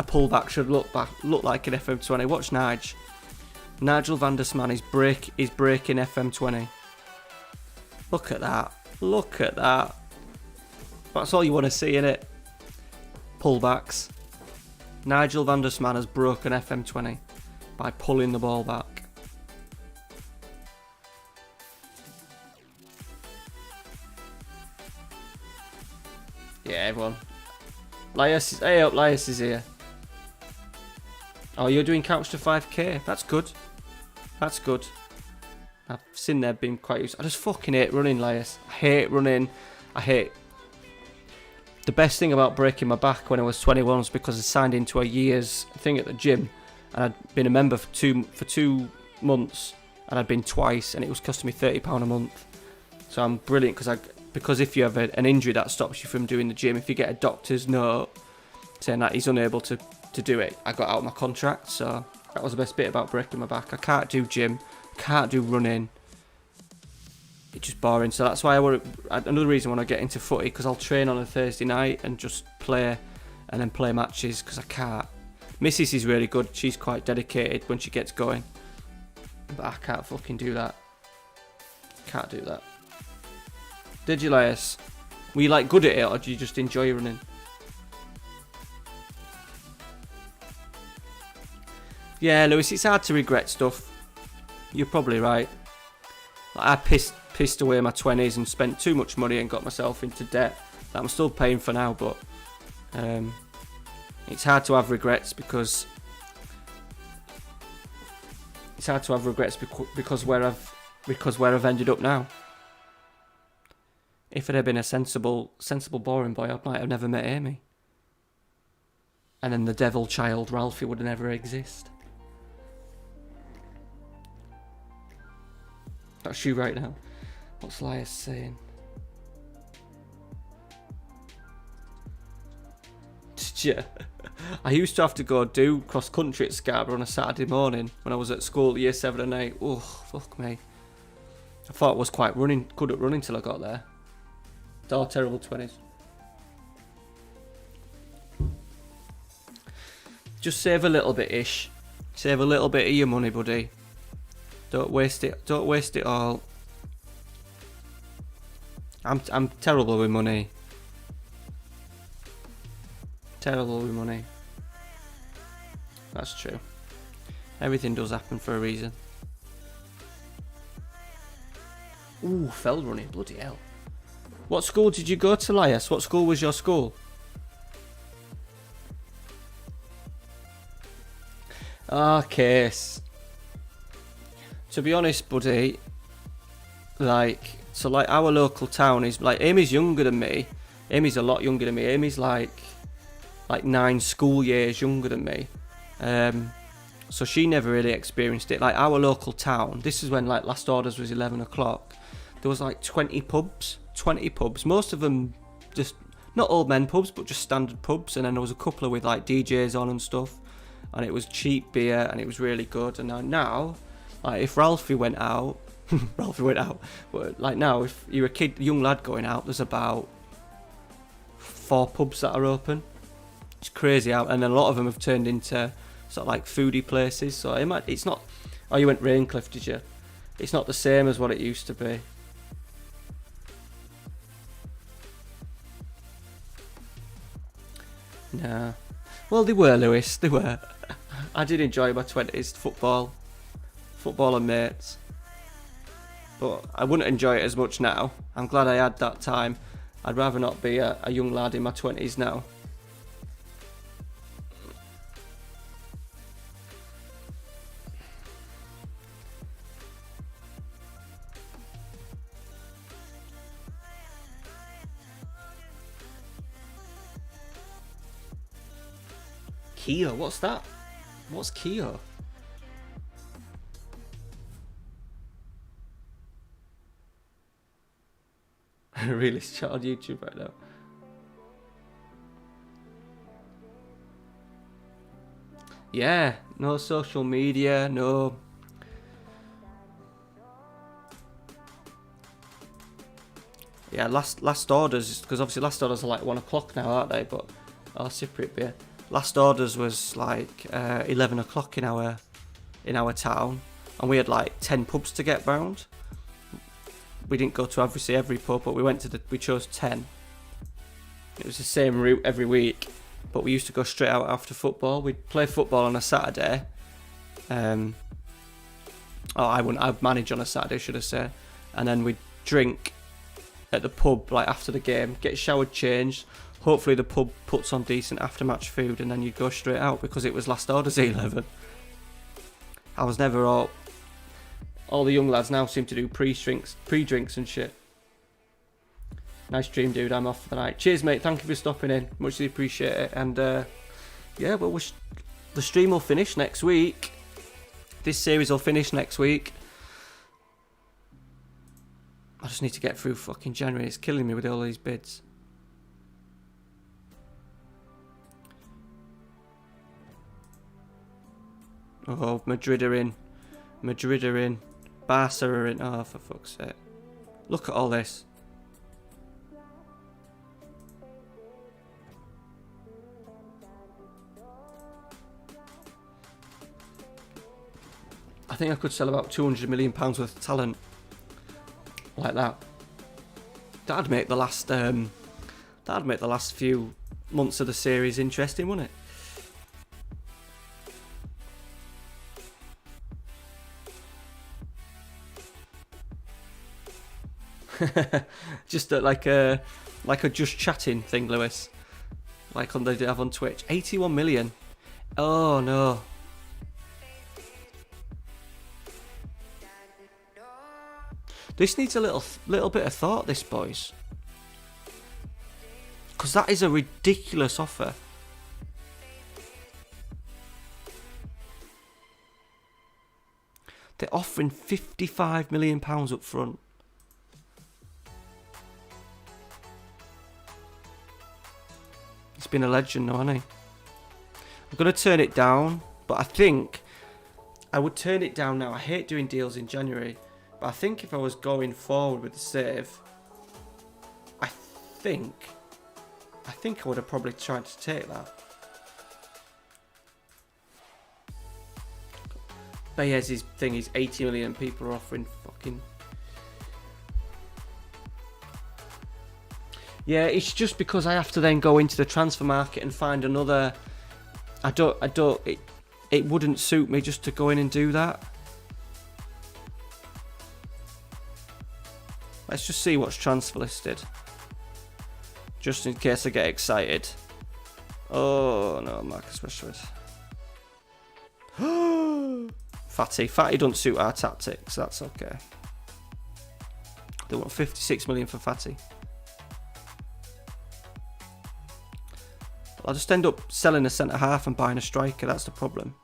pullback should look like in FM20. Watch Nigel van der Schman is breaking FM20. Look at that. That's all you want to see, innit? Pullbacks. Nigel van der Schman has broken FM20 by pulling the ball back. Yeah, everyone. Lias is here. Oh, you're doing couch to 5k. That's good. I've seen there being quite useful. I just fucking hate running, Lias. I hate running. The best thing about breaking my back when I was 21 was because I signed into a year's thing at the gym, and I'd been a member for 2 months, and I'd been twice, and it was costing me £30 a month. So I'm brilliant because if you have an injury that stops you from doing the gym, if you get a doctor's note saying that he's unable to do it, I got out of my contract. So that was the best bit about breaking my back. I can't do gym, can't do running. It's just boring. So that's why another reason I want to get into footy, because I'll train on a Thursday night and just play, and then play matches, because I can't. Mrs. is really good. She's quite dedicated when she gets going, but I can't fucking do that. Can't do that. Did you, Lias? Were you like good at it, or do you just enjoy running? Yeah, Lewis, it's hard to regret stuff. You're probably right. Like, I pissed away my 20s and spent too much money and got myself into debt that I'm still paying for now, but it's hard to have regrets because where I've ended up now. If it had been a sensible boring boy, I might have never met Amy. And then the devil child Ralphie would never exist. That's you right now. What's Lias saying? Yeah. I used to have to go do cross country at Scarborough on a Saturday morning when I was at school, year 7 and 8. Oh, fuck me. I thought I was quite good at running till I got there. Oh, terrible 20s. Just save a little bit ish. Save a little bit of your money, buddy. Don't waste it. Don't waste it all. I'm terrible with money. Terrible with money. That's true. Everything does happen for a reason. Ooh, fell running, bloody hell. What school did you go to, Lias? What school was your school? Okay. To be honest, buddy, our local town is like, Amy's younger than me. Amy's a lot younger than me. Amy's like 9 school years younger than me. So she never really experienced it. Like our local town, this is when like last orders was 11 o'clock. There was like 20 pubs. Most of them just not old men pubs, but just standard pubs. And then there was a couple with like DJs on and stuff. And it was cheap beer and it was really good. And now like if Ralphie went out, but like now if you're a young lad going out, there's about 4 pubs that are open. It's crazy out, and then a lot of them have turned into sort of like foodie places. So it's not. Oh, you went Raincliffe, did you? It's not the same as what it used to be. Nah. Well, they were, Lewis. They were. I did enjoy my 20s football and mates. But I wouldn't enjoy it as much now. I'm glad I had that time. I'd rather not be a young lad in my 20s now. Kia, what's that? What's Kia? Really chat on YouTube right now. Yeah, no social media, no. Yeah, last orders, because obviously last orders are like 1 o'clock now, aren't they? But I'll separate beer. Last orders was like 11 o'clock in our town, and we had like 10 pubs to get round. We didn't go to obviously every pub, but we chose 10. It was the same route every week, but we used to go straight out after football. We'd play football on a Saturday. I'd manage on a Saturday, should I say, and then we'd drink at the pub like after the game, get showered, changed. Hopefully the pub puts on decent after-match food, and then you'd go straight out because it was last orders 11. I was never all the young lads now seem to do pre-drinks and shit. Nice stream, dude. I'm off for the night. Cheers, mate. Thank you for stopping in. Muchly appreciate it. And yeah, well, the stream will finish next week. This series will finish next week. I just need to get through fucking January. It's killing me with all these bids. Oh, Madrid are in. Barca are in. Oh, for fuck's sake. Look at all this. I think I could sell about £200 million worth of talent. Like that. That'd make the last few months of the series interesting, wouldn't it? Just like a just chatting thing, Lewis. Like on they have on Twitch. 81 million. Oh no. This needs a little bit of thought, this, boys. Because that is a ridiculous offer. They're offering £55 million up front. He's been a legend now, hasn't he? I'm going to turn it down, but I think I would turn it down now. I hate doing deals in January, but I think if I was going forward with the save, I think I would have probably tried to take that. Baez's thing is 80 million people are offering fucking... Yeah, it's just because I have to then go into the transfer market and find another... It wouldn't suit me just to go in and do that. Let's just see what's transfer listed. Just in case I get excited. Oh no, Marcus Rashford. Fatty doesn't suit our tactics, that's okay. They want 56 million for Fatty. I'll just end up selling a centre half and buying a striker, that's the problem.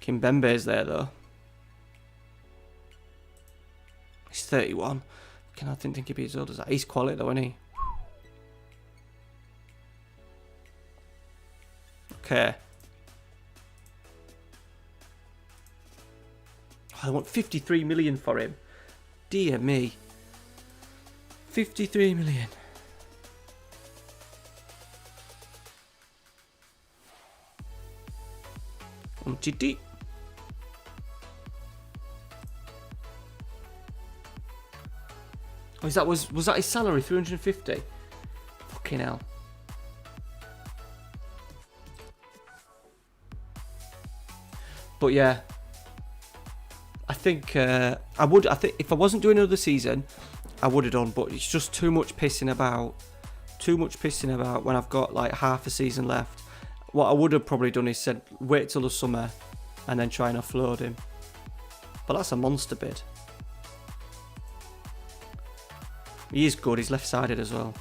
Kimpembe's there though. He's 31. I didn't think he'd be as old as that. He's quality though, isn't he? Okay. I want 53 million for him. Dear me. 53 million. GD. Oh, was that his salary? 350? Fucking hell. But yeah, I think I think if I wasn't doing another season, I would have done. But it's just too much pissing about. Too much pissing about when I've got like half a season left. What I would have probably done is said wait till the summer, and then try and offload him. But that's a monster bid. He is good. He's left-sided as well.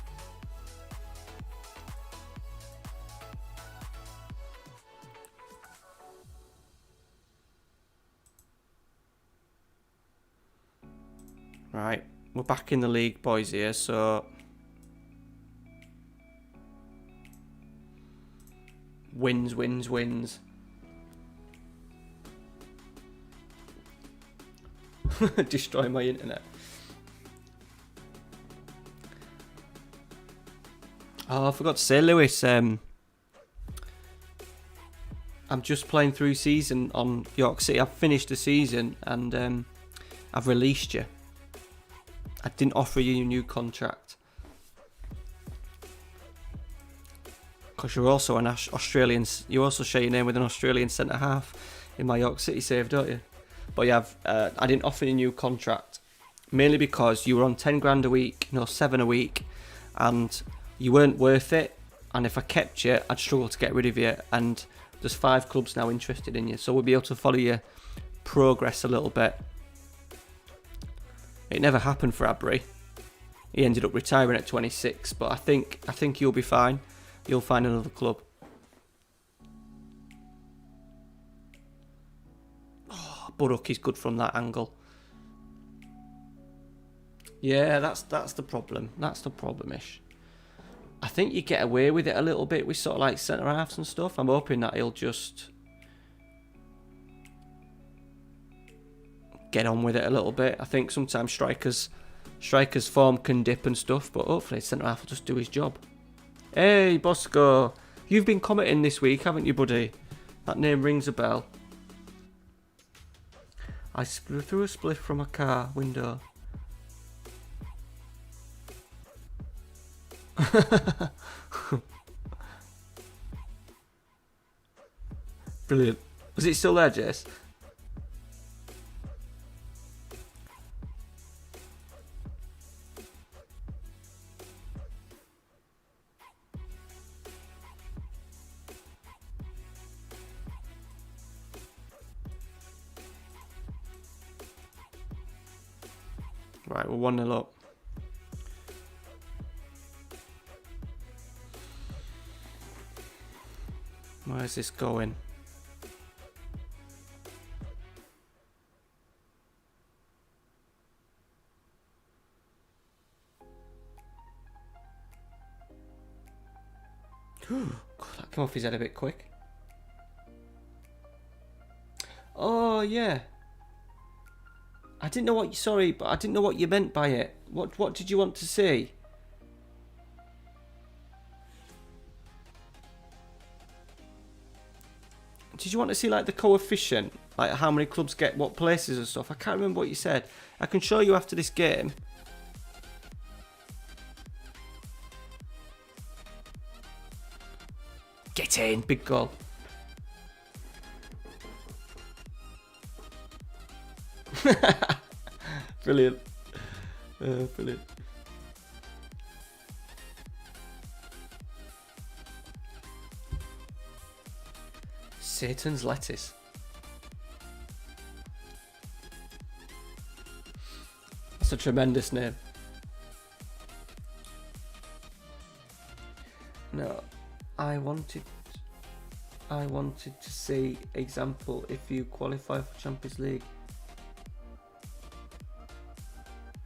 Right, we're back in the league, boys, here, so... Wins. Destroy my internet. Oh, I forgot to say, Lewis, I'm just playing through season on York City. I've finished the season and I've released you. I didn't offer you a new contract. Because you're also an Australian, you also share your name with an Australian centre half in my York City save, don't you? But yeah, I didn't offer you a new contract. Mainly because you were on 10 grand a week, 7 a week, and you weren't worth it. And if I kept you, I'd struggle to get rid of you. And there's 5 clubs now interested in you, so we'll be able to follow your progress a little bit. It never happened for Abri. He ended up retiring at 26, but I think you'll be fine. You'll find another club. Oh, Buruk is good from that angle. Yeah, that's the problem. That's the problem-ish. I think you get away with it a little bit with sort of like centre halves and stuff. I'm hoping that he'll just get on with it a little bit. I think sometimes strikers' form can dip and stuff, but hopefully centre half will just do his job. Hey, Bosco, you've been commenting this week, haven't you, buddy? That name rings a bell. I threw a spliff from a car window. Brilliant. Was it still there, Jess? Right, we're 1-0 up. Where's this going? God, that came off his head a bit quick. Oh, yeah. I didn't know what... Sorry, but I didn't know what you meant by it. What did you want to say? Did you want to see, like, the coefficient? Like, how many clubs get what places and stuff? I can't remember what you said. I can show you after this game. Get in. Big goal. Brilliant. Brilliant. Satan's lettuce. That's a tremendous name. No, I wanted to see example if you qualify for Champions League.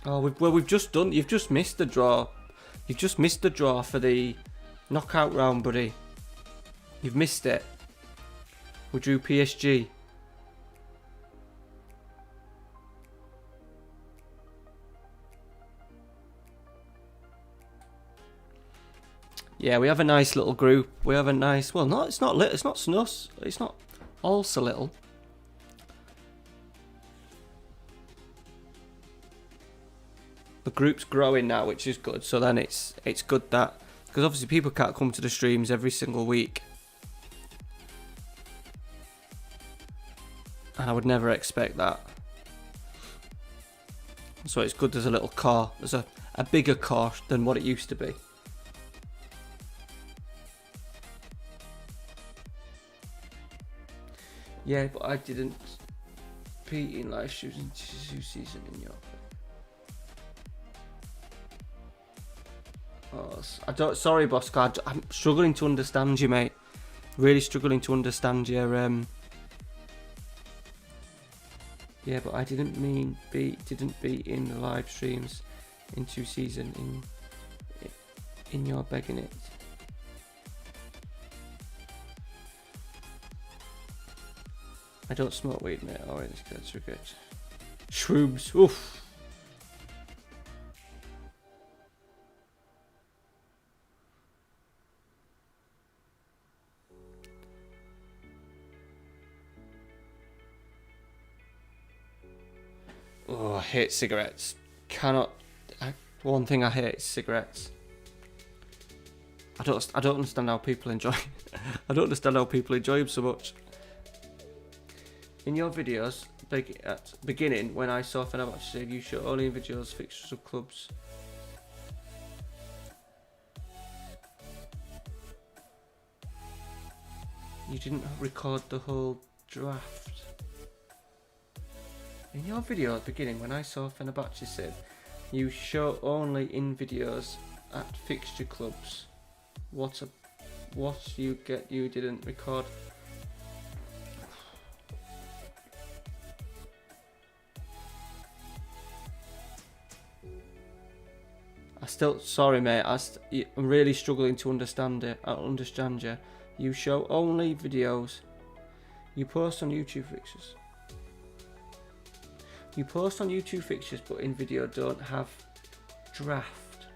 Oh, we've just done. You've just missed the draw. You've just missed the draw for the knockout round, buddy. You've missed it. We drew PSG. Yeah, we have a nice little group. We have a nice... Well, no, it's not little. It's not snus. It's not also little. The group's growing now, which is good. So then it's good that... Because obviously people can't come to the streams every single week. And I would never expect that. So it's good there's a little core. There's a bigger core than what it used to be. Yeah, but I didn't compete in live streams in 2 season in Europe. Oh, sorry, Bosco. I'm struggling to understand you, mate. Really struggling to understand your Yeah, but I didn't be in the live streams in 2 season in your begging it. I don't smoke weed, mate. Alright, that's regret. Shrooms, oof. Oh, I hate cigarettes. One thing I hate is cigarettes. I don't understand how people enjoy. I don't understand how people enjoy them so much. In your videos, at beginning, when I saw Fenerbahce say you show only in videos fixtures of clubs. You didn't record the whole draft. In your video at the beginning, when I saw Fenerbahce said you show only in videos at fixture clubs. What you didn't record. Sorry mate, I'm really struggling to understand it. I don't understand you. You show only videos. You post on YouTube fixtures. You post on YouTube fixtures, but in video don't have draft.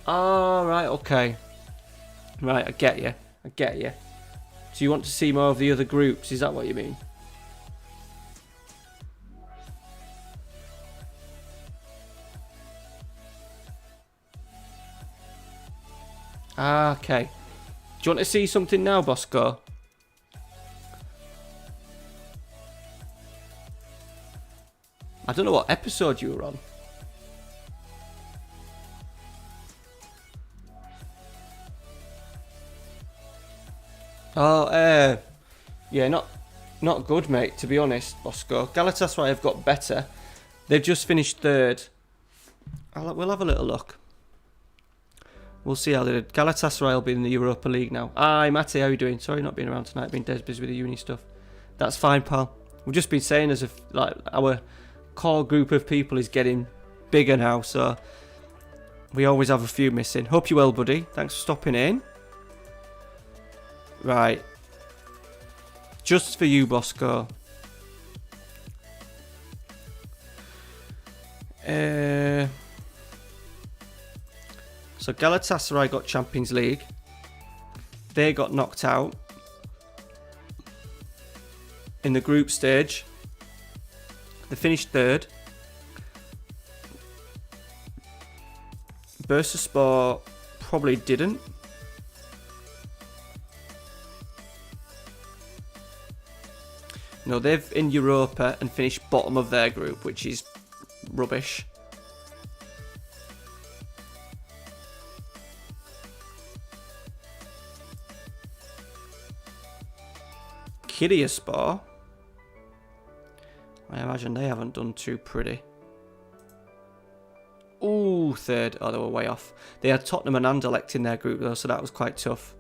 Oh, right, okay. Right, I get you. So you want to see more of the other groups, is that what you mean? Ah, okay. Do you want to see something now, Bosco? I don't know what episode you were on. Oh, yeah, not good, mate, to be honest, Bosco. Galatasaray have got better. They've just finished third. We'll have a little look. We'll see how they did. Galatasaray will be in the Europa League now. Hi, Matty, how are you doing? Sorry not being around tonight. Been dead busy with the uni stuff. That's fine, pal. We've just been saying as if like our core group of people is getting bigger now, so we always have a few missing. Hope you're well, buddy. Thanks for stopping in. Right. Just for you, Bosco. So Galatasaray got Champions League. They got knocked out in the group stage. They finished third. Bursaspor probably didn't. No, they've in Europa and finished bottom of their group, which is rubbish. Kiddiaspor, I imagine they haven't done too pretty. Ooh, third. Oh, they were way off. They had Tottenham and Anderlecht in their group though, so that was quite tough.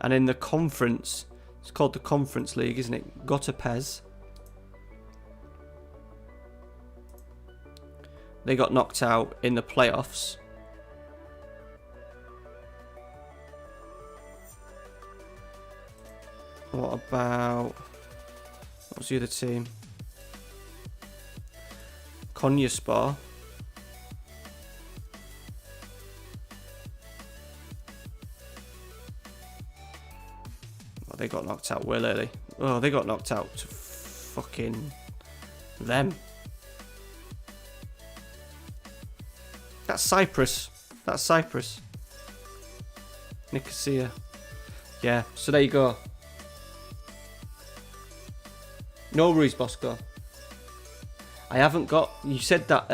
And in the conference, it's called the Conference League, isn't it? Gotapez. They got knocked out in the playoffs. What about... What was the other team? Konyaspor. Oh, they got knocked out well early. Oh, they got knocked out to fucking them. That's Cyprus. That's Cyprus. Nicosia. Yeah, so there you go. No worries, Bosco. I haven't got... You said that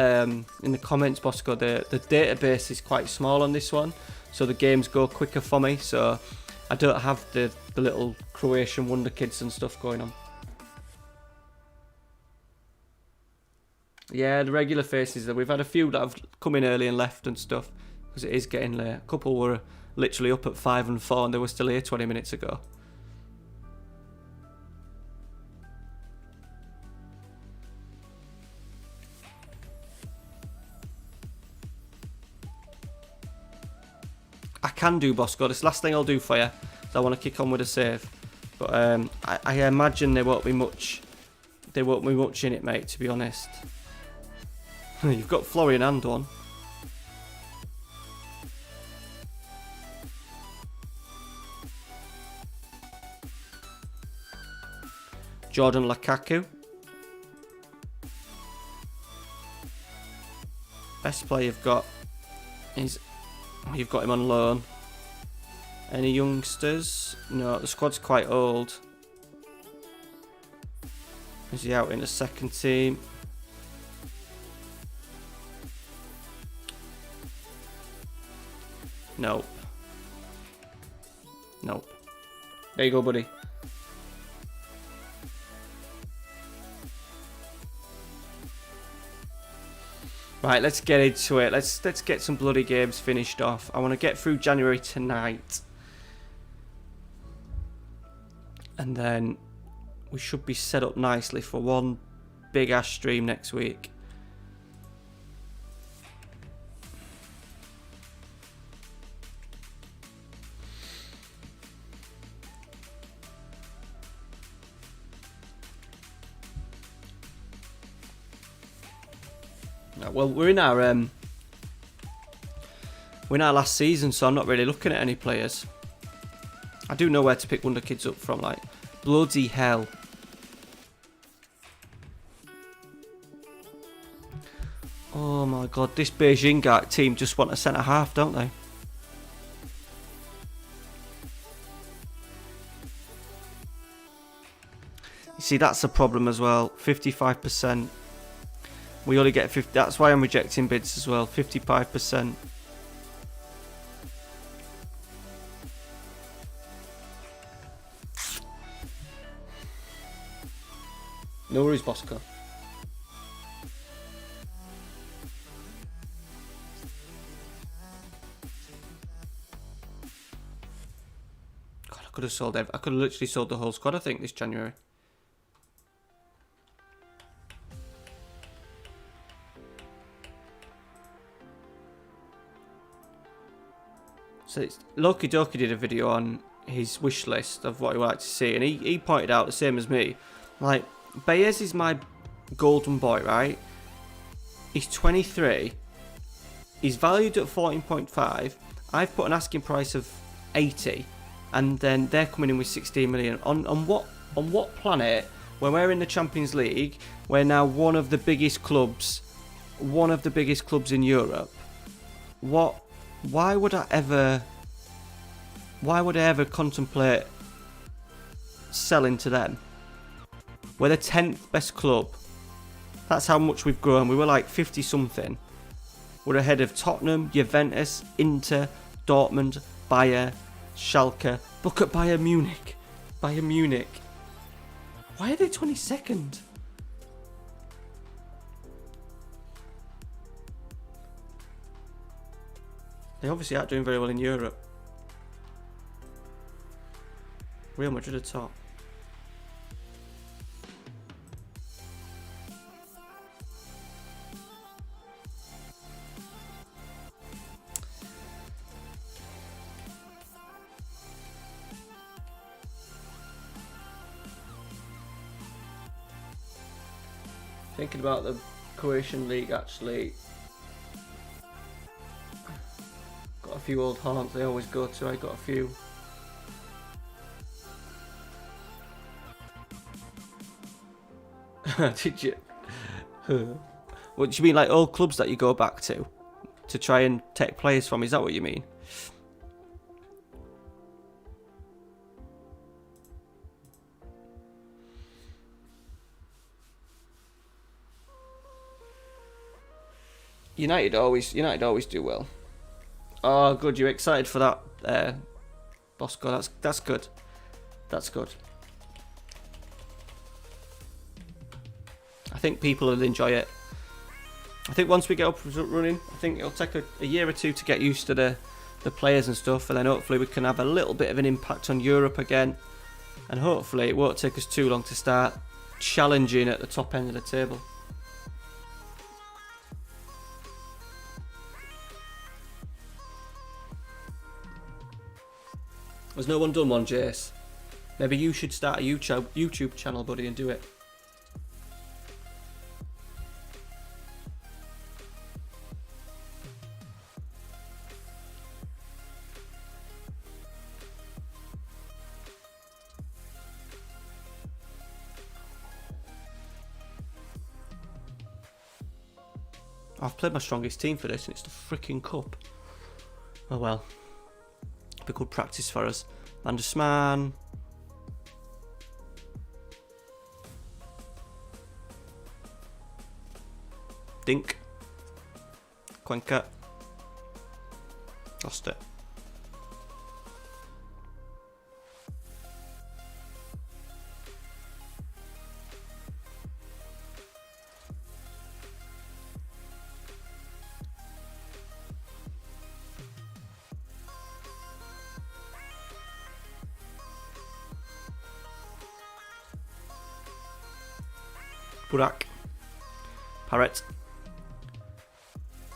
in the comments, Bosco, the database is quite small on this one, so the games go quicker for me, so I don't have the little Croatian wonder kids and stuff going on. Yeah, the regular faces. We've had a few that have come in early and left and stuff, because it is getting late. A couple were literally up at 5 and 4 and they were still here 20 minutes ago. I can do Bosco. This last thing I'll do for you. So I want to kick on with a save. But I imagine there won't be much. There won't be much in it, mate, to be honest. You've got Florian and one. Jordan Lukaku. Best player you've got is... You've got him on loan. Any youngsters? No, the squad's quite old. Is he out in the second team? Nope. Nope. There you go, buddy. Right, let's get into it. Let's get some bloody games finished off. I want to get through January tonight. And then we should be set up nicely for one big ass stream next week. Well, we're in our last season, so I'm not really looking at any players. I do know where to pick wonder kids up from, like bloody hell. Oh my god, this Beijing team just want a centre half, don't they? You see, that's a problem as well. 55%. We only get 50. That's why I'm rejecting bids as well. 55%. No worries, Bosco. God, I could have sold. I could have literally sold the whole squad, I think, this January. So Loki Doki did a video on his wish list of what he would like to see, and he pointed out the same as me. Like, Baez is my golden boy, right? He's 23. He's valued at 14.5. I've put an asking price of 80, and then they're coming in with 16 million. On what planet, when we're in the Champions League, we're now one of the biggest clubs in Europe. Why would I ever contemplate selling to them? We're the 10th best club. That's how much we've grown. We were like 50 something. We're ahead of Tottenham, Juventus, Inter, Dortmund, Bayern, Schalke. Look at Bayern Munich. Bayern Munich. Why are they 22nd? They obviously aren't doing very well in Europe. Real Madrid are top. Thinking about Croatian league actually. Got a few old haunts they always go to. I got a few. Did you? What do you mean, like old clubs that you go back to try and take players from? Is that what you mean? United always do well. Oh, good. You're excited for that, Bosco. That's good. That's good. I think people will enjoy it. I think once we get up and running, I think it'll take a year or two to get used to the players and stuff, and then hopefully we can have a little bit of an impact on Europe again, and hopefully it won't take us too long to start challenging at the top end of the table. Has no one done one, Jace? Maybe you should start a YouTube channel, buddy, and do it. I've played my strongest team for this, and it's the freaking cup. Oh well. Be good practice for us. Van der Smaan. Dink. Cuenca. Lost it. Burak. Parrot.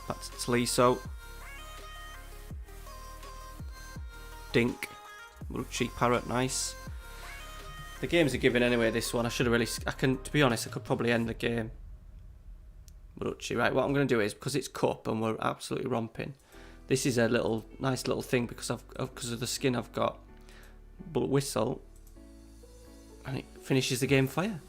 That's Tliso. Dink. Marucci, Parrot, nice. The games are given anyway, this one. To be honest, I could probably end the game. Marucci, right, what I'm going to do is, because it's cup and we're absolutely romping, this is a nice little thing because of the skin I've got. Bullet whistle. And it finishes the game for you.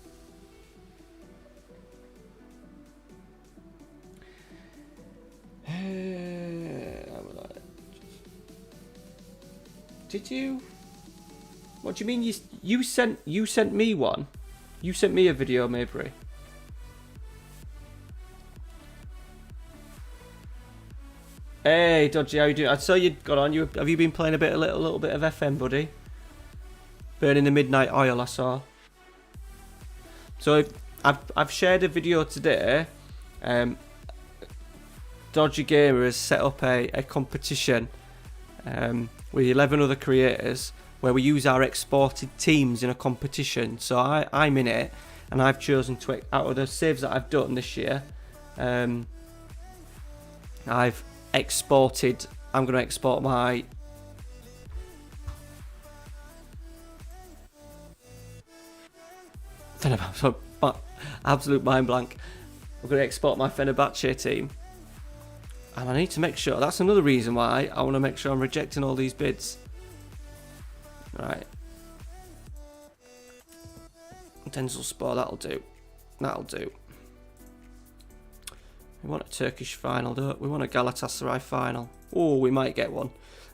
Did you? What do you mean? You sent me one? You sent me a video, Maybury. Hey, Dodgy, how you doing? I saw you got on. Have you been playing a little bit of FM, buddy? Burning the midnight oil, I saw. So I've shared a video today. Dodgy Gamer has set up a competition with 11 other creators where we use our exported teams in a competition. So I'm in it, and I've chosen to, out of the saves that I've done this year, I've exported. I'm going to export my Fenerbahce. Absolute mind blank. I'm going to export my Fenerbahce team. And I need to make sure, that's another reason why I want to make sure I'm rejecting all these bids. Right. Denzel Sport, that'll do. That'll do. We want a Turkish final, don't we? We want a Galatasaray final. Oh, we might get one.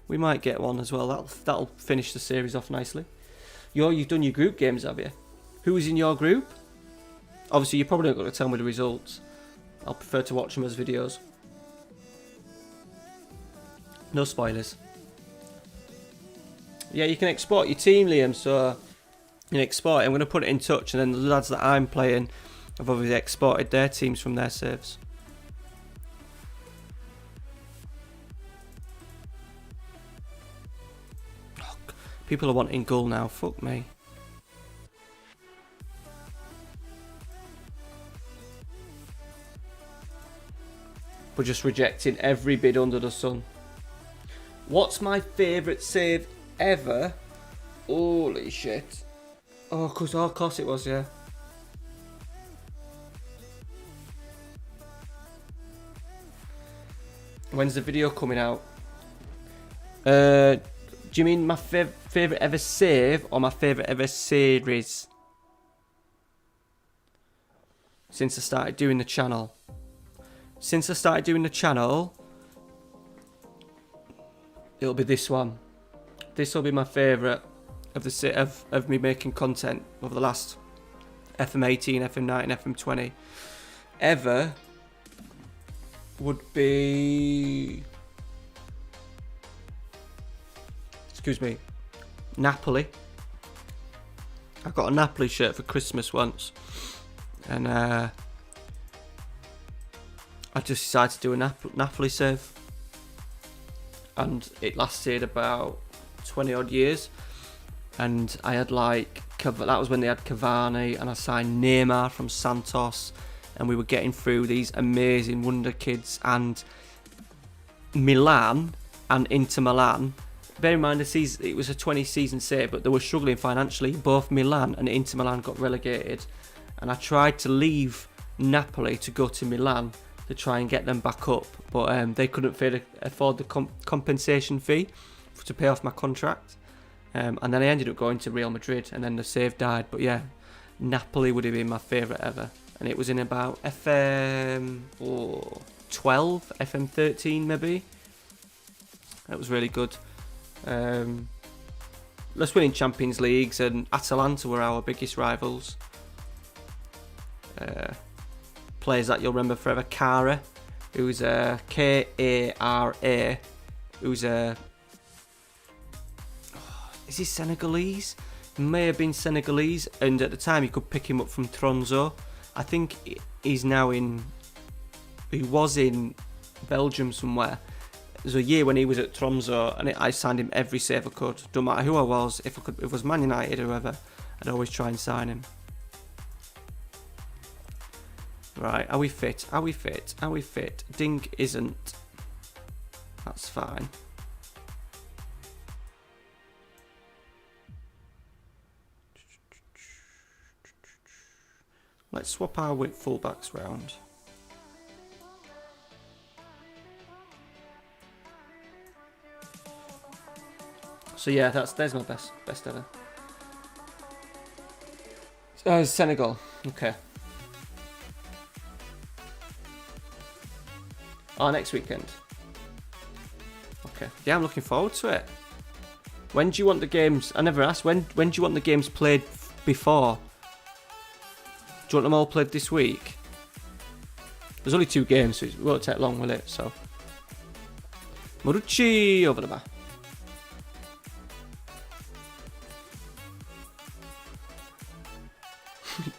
We might get one as well. That'll finish the series off nicely. You've done your group games, have you? Who is in your group? Obviously, you're probably not going to tell me the results. I'll prefer to watch them as videos. No spoilers. Yeah, you can export your team, Liam, so you can export it. I'm going to put it in touch, and then the lads that I'm playing have obviously exported their teams from their saves. Oh, people are wanting goal now, fuck me. We're just rejecting every bid under the sun. What's my favourite save ever? Holy shit. Oh, of course it was, yeah. When's the video coming out? Do you mean my favourite ever save or my favourite ever series? Since I started doing the channel. Since I started doing the channel, it'll be this one. This will be my favourite of me making content over the last FM18, FM19, FM20 ever would be, excuse me, Napoli. I got a Napoli shirt for Christmas once, and I just decided to do a Napoli save, and it lasted about 20 odd years, and I had like, that was when they had Cavani, and I signed Neymar from Santos, and we were getting through these amazing wonder kids, and Milan and Inter Milan, bear in mind it was a 20 season save, but they were struggling financially. Both Milan and Inter Milan got relegated, and I tried to leave Napoli to go to Milan to try and get them back up, but they couldn't afford the compensation fee to pay off my contract, and then I ended up going to Real Madrid, and then the save died. But yeah, Napoli would have been my favourite ever, and it was in about FM 12, FM 13 maybe. That was really good. Let's win in Champions Leagues, and Atalanta were our biggest rivals. Players that you'll remember forever: Kara, who's Kara, who's is he Senegalese? He may have been Senegalese, and at the time you could pick him up from Tromsø. I think he was in Belgium somewhere. There's a year when he was at Tromsø, and I signed him every save I could. Don't matter who I was, if it was Man United or whoever, I'd always try and sign him. Right, are we fit? Are we fit? Are we fit? Dink isn't. That's fine. Let's swap our fullbacks round. So yeah, there's my best ever. Senegal. Okay. Oh, next weekend. Okay. Yeah, I'm looking forward to it. When do you want the games? I never asked. When do you want the games played before? Do you want them all played this week? There's only 2 games, so it won't take long, will it? So, Marucci over the bar.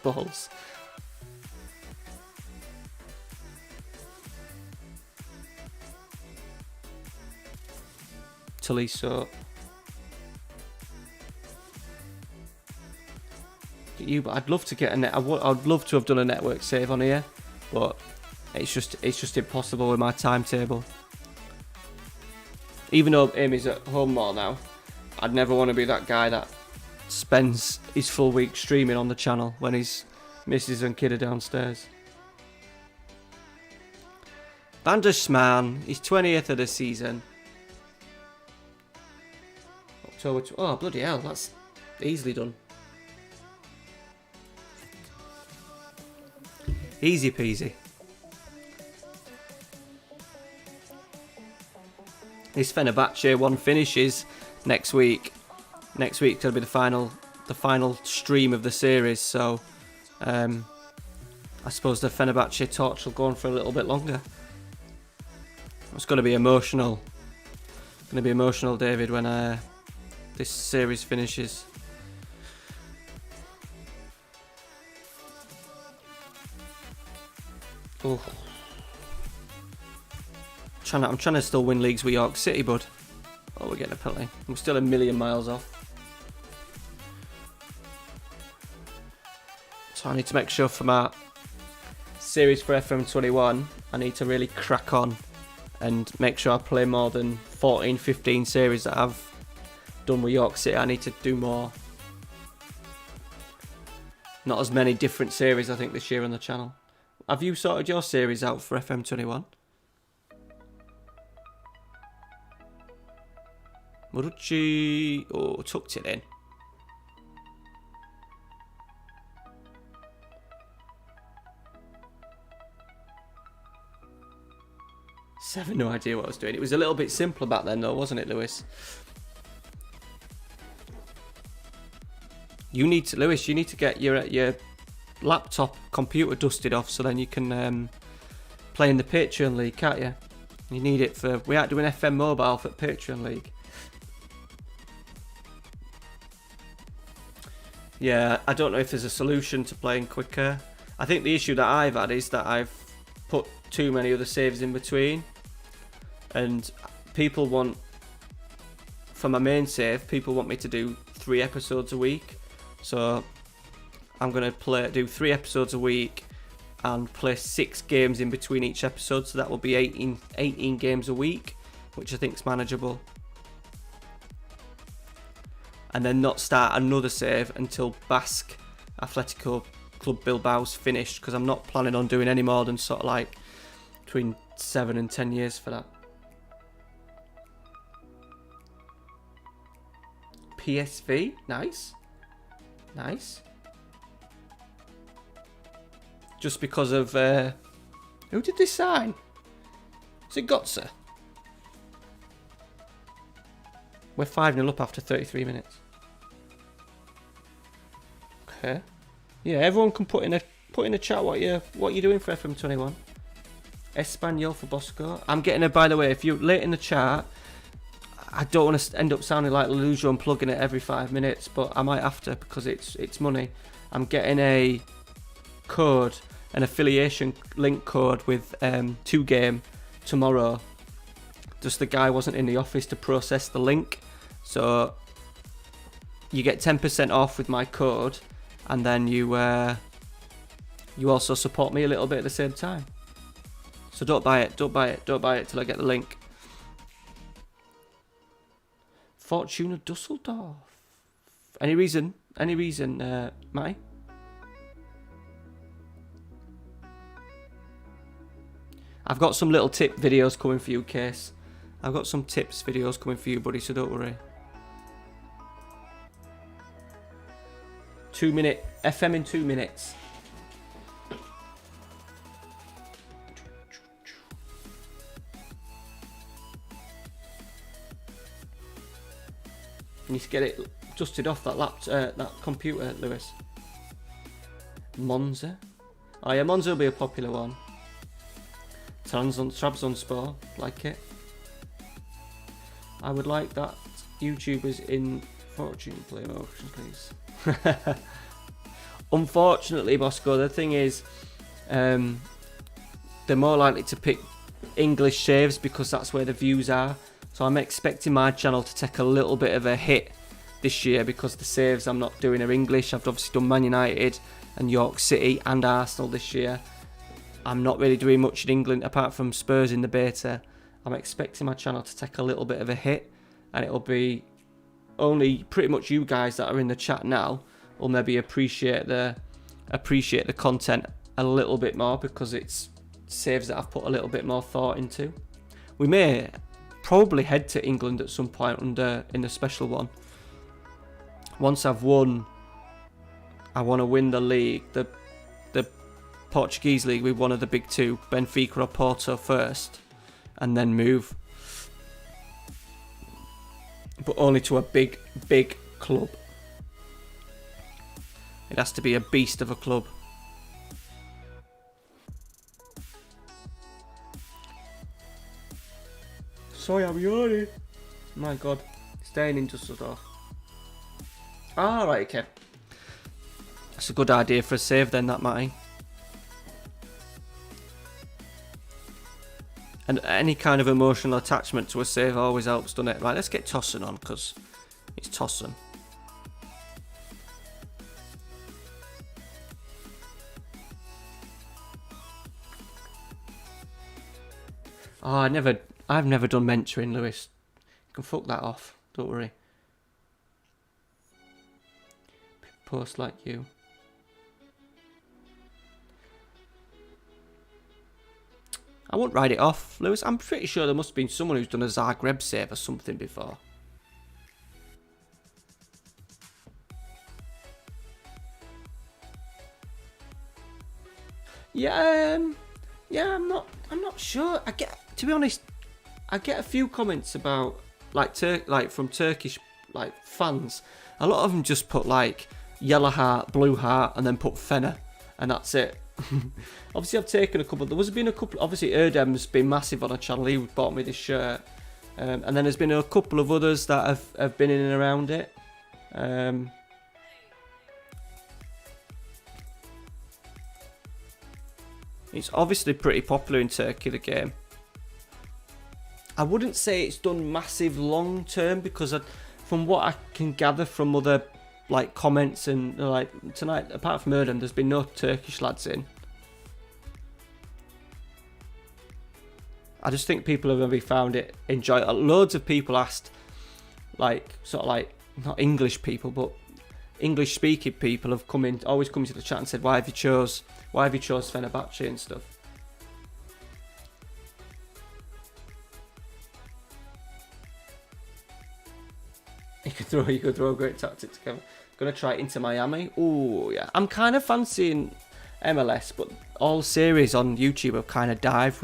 Balls. Taliso. But I'd love to get I'd love to have done a network save on here, but it's just impossible with my timetable. Even though Amy's at home more now, I'd never want to be that guy that spends his full week streaming on the channel when his missus and kid are downstairs. Van der Smaan, he's 20th of the season. October. Oh bloody hell, that's easily done. Easy peasy. This Fenerbahce one finishes next week. Next week it'll be the final stream of the series. So, I suppose the Fenerbahce torch will go on for a little bit longer. It's going to be emotional. Going to be emotional, David, when this series finishes. Oh. I'm trying to still win leagues with York City, bud. Oh, we're getting a penalty. I'm still a million miles off. So I need to make sure for my series for FM21, I need to really crack on and make sure I play more than 14, 15 series that I've done with York City. I need to do more. Not as many different series, I think, this year on the channel. Have you sorted your series out for FM21? Marucci, oh, tucked it in. Seven, no idea what I was doing. It was a little bit simpler back then, though, wasn't it, Lewis? Lewis, you need to get your laptop computer dusted off so then you can play in the Patreon League, can't you? You need it for... We aren't doing FM Mobile for Patreon League. Yeah, I don't know if there's a solution to playing quicker. I think the issue that I've had is that I've put too many other saves in between. And people want... For my main save, people want me to do 3 episodes a week. So I'm going to do 3 episodes a week and play 6 games in between each episode. So that will be 18 games a week, which I think is manageable. And then not start another save until Basque Atletico Club Bilbao's finished, because I'm not planning on doing any more than sort of like between 7 and 10 years for that. PSV, nice. Nice. Just because of... who did this sign? Is it Götze? We're 5-0 up after 33 minutes. Okay. Yeah, everyone can put in a chat what you're doing for FM21. Espanol for Bosco. I'm getting a... By the way, if you're late in the chat... I don't want to end up sounding like Lujo and plugging it every 5 minutes, but I might have to because it's money. I'm getting a code, an affiliation link code with 2Game tomorrow. Just the guy wasn't in the office to process the link, so you get 10% off with my code, and then you also support me a little bit at the same time. So don't buy it till I get the link. Fortuna Dusseldorf. Any reason, Matty? I've got some little tip videos coming for you, Case. I've got some tips videos coming for you, buddy, so don't worry. 2 minute, FM in 2 minutes. You need to get it dusted off that computer, Lewis. Monza. Oh yeah, Monza will be a popular one. Trabzonspor, like it. I would like that YouTubers in Fortune play auction, please. Unfortunately, Bosco, the thing is, they're more likely to pick English saves because that's where the views are. So I'm expecting my channel to take a little bit of a hit this year because the saves I'm not doing are English. I've obviously done Man United and York City and Arsenal this year. I'm not really doing much in England apart from Spurs in the beta. I'm expecting my channel to take a little bit of a hit, and it'll be only pretty much you guys that are in the chat now will maybe appreciate the content a little bit more because it's saves that I've put a little bit more thought into. We may probably head to England at some point in the special one. Once I've won, I want to win the league, the Portuguese league with one of the big two, Benfica or Porto first, and then move. But only to a big club. It has to be a beast of a club. Sorry, I'm yawning. My God, staying in Dusseldorf. Ah, right, okay. That's a good idea for a save then, that Matty. And any kind of emotional attachment to a save always helps, doesn't it? Right, let's get Tossen on, because it's Tossen. Oh, I've never done mentoring, Lewis. You can fuck that off, don't worry. Post like you. I won't write it off, Lewis. I'm pretty sure there must have been someone who's done a Zagreb save or something before. Yeah, yeah. I'm not sure. To be honest, I get a few comments about like from Turkish like fans. A lot of them just put like yellow heart, blue heart, and then put Fener, and that's it. Obviously, I've taken a couple. There has been a couple. Obviously, Erdem's been massive on our channel. He bought me this shirt, and then there's been a couple of others that have been in and around it. It's obviously pretty popular in Turkey, the game. I wouldn't say it's done massive long term because from what I can gather from other like comments and like tonight, apart from Erdem, there's been no Turkish lads in. I just think people have maybe found it enjoyable. Loads of people asked, like sort of like not English people, but English speaking people have always come into the chat and said, why have you chose Fenerbahce and stuff. You could throw a great tactic together. Gonna try Inter Miami. Oh yeah, I'm kind of fancying MLS, but all series on YouTube have kind of dropped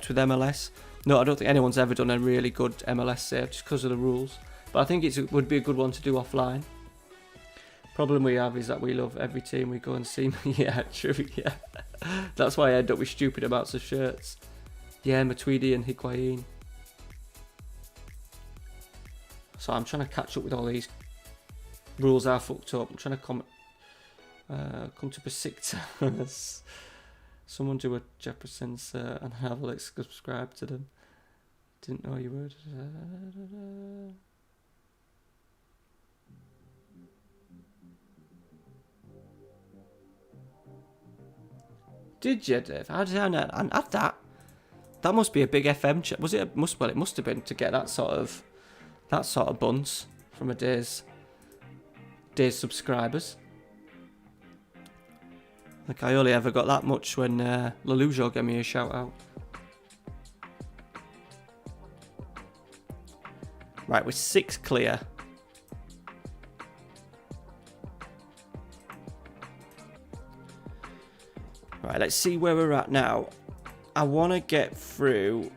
with MLS. No, I don't think anyone's ever done a really good MLS save just because of the rules. But I think it would be a good one to do offline. Problem we have is that we love every team we go and see. Yeah, true. Yeah, that's why I end up with stupid amounts of shirts. Yeah, Matuidi and Higuain. So I'm trying to catch up with all these rules I fucked up. I'm trying to come to Besiktas. Someone do a Jefferson's and have a subscribe to them. Didn't know you would. Did you, Dave? How did I know? And have that? That must be a big FM chat. Was it? It must have been to get that sort of buns from a day's subscribers. Like I only ever got that much when Lalujo gave me a shout out. Right, we're 6 clear. Right, let's see where we're at now. I want to get through.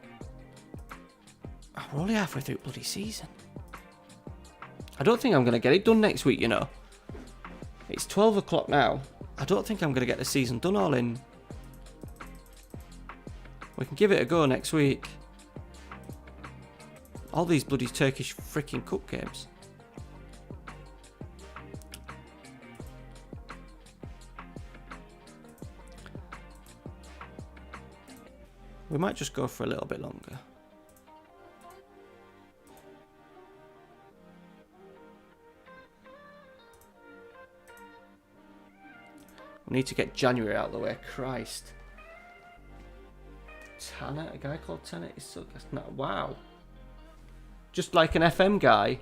Oh, we're only halfway through bloody season. I don't think I'm going to get it done next week, you know. It's 12 o'clock now. I don't think I'm going to get the season done all in. We can give it a go next week. All these bloody Turkish freaking cup games. We might just go for a little bit longer. We need to get January out of the way. Christ. Tanner? A guy called Tanner? Is so, that's not, wow. Just like an FM guy.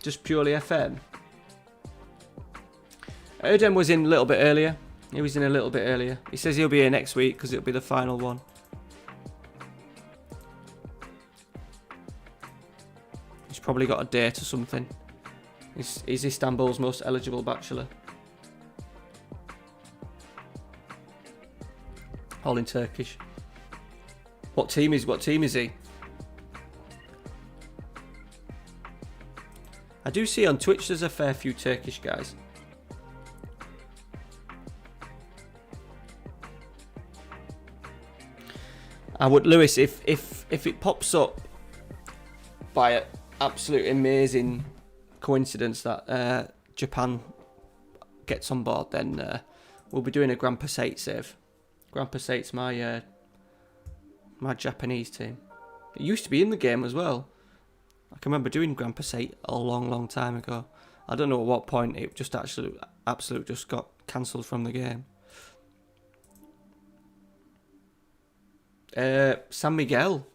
Just purely FM. Erdem was in a little bit earlier. He was in a little bit earlier. He says he'll be here next week because it'll be the final one. He's probably got a date or something. He's Istanbul's most eligible bachelor. All in Turkish. What team is he? I do see on Twitch there's a fair few Turkish guys. I would, Lewis, if it pops up by an absolute amazing coincidence that Japan gets on board, then we'll be doing a Grand Passate save. Grand Passate's my Japanese team. It used to be in the game as well. I can remember doing Grand Passate a long time ago. I don't know at what point it just absolute just got cancelled from the game. San Miguel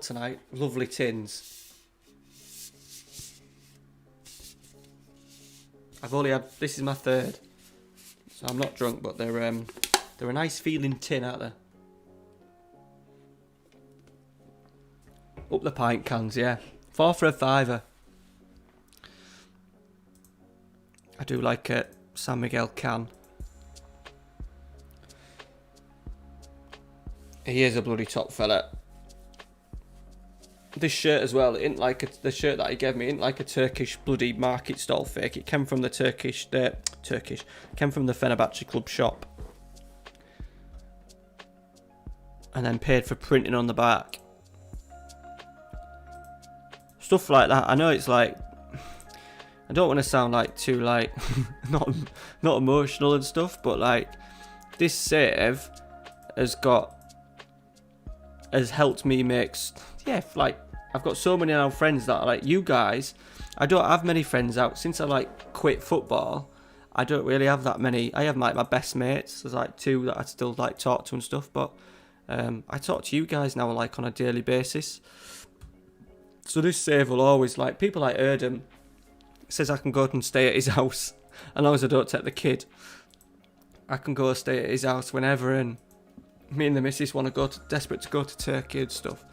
tonight. Lovely tins. I've only had, this is my third, so I'm not drunk, but they're a nice feeling tin, aren't they? Up the pint cans, yeah. 4 for a £5. I do like San Miguel can. He is a bloody top fella. This shirt as well, it ain't like the shirt that he gave me, it ain't like a Turkish bloody market stall fake. It came from the came from the Fenerbahce club shop. And then paid for printing on the back. Stuff like that. I know it's like, I don't want to sound like too like, not emotional and stuff, but like, this save has helped me make, like, I've got so many now friends that are like, you guys, I don't have many friends out, since I like quit football, I don't really have that many. I have like my best mates, there's like 2 that I still like talk to and stuff, but I talk to you guys now like on a daily basis. So this save will always, like, people like Erdem says I can go and stay at his house, as long as I don't take the kid. I can go stay at his house whenever, and me and the missus want to go desperate to go to Turkey and stuff.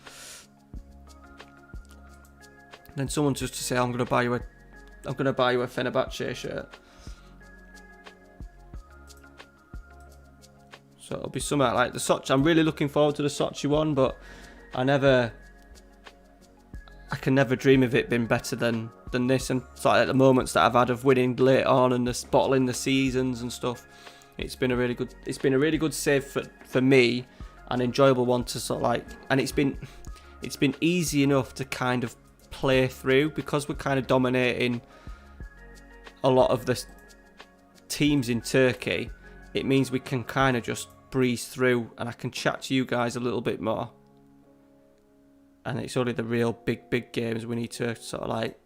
Then someone just to say, I'm gonna buy you a Fenerbahce shirt. So it'll be something like the Sochi. I'm really looking forward to the Sochi one, but I can never dream of it being better than this. And it's like the moments that I've had of winning late on and the bottling the seasons and stuff. It's been a really good save for me, an enjoyable one to sort of like, and it's been easy enough to kind of play through, because we're kind of dominating a lot of the teams in Turkey. It means we can kind of just breeze through, and I can chat to you guys a little bit more. And it's only the real big games we need to sort of like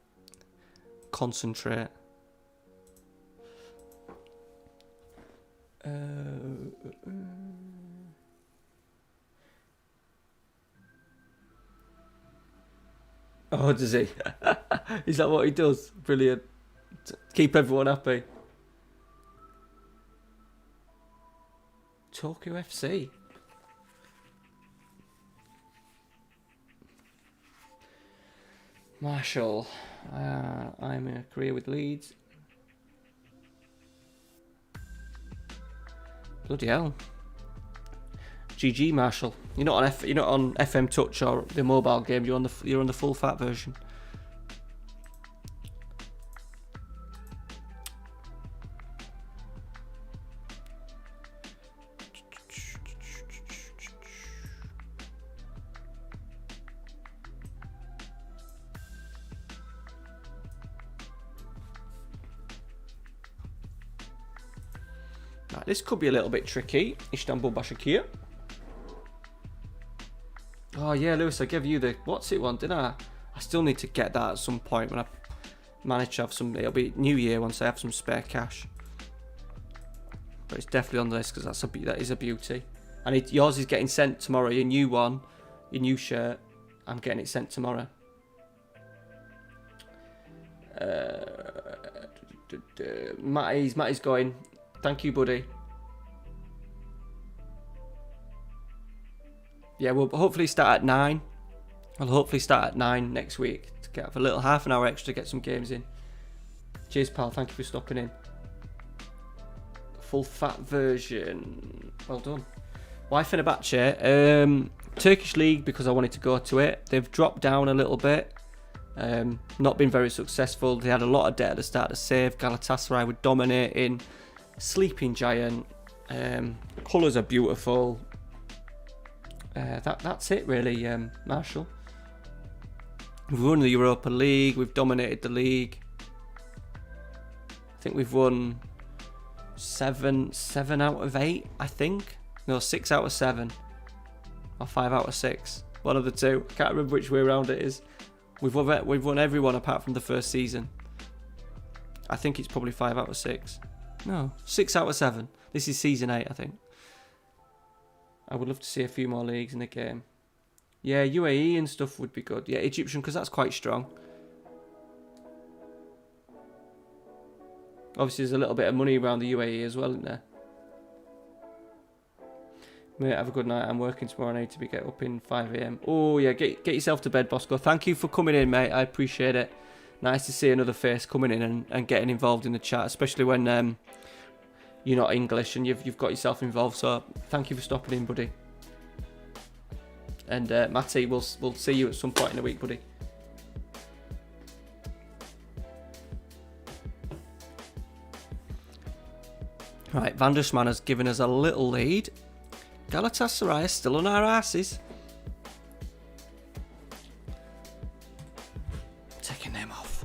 concentrate. Oh, does he? Is that what he does? Brilliant. Keep everyone happy. Tokyo FC. Marshall. I'm in a career with Leeds. Bloody hell. GG Marshall. You're not on FM Touch or the mobile game. You're on the full fat version. Right, this could be a little bit tricky. Istanbul Başakşehir. Oh yeah, Lewis, I gave you the what's it one, didn't I? I still need to get that at some point when I manage to have some. It'll be New Year once I have some spare cash. But it's definitely on the list because that is a beauty. And yours is getting sent tomorrow. Your new one, your new shirt. I'm getting it sent tomorrow. Matty's going. Thank you, buddy. Yeah, we'll hopefully start at 9. I'll hopefully start at 9 next week to get a little half an hour extra to get some games in. Cheers, pal. Thank you for stopping in. Full fat version. Well done. Why Fenerbahce? Turkish league because I wanted to go to it. They've dropped down a little bit. Not been very successful. They had a lot of debt at the start to save. Galatasaray were dominating. Sleeping giant. Colours are beautiful. That's it really, Marshall. We've won the Europa League. We've dominated the league. I think we've won 7 out of 8. I think. No, 6 out of 7. Or 5 out of 6. One of the two. I can't remember which way around it is. We've won everyone apart from the first season. I think it's probably 5 out of 6. No, 6 out of 7. This is season 8, I think. I would love to see a few more leagues in the game. Yeah, UAE and stuff would be good. Yeah, Egyptian, because that's quite strong. Obviously, there's a little bit of money around the UAE as well, isn't there? Mate, have a good night. I'm working tomorrow. I need to get up in 5 AM. Oh, yeah, get yourself to bed, Bosco. Thank you for coming in, mate. I appreciate it. nice to see another face coming in and getting involved in the chat, especially when you're not English and you've got yourself involved. So thank you for stopping in, buddy. And Matty, we'll see you at some point in the week, buddy. Right, Van der Sman has given us a little lead. Galatasaray is still on our asses. Taking them off.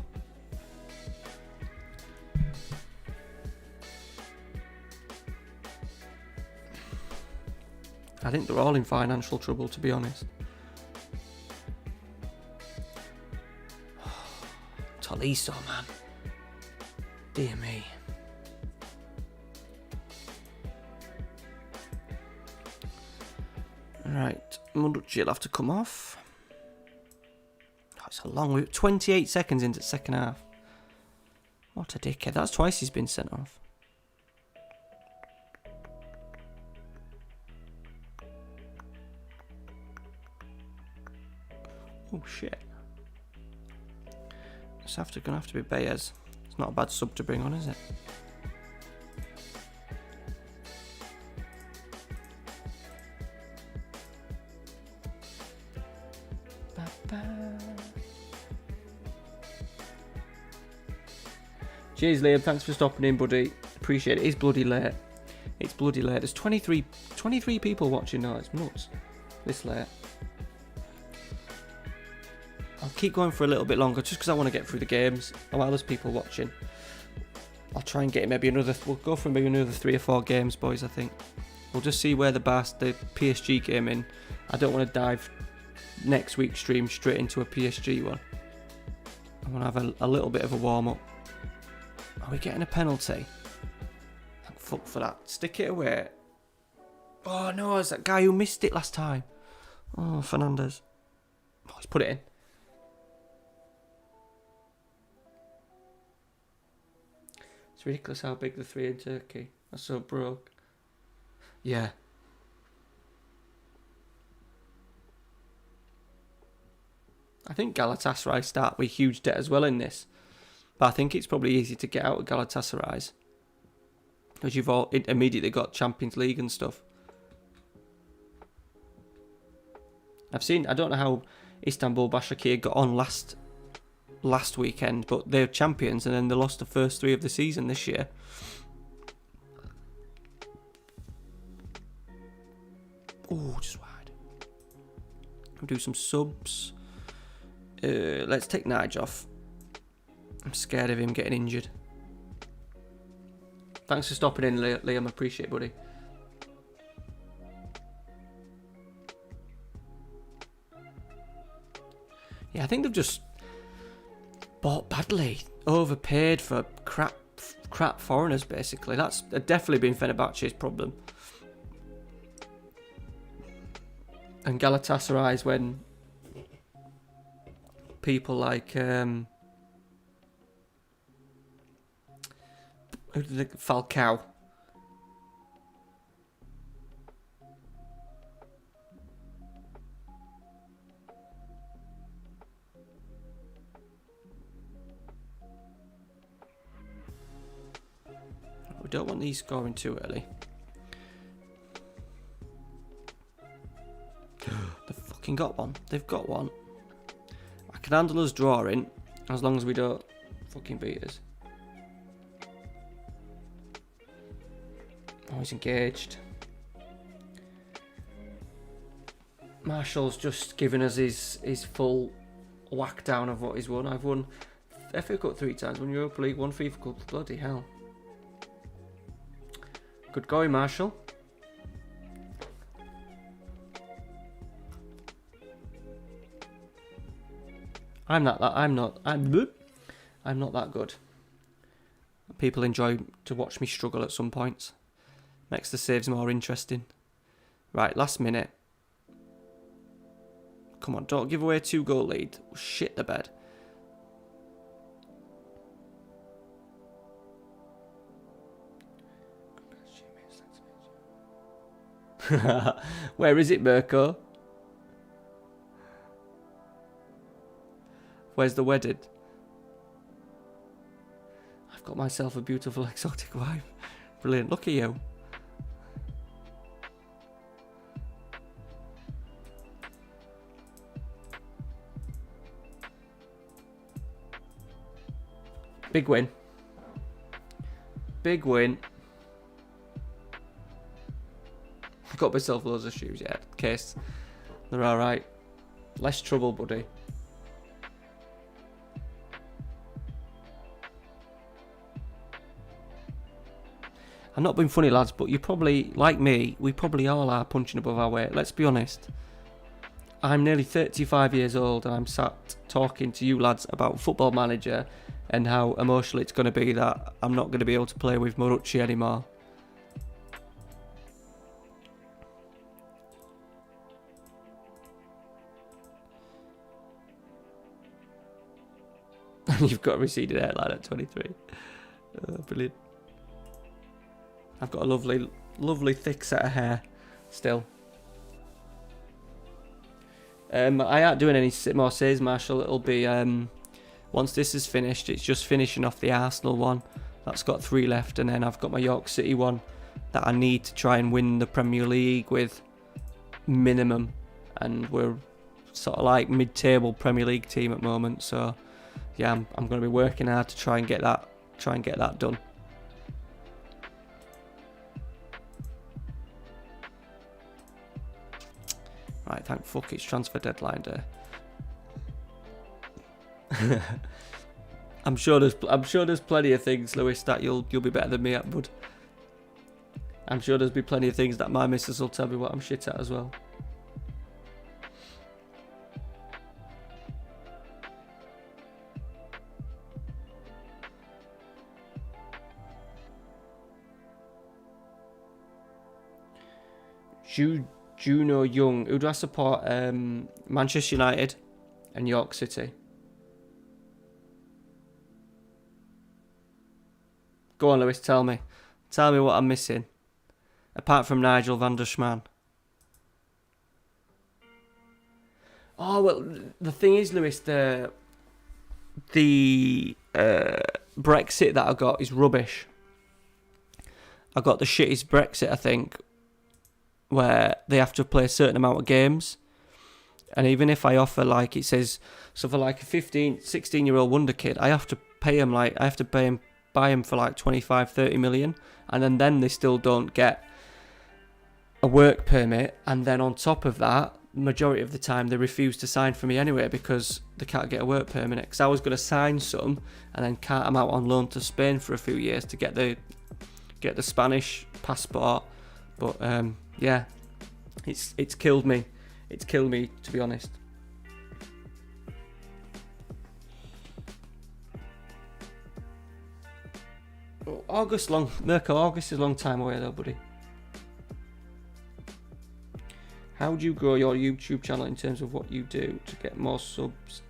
I think they're all in financial trouble, to be honest. Tolisso, man. Dear me. Right, Munducci will have to come off. Oh, it's a long way. 28 seconds into the second half. What a dickhead. That's twice he's been sent off. Oh shit. It's gonna have to be Baez. It's not a bad sub to bring on, is it? Cheers, Liam. Thanks for stopping in, buddy. Appreciate it. It's bloody late. It's bloody late. There's 23 people watching now. It's nuts. This late. I'll keep going for a little bit longer just because I want to get through the games. While there's people watching, I'll try and get maybe another. We'll go for maybe another 3 or 4 games, boys. I think we'll just see where the PSG game in. I don't want to dive next week's stream straight into a PSG one. I want to have a little bit of a warm up. Are we getting a penalty? Thank fuck for that. Stick it away. Oh no, it's that guy who missed it last time. Oh, Fernandez. Oh, he's put it in. It's ridiculous how big the 3 in Turkey are so broke. Yeah. I think Galatasaray start with huge debt as well in this. But I think it's probably easy to get out of Galatasaray's. Because you've all immediately got Champions League and stuff. I don't know how Istanbul Başakşehir got on last weekend, but they're champions and then they lost the first 3 of the season this year. Oh, just wide. I'll do some subs. Let's take Nige off. I'm scared of him getting injured. Thanks for stopping in, Liam. Appreciate it, buddy. Yeah, I think they've just bought badly, overpaid for crap foreigners. Basically, that's definitely been Fenerbahce's problem. And Galatasaray's when people like Falcao. We don't want these scoring too early. They've fucking got one. They've got one. I can handle us drawing as long as we don't fucking beat us. Oh, he's engaged. Marshall's just given us his full whack down of what he's won. I've won FA Cup 3 times, won Europa League, won FIFA Cup. Bloody hell. Good going, Marshall. I'm not that good. People enjoy to watch me struggle at some points. Makes the saves more interesting. Right, last minute. Come on, don't give away a 2-goal lead. Shit the bed. Where is it, Mirko? Where's the wedding? I've got myself a beautiful exotic wife. Brilliant. Look at you. Big win. Big win. I've got myself loads of shoes, yeah. Case. They're alright. Less trouble, buddy. I'm not being funny, lads, but you probably, like me, we probably all are punching above our weight. Let's be honest. I'm nearly 35 years old and I'm sat talking to you lads about Football Manager and how emotional it's going to be that I'm not going to be able to play with Marucci anymore. You've got a receded hairline at 23. Brilliant. I've got a lovely thick set of hair still. I aren't doing any more saves, Marshall. It'll be, once this is finished, it's just finishing off the Arsenal one. That's got 3 left, and then I've got my York City one that I need to try and win the Premier League with minimum. And we're sort of like mid-table Premier League team at the moment, so yeah, I'm going to be working hard to try and get that done. Right, thank fuck it's transfer deadline day. I'm sure there's plenty of things, Lewis, that you'll be better than me at, bud. I'm sure there's be plenty of things that my missus will tell me what I'm shit at as well. Juno Young. Who do I support? Manchester United and York City. Go on, Lewis, tell me. Tell me what I'm missing. Apart from Nigel van der Schman. Oh, well, the thing is, Lewis, the Brexit that I got is rubbish. I got the shittest Brexit, I think, where they have to play a certain amount of games. And even if I offer, like, it says, so for like a 16-year-old wonder kid, I have to buy him for like 25, 30 million. And then they still don't get a work permit. And then on top of that, majority of the time they refuse to sign for me anyway because they can't get a work permit. Because I was going to sign some and then cart them out on loan to Spain for a few years to get the Spanish passport. But yeah, it's killed me. It's killed me, to be honest. August is a long time away though, buddy. How do you grow your YouTube channel in terms of what you do to get more subs?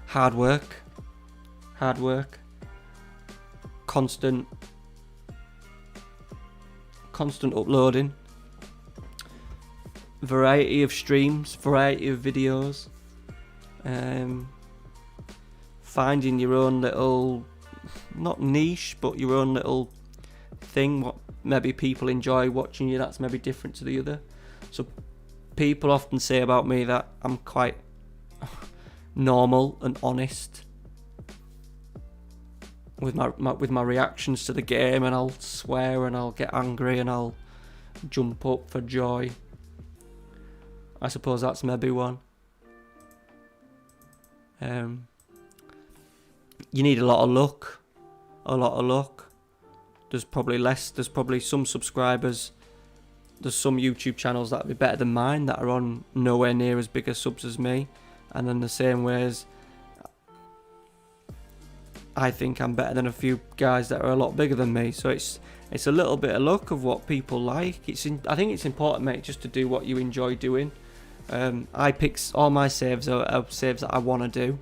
Hard work. Constant uploading. Variety of streams, variety of videos. Finding your own little, not niche, but your own little thing, what maybe people enjoy watching you, that's maybe different to the other. So people often say about me that I'm quite normal and honest with my reactions to the game, and I'll swear and I'll get angry and I'll jump up for joy. I suppose that's maybe one. You need a lot of luck. There's probably some subscribers. There's some YouTube channels that would be better than mine that are on nowhere near as big as subs as me. And then the same ways, I think I'm better than a few guys that are a lot bigger than me. So it's a little bit of luck of what people like. I think it's important, mate, just to do what you enjoy doing. I pick all my saves are saves that I want to do,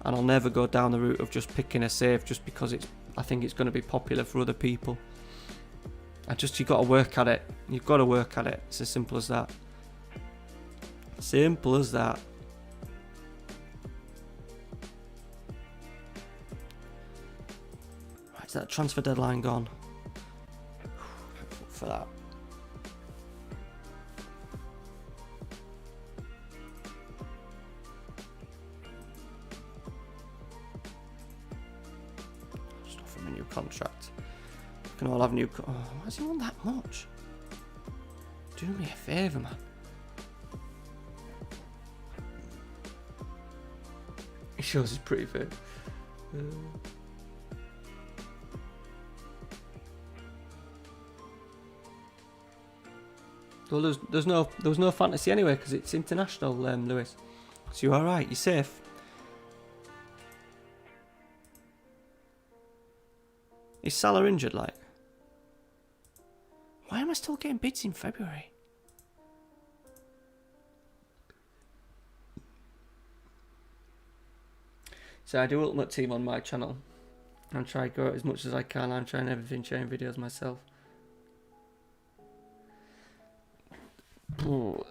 and I'll never go down the route of just picking a save just because I think it's going to be popular for other people. You've got to work at it. You've got to work at it. It's as simple as that. Simple as that. that transfer deadline gone? For that. Just offer him a new contract. We can all have new. Oh, why does he want that much? Do me a favour, man. He shows his pretty face. Well, there was no fantasy anyway because it's international, Lewis. So you're all right. You're safe. Is Salah injured? Like, why am I still getting bids in February? So I do Ultimate Team on my channel. I'm trying to go out as much as I can. I'm trying everything, sharing videos myself.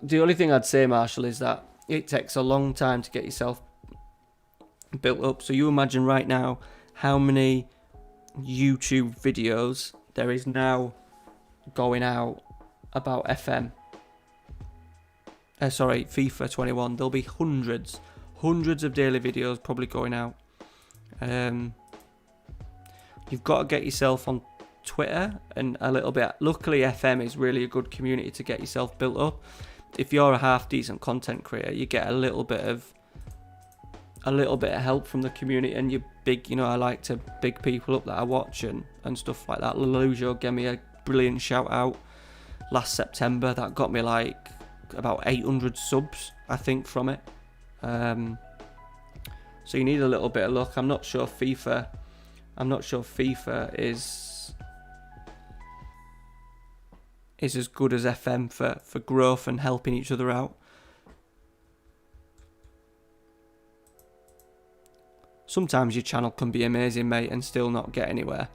The only thing I'd say, Marshall, is that it takes a long time to get yourself built up. So you imagine right now how many YouTube videos there is now going out about FIFA 21. There'll be hundreds of daily videos probably going out. You've got to get yourself on Twitter and a little bit. Luckily, FM is really a good community to get yourself built up. If you're a half decent content creator, you get a little bit of help from the community, and you're big. You know, I like to big people up that I watch and stuff like that. Lelujo gave me a brilliant shout out last September that got me like about 800 subs, I think, from it. So you need a little bit of luck. I'm not sure FIFA is as good as FM for growth and helping each other out. Sometimes your channel can be amazing, mate, and still not get anywhere.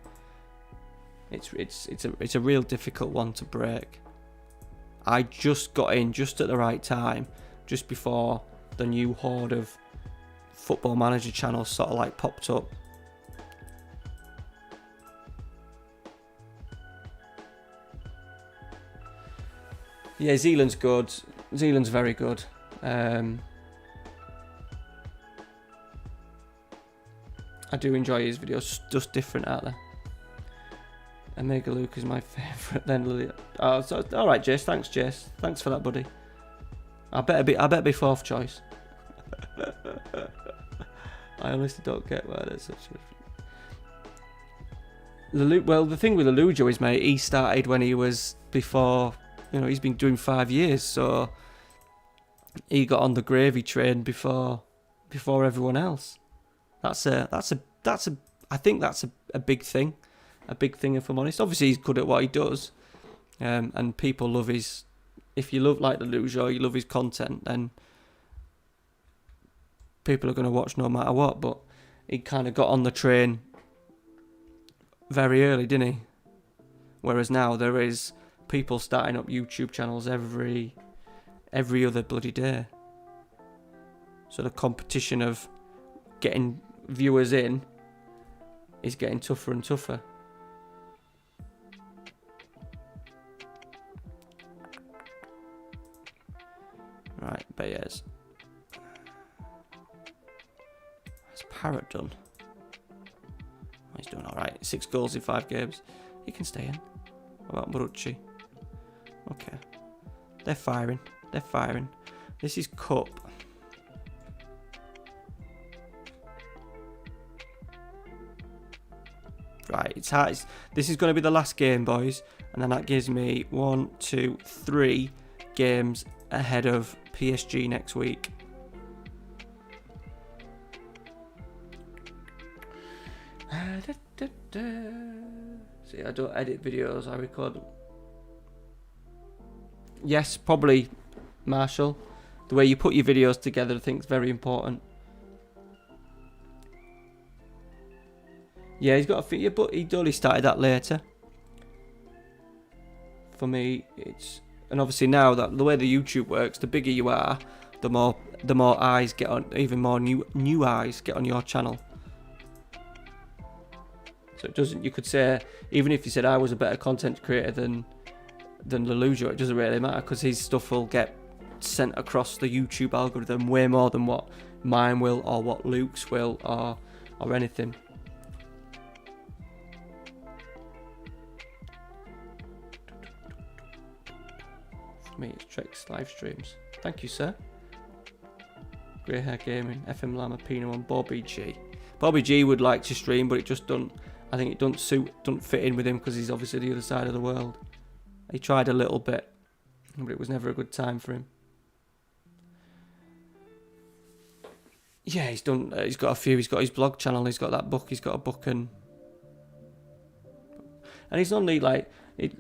It's a real difficult one to break. I just got in just at the right time, just before the new horde of Football Manager channels sort of like popped up. Yeah, Zealand's good. Zealand's very good. I do enjoy his videos, just different, aren't they? Omega Luke is my favourite. Then Lily. Oh, so, all right, Jace. Thanks, Jace. Thanks for that, buddy. I better be fourth choice. I honestly don't get why there's such a. Well, the thing with Lelujo is, mate, he started when he was before. You know, he's been doing 5 years, so he got on the gravy train before everyone else. I think that's a big thing. A big thing, if I'm honest. Obviously, he's good at what he does, and people love his. If you love like Lelujo, you love his content, then people are going to watch no matter what. But he kind of got on the train very early, didn't he? Whereas now there is people starting up YouTube channels every other bloody day. So the competition of getting viewers in is getting tougher and tougher. Right, Baez. What's Parrott done? Oh, he's doing alright. 6 goals in 5 games. He can stay in. What about Marucci? Okay. They're firing. This is Cup. Right, it's hard. This is going to be the last game, boys. And then that gives me 1, 2, 3 games ahead of PSG next week. See, I don't edit videos, I record them. Yes, probably, Marshall. The way you put your videos together, I think, is very important. Yeah, he's got a figure, but he only started that later. For me, it's... And obviously now, that the way the YouTube works, the bigger you are, the more eyes get on, even more new eyes get on your channel. So it doesn't. You could say, even if you said I was a better content creator than Lelujo, it doesn't really matter, because his stuff will get sent across the YouTube algorithm way more than what mine will, or what Luke's will, or anything. For me, it's Treq's live streams. Thank you, sir. Grey Hair Gaming, FM Llama, Pino, and Bobby G. Bobby G would like to stream, but it just don't. I think it don't fit in with him, because he's obviously the other side of the world. He tried a little bit, but it was never a good time for him. Yeah, he's done. He's got a few. He's got his blog channel. He's got that book. He's got a book, and he's only like.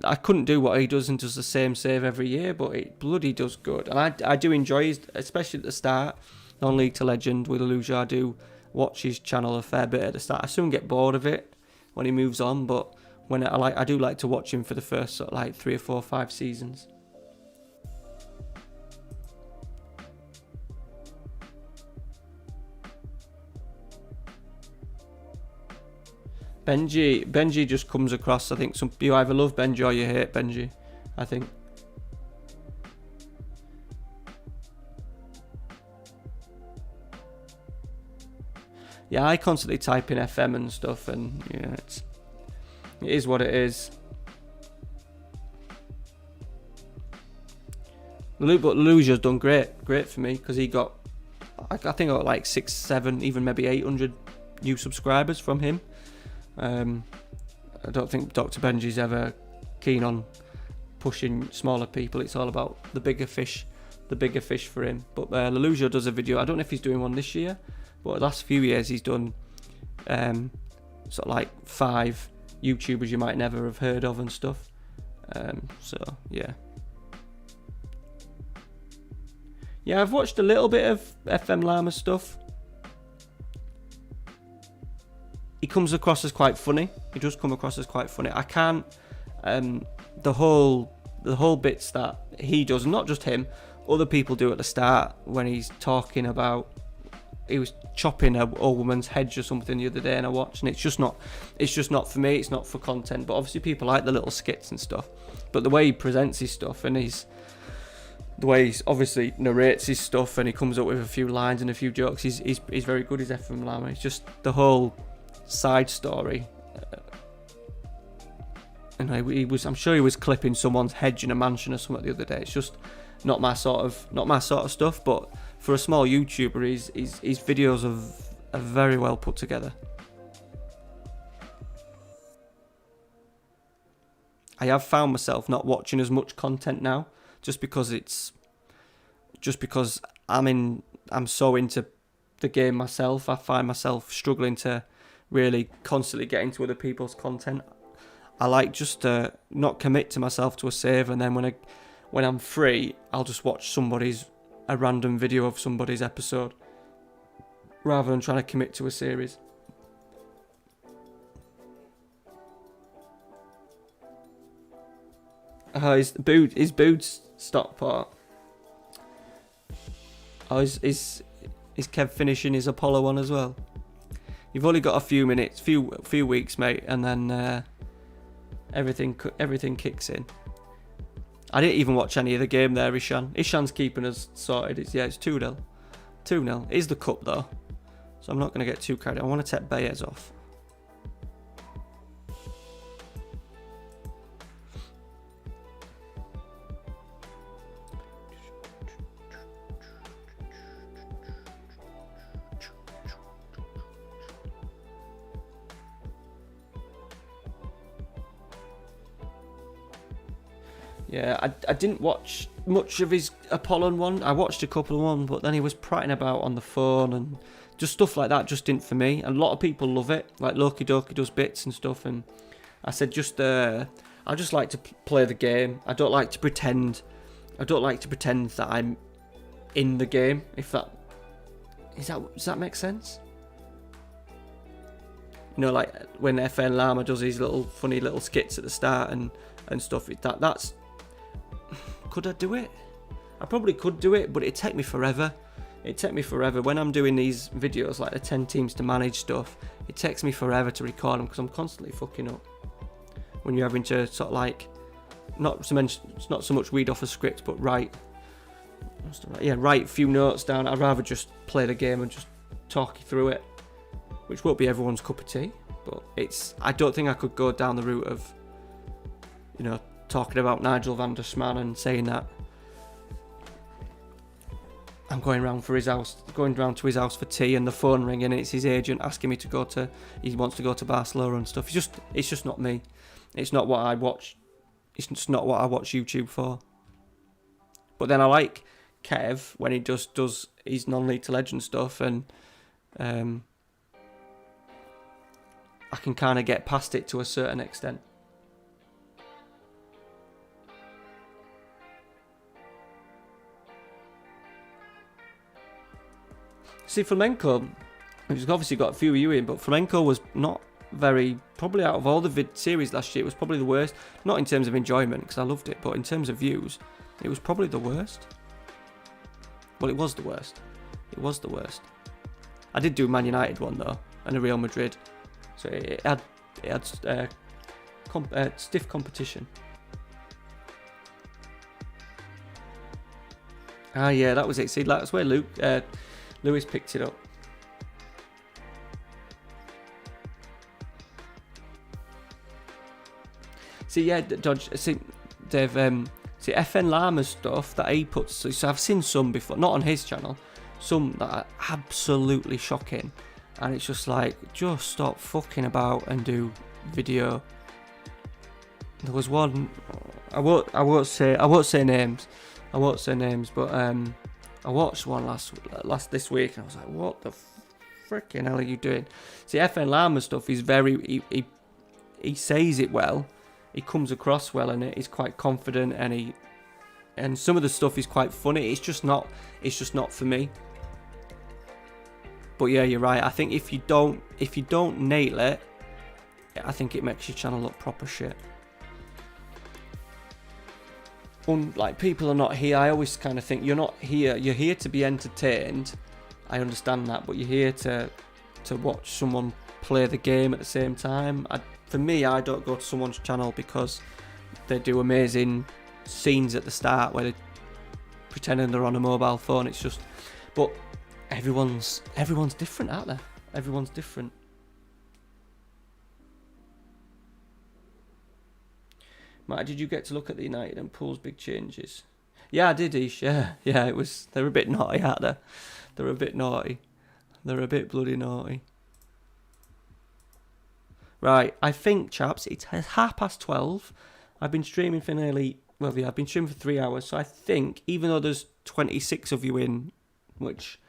I couldn't do what he does and does the same save every year, but it bloody does good. And I do enjoy his, especially at the start. Non-League to Legend with Lelujo, I do watch his channel a fair bit at the start. I soon get bored of it when he moves on, but when I do like to watch him for the first sort of like 3 or 4 or 5 seasons. Benji just comes across, I think you either love Benji or you hate Benji, I think. Yeah, I constantly type in FM and stuff, and yeah, it is what it is. But Lelujo's done great for me, because he got, I think I got like 6, 7, even maybe 800 new subscribers from him. I don't think Dr. Benji's ever keen on pushing smaller people. It's all about the bigger fish for him. But Lelujo does a video. I don't know if he's doing one this year, but the last few years he's done sort of like 5 YouTubers you might never have heard of and stuff. So yeah. Yeah, I've watched a little bit of FM Llama stuff. He comes across as quite funny. He does come across as quite funny. I can't. The whole bits that he does, not just him, other people do at the start when he's talking about. He was chopping a woman's hedge or something the other day, and I watched, and it's just not for me. It's not for content. But obviously people like the little skits and stuff. But the way he presents his stuff, and the way he obviously narrates his stuff, and he comes up with a few lines and a few jokes. He's very good. He's FM Llama. It's just the whole side story, and I'm sure he was clipping someone's hedge in a mansion or something the other day. It's just not my sort of stuff. But for a small YouTuber, his videos are very well put together. I have found myself not watching as much content now, just because I'm so into the game myself. I find myself struggling to really constantly get into other people's content. I like just to not commit to myself to a save, and then when I'm free, I'll just watch a random video of somebody's episode, rather than trying to commit to a series. His boots stock part. Oh, is Kev finishing his Apollo one as well? You've only got a few minutes, few weeks, mate, and then everything kicks in. I didn't even watch any of the game there, Ishan. Ishan's keeping us sorted. It's 2-0. 2-0. It is the cup, though, so I'm not going to get too carried. I want to take Baez off. Yeah, I didn't watch much of his Apollon one. I watched a couple of them, but then he was prattling about on the phone and just stuff like that just didn't for me. And a lot of people love it, like Loki Doki does bits and stuff. And I said I just like to play the game. I don't like to pretend that I'm in the game. Does that make sense? You know, like when FN Llama does his little funny little skits at the start and stuff. That's. Could I do it? I probably could do it, but it'd take me forever. When I'm doing these videos, like the 10 teams to manage stuff, it takes me forever to record them because I'm constantly fucking up. When you're having to sort of like, not so much read off a script, but write a few notes down. I'd rather just play the game and just talk you through it, which won't be everyone's cup of tea, but I don't think I could go down the route of, talking about Nigel van der Smaan and saying that I'm going round to his house for tea and the phone ringing and it's his agent asking me he wants to go to Barcelona and stuff. It's just not me. It's not what I watch. It's just not what I watch YouTube for. But then I like Kev when he just does his non-League to Legend stuff, and I can kind of get past it to a certain extent. See, Flamenco, he's obviously got a few of you in, but Flamenco was not very, probably out of all the series last year, it was probably the worst. Not in terms of enjoyment, because I loved it, but in terms of views, it was probably the worst. Well, it was the worst. It was the worst. I did do a Man United one, though, and a Real Madrid. So it had stiff competition. Ah, yeah, that was it. See, that's where Lewis picked it up. See, yeah, Dodge. See, they've FN Llama's stuff that he puts. So I've seen some before, not on his channel. Some that are absolutely shocking, and it's just like, just stop fucking about and do video. There was one. I won't say names. But I watched one this week, and I was like, what the freaking hell are you doing? See, FN Llama's stuff is very. He says it well. He comes across well in it. He's quite confident, and some of the stuff is quite funny. It's just not for me. But yeah, you're right. I think if you don't nail it, I think it makes your channel look proper shit. Like, people are not here. I always kind of think you're not here. You're here to be entertained. I understand that, but you're here to watch someone play the game at the same time. For me, I don't go to someone's channel because they do amazing scenes at the start where they're pretending they're on a mobile phone. It's just, but everyone's different, aren't they? Everyone's different. Matt, did you get to look at the United and Pool's big changes? Yeah, I did, Ish. Yeah, it was. They're a bit naughty, aren't they? They're a bit naughty. They're a bit bloody naughty. Right, I think, chaps, it's 12:30. I've been streaming for I've been streaming for 3 hours, so I think, even though there's 26 of you in, which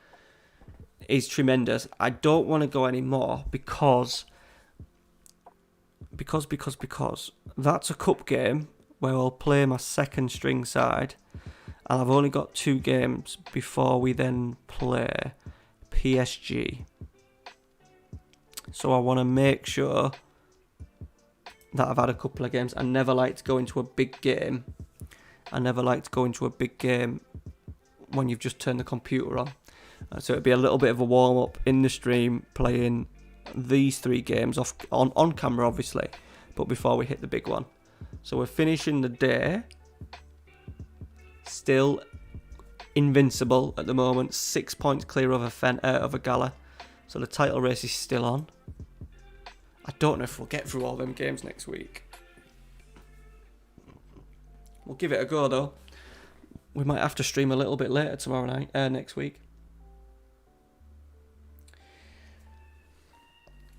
is tremendous, I don't want to go anymore because that's a cup game where I'll play my second string side, and I've only got 2 games before we then play PSG. So I want to make sure that I've had a couple of games. I never like to go into a big game. When you've just turned the computer on. So it'd be a little bit of a warm-up in the stream, playing these 3 games on camera, obviously, but before we hit the big one. So we're finishing the day. Still invincible at the moment. 6 points clear of a Gala. So the title race is still on. I don't know if we'll get through all them games next week. We'll give it a go, though. We might have to stream a little bit later next week.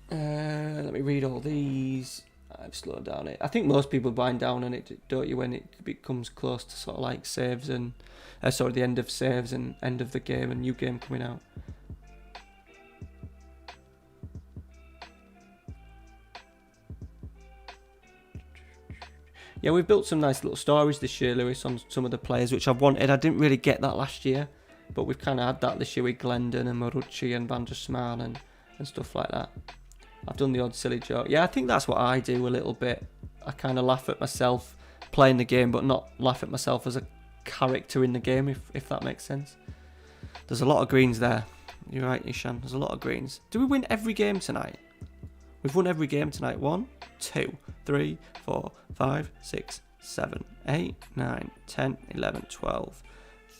Let me read all these. I've slowed down it. I think most people wind down on it, don't you, when it becomes close to sort of like saves and the end of saves and end of the game and new game coming out. Yeah, we've built some nice little stories this year, Lewis, on some of the players, which I've wanted. I didn't really get that last year, but we've kind of had that this year with Glendon and Marucci and Van der Smaan and stuff like that. I've done the odd silly joke. Yeah, I think that's what I do a little bit. I kind of laugh at myself playing the game, but not laugh at myself as a character in the game, if that makes sense. There's a lot of greens there. You're right, Ishan. There's a lot of greens. Do we win every game tonight? We've won every game tonight. 1, 2, 3, 4, 5, 6, 7, 8, 9, 10, 11, 12,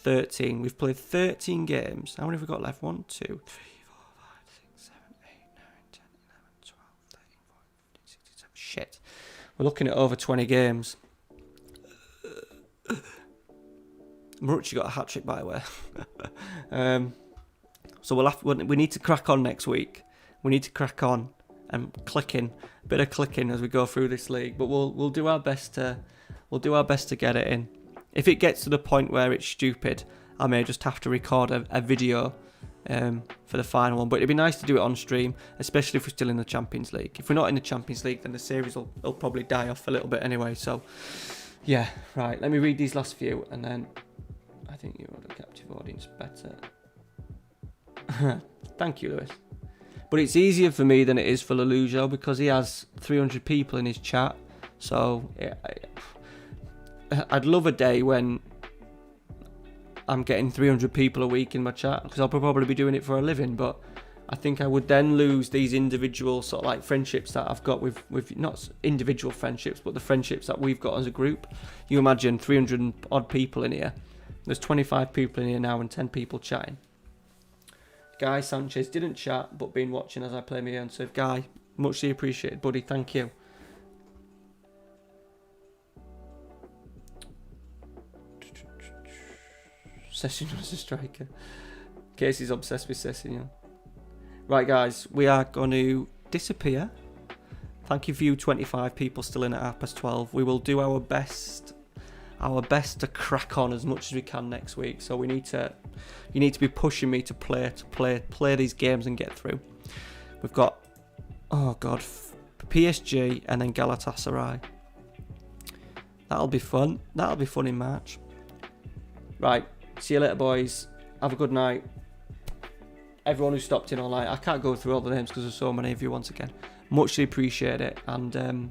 13. We've played 13 games. How many have we got left? 1, 2, 3, 4, 5, 6, 7, 8, 9, 10, 11, 12, 13, 14, 15, 16, 17. Shit. We're looking at over 20 games. Marucci got a hat-trick, by the way. So we need to crack on next week. We need to crack on and a bit of clicking as we go through this league. But we'll do our best to get it in. If it gets to the point where it's stupid, I may just have to record a video for the final one. But it'd be nice to do it on stream, especially if we're still in the Champions League. If we're not in the Champions League, then the series will probably die off a little bit anyway. So yeah, right. Let me read these last few, and then I think you are the captive audience better. Thank you, Lewis. But it's easier for me than it is for Lelujo because he has 300 people in his chat. So I'd love a day when I'm getting 300 people a week in my chat because I'll probably be doing it for a living. But I think I would then lose these individual sort of like friendships that I've got with not individual friendships, but the friendships that we've got as a group. You imagine 300 odd people in here. There's 25 people in here now and 10 people chatting. Guy Sanchez didn't chat, but been watching as I play my own serve. Guy, muchly appreciated, buddy. Thank you. Sessignon as a striker. Casey's obsessed with Sessignon. Right, guys, we are going to disappear. Thank you for you 25 people still in at 12:30. We will do our best to crack on as much as we can next week. So you need to be pushing me to play these games and get through. We've got, PSG and then Galatasaray. That'll be fun. That'll be fun in March. Right, see you later, boys. Have a good night. Everyone who stopped in all night. I can't go through all the names because there's so many of you once again. Muchly appreciate it. And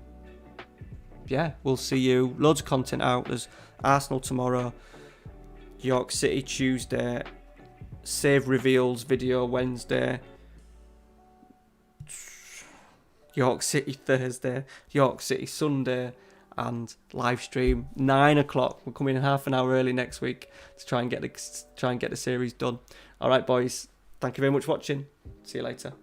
yeah, we'll see you. Loads of content out. There's Arsenal tomorrow, York City Tuesday, Save Reveals video Wednesday, York City Thursday, York City Sunday, and live stream 9 o'clock. We're coming in half an hour early next week to try and get the series done. All right, boys. Thank you very much for watching. See you later.